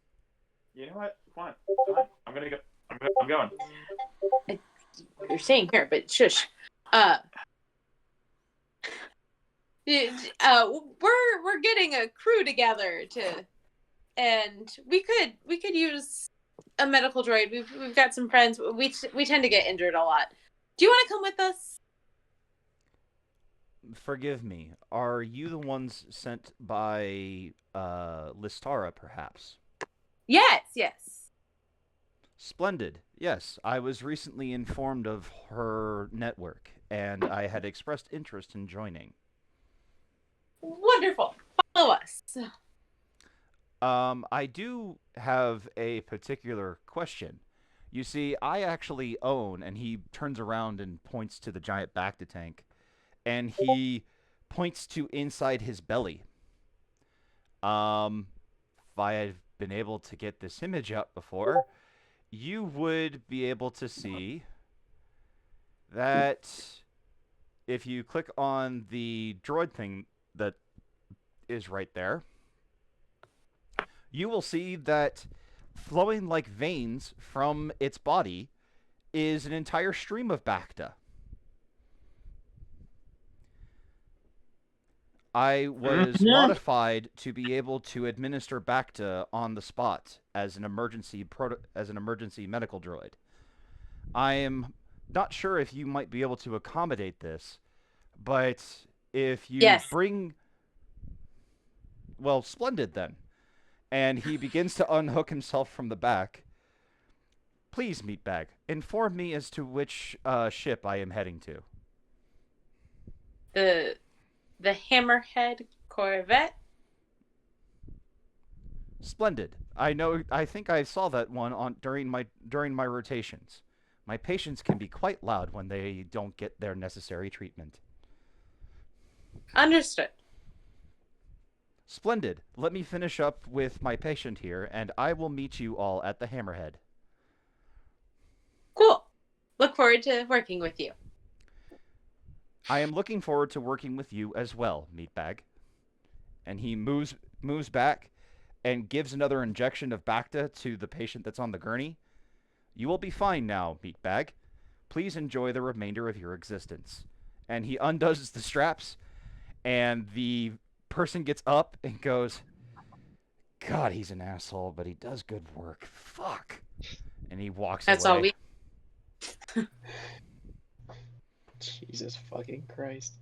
You know what? Come on. I'm gonna go. I'm going. You're staying here, but shush. Uh, we're getting a crew together and we could use a medical droid. We've got some friends. We tend to get injured a lot. Do you want to come with us? Forgive me. Are you the ones sent by Listara, perhaps? Yes, yes. Splendid. Yes, I was recently informed of her network, and I had expressed interest in joining. Wonderful. Follow us. I do have a particular question. You see, I actually own, and he turns around and points to the giant Bacta tank, and he points to inside his belly. If I had been able to get this image up before, you would be able to see that if you click on the droid thing that is right there, you will see that flowing like veins from its body is an entire stream of Bacta. I was modified to be able to administer Bacta on the spot as an emergency medical droid. I am not sure if you might be able to accommodate this, but if you bring... Well, splendid then. And he begins to unhook himself from the back. Please, Meatbag, inform me as to which ship I am heading to. The Hammerhead Corvette. Splendid. I think I saw that one during my rotations. My patients can be quite loud when they don't get their necessary treatment. Understood. Splendid. Let me finish up with my patient here, and I will meet you all at the Hammerhead. Cool. Look forward to working with you. I am looking forward to working with you as well, Meatbag. And he moves back and gives another injection of Bacta to the patient that's on the gurney. You will be fine now, Meatbag. Please enjoy the remainder of your existence. And he undoes the straps, and the person gets up and goes, God, he's an asshole, but he does good work. Fuck. And he walks away. That's all we... Jesus fucking Christ.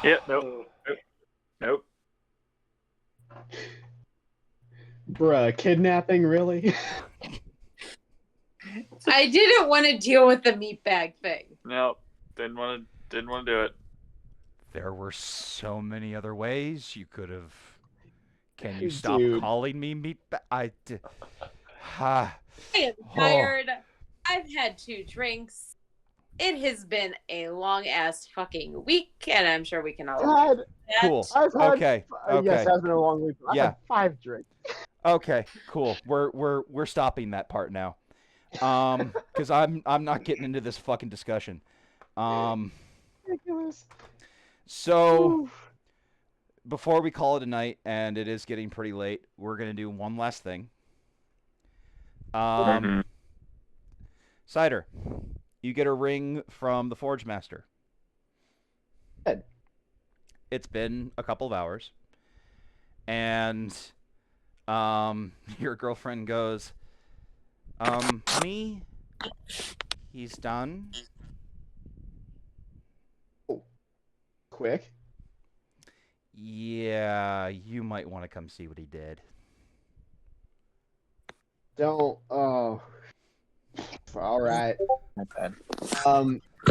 Yep, nope. Bruh, kidnapping, really? I didn't want to deal with the meatbag thing. Nope, didn't want to do it. There were so many other ways you could have. Can you stop calling me meatbag? I am tired. I've had 2 drinks. It has been a long ass fucking week, and I'm sure we can all. Cool. Okay. Yes, it has been a long week. I've had 5 drinks. Okay. Cool. We're stopping that part now. Because I'm not getting into this fucking discussion. Ridiculous. So, before we call it a night, and it is getting pretty late, we're gonna do one last thing. Cider, you get a ring from the Forge Master. Good. It's been a couple of hours, and your girlfriend goes, honey, he's done. Oh, quick. Yeah, you might want to come see what he did. Don't. Oh. All right. Not bad.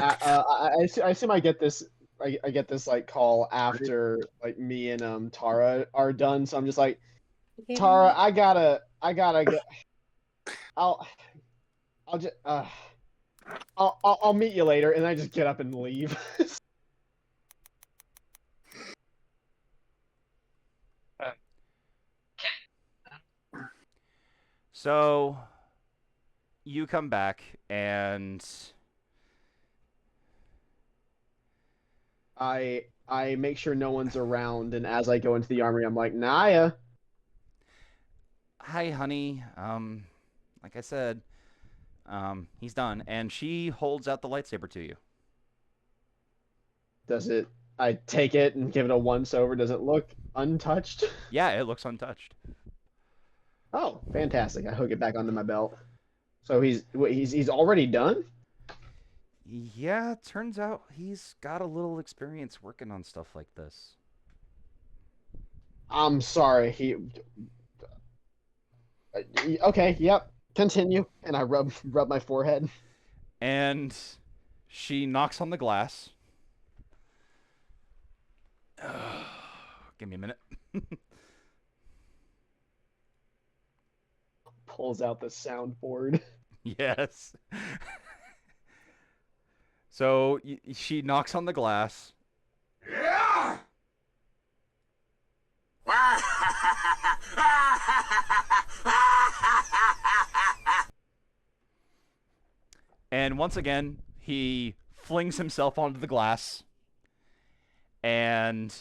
I assume I get this. I get this like call after like me and Tara are done. So I'm just like, Tara, I gotta get. I'll just. I'll meet you later, and I just get up and leave. So, you come back, and I make sure no one's around, and as I go into the armory, I'm like, Naya. hi, honey. Like I said, he's done. And she holds out the lightsaber to you. Does it? I take it and give it a once over. Does it look untouched? Yeah, it looks untouched. Oh, fantastic! I hook it back onto my belt. So he's already done. Yeah, turns out he's got a little experience working on stuff like this. I'm sorry. Okay. Yep. Continue. And I rub my forehead. And she knocks on the glass. Give me a minute. Pulls out the soundboard. Yes. So she knocks on the glass. Yeah! And once again, he flings himself onto the glass. And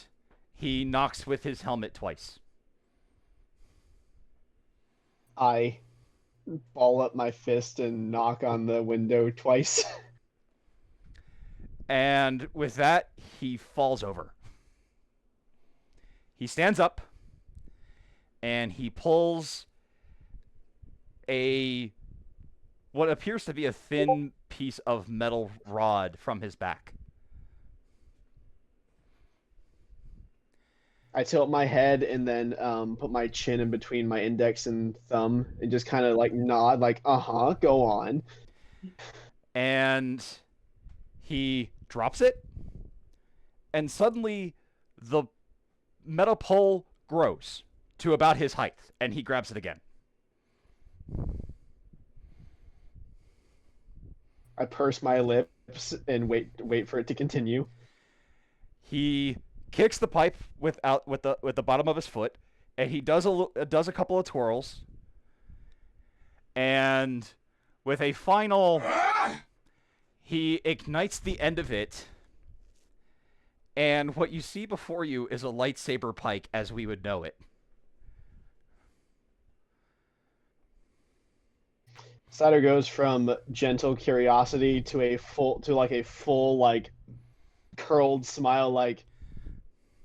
he knocks with his helmet twice. I ball up my fist and knock on the window twice. And with that, he falls over. He stands up. And he pulls what appears to be a thin piece of metal rod from his back. I tilt my head and then put my chin in between my index and thumb and just kind of like nod, like, go on. And he drops it. And suddenly the metal pole grows to about his height. And he grabs it again. I purse my lips and wait for it to continue. He kicks the pipe with the bottom of his foot, and he does a couple of twirls, and with a final, he ignites the end of it, and what you see before you is a lightsaber pike as we would know it. Cider goes from gentle curiosity to a full curled smile, like,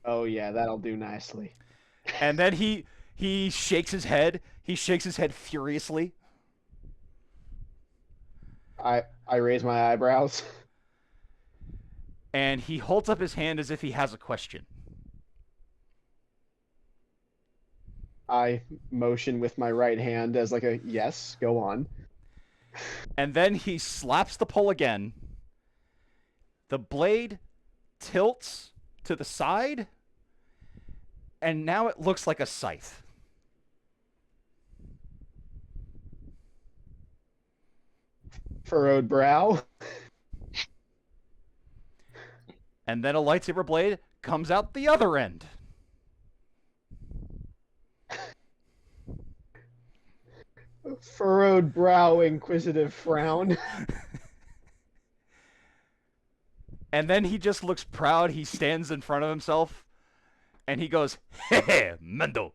oh yeah, that'll do nicely. And then he shakes his head. He shakes his head furiously. I raise my eyebrows. And he holds up his hand as if he has a question. I motion with my right hand as like a yes, go on. And then he slaps the pole again. The blade tilts to the side, and now it looks like a scythe. Furrowed brow. And then a lightsaber blade comes out the other end. Furrowed brow, inquisitive frown. And then he just looks proud. He stands in front of himself, and he goes, "Hey, Mendo."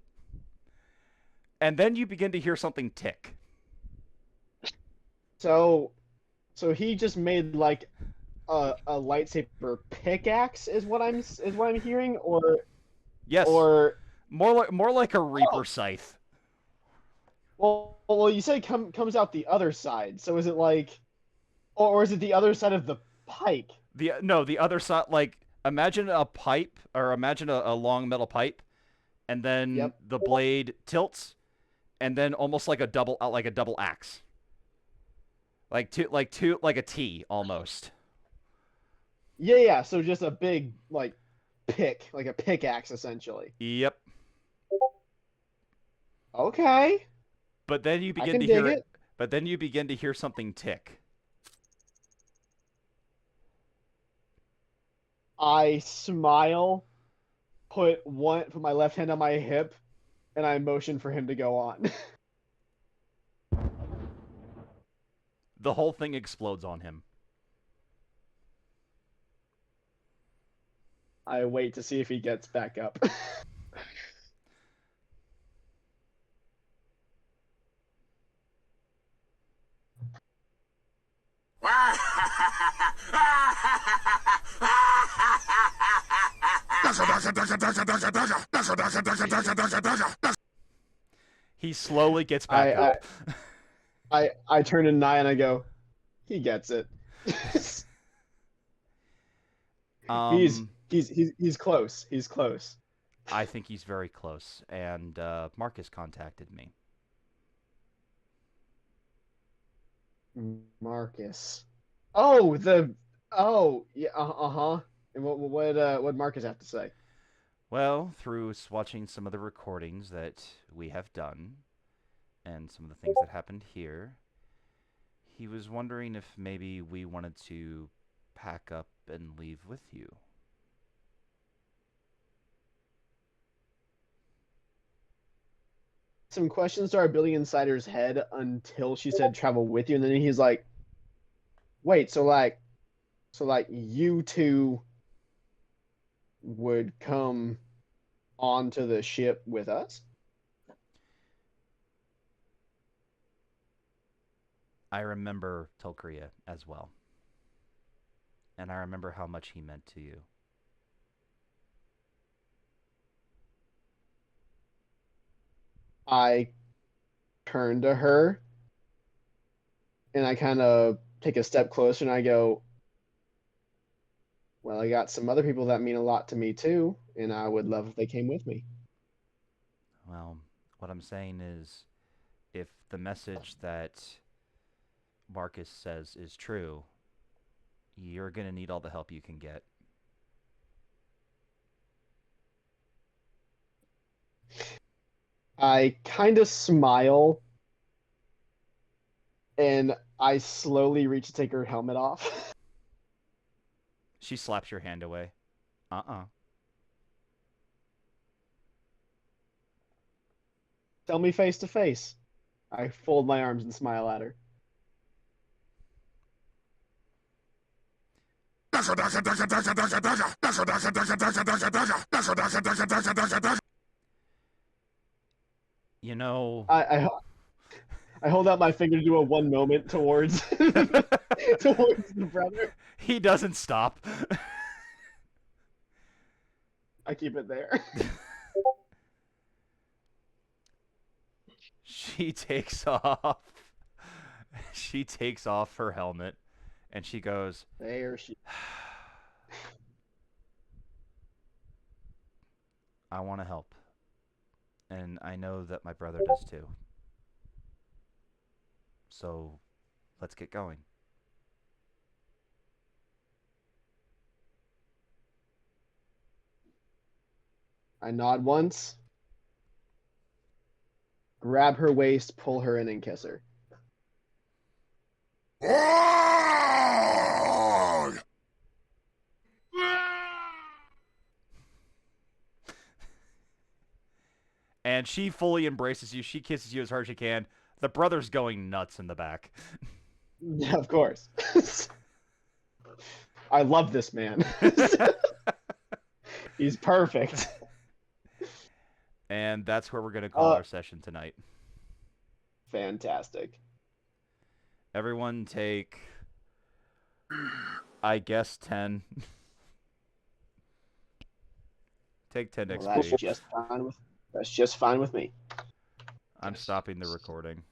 And then you begin to hear something tick. So he just made like a lightsaber pickaxe is what I'm hearing, or Yes. or more like a Reaper scythe. well you said comes out the other side. So is it like, or is it the other side of the pike? The other side, like imagine a pipe, or imagine a long metal pipe, and then Yep. the blade tilts, and then almost like a double axe. Like a T almost. Yeah. So just a big like a pickaxe essentially. Yep. Okay. But then you I begin can to dig hear it. But then you begin to hear something tick. I smile, put my left hand on my hip, and I motion for him to go on. The whole thing explodes on him. I wait to see if he gets back up. He slowly gets back up. I turn to Nye and I go, he gets it. He's close. He's close. I think he's very close, and Marcus contacted me. Marcus. Yeah, uh-huh. And what Marcus have to say? Well, through watching some of the recordings that we have done, and some of the things that happened here, he was wondering if maybe we wanted to pack up and leave with you. Some questions started building inside his head until she said travel with you, and then he's like, wait, so you two would come onto the ship with us? I remember Tolkria as well. And I remember how much he meant to you. I turn to her and I kind of take a step closer and I go, well, I got some other people that mean a lot to me too, and I would love if they came with me. Well, what I'm saying is, if the message that Marcus says is true, you're going to need all the help you can get. I kind of smile and I slowly reach to take her helmet off. She slaps your hand away. Tell me face to face. I fold my arms and smile at her. You know, I hold out my finger to do a one moment towards towards the brother. he doesn't stop. I keep it there. She takes off. She takes off her helmet, and she goes, There she. I want to help. And I know that my brother does too. So, let's get going. I nod once, grab her waist, pull her in, and kiss her. And she fully embraces you. She kisses you as hard as she can. The brother's going nuts in the back. Yeah, of course. I love this man. He's perfect. And that's where we're going to call our session tonight. Fantastic. Everyone take, I guess, 10. Take 10 XP. That's just fine with me. I'm stopping the recording.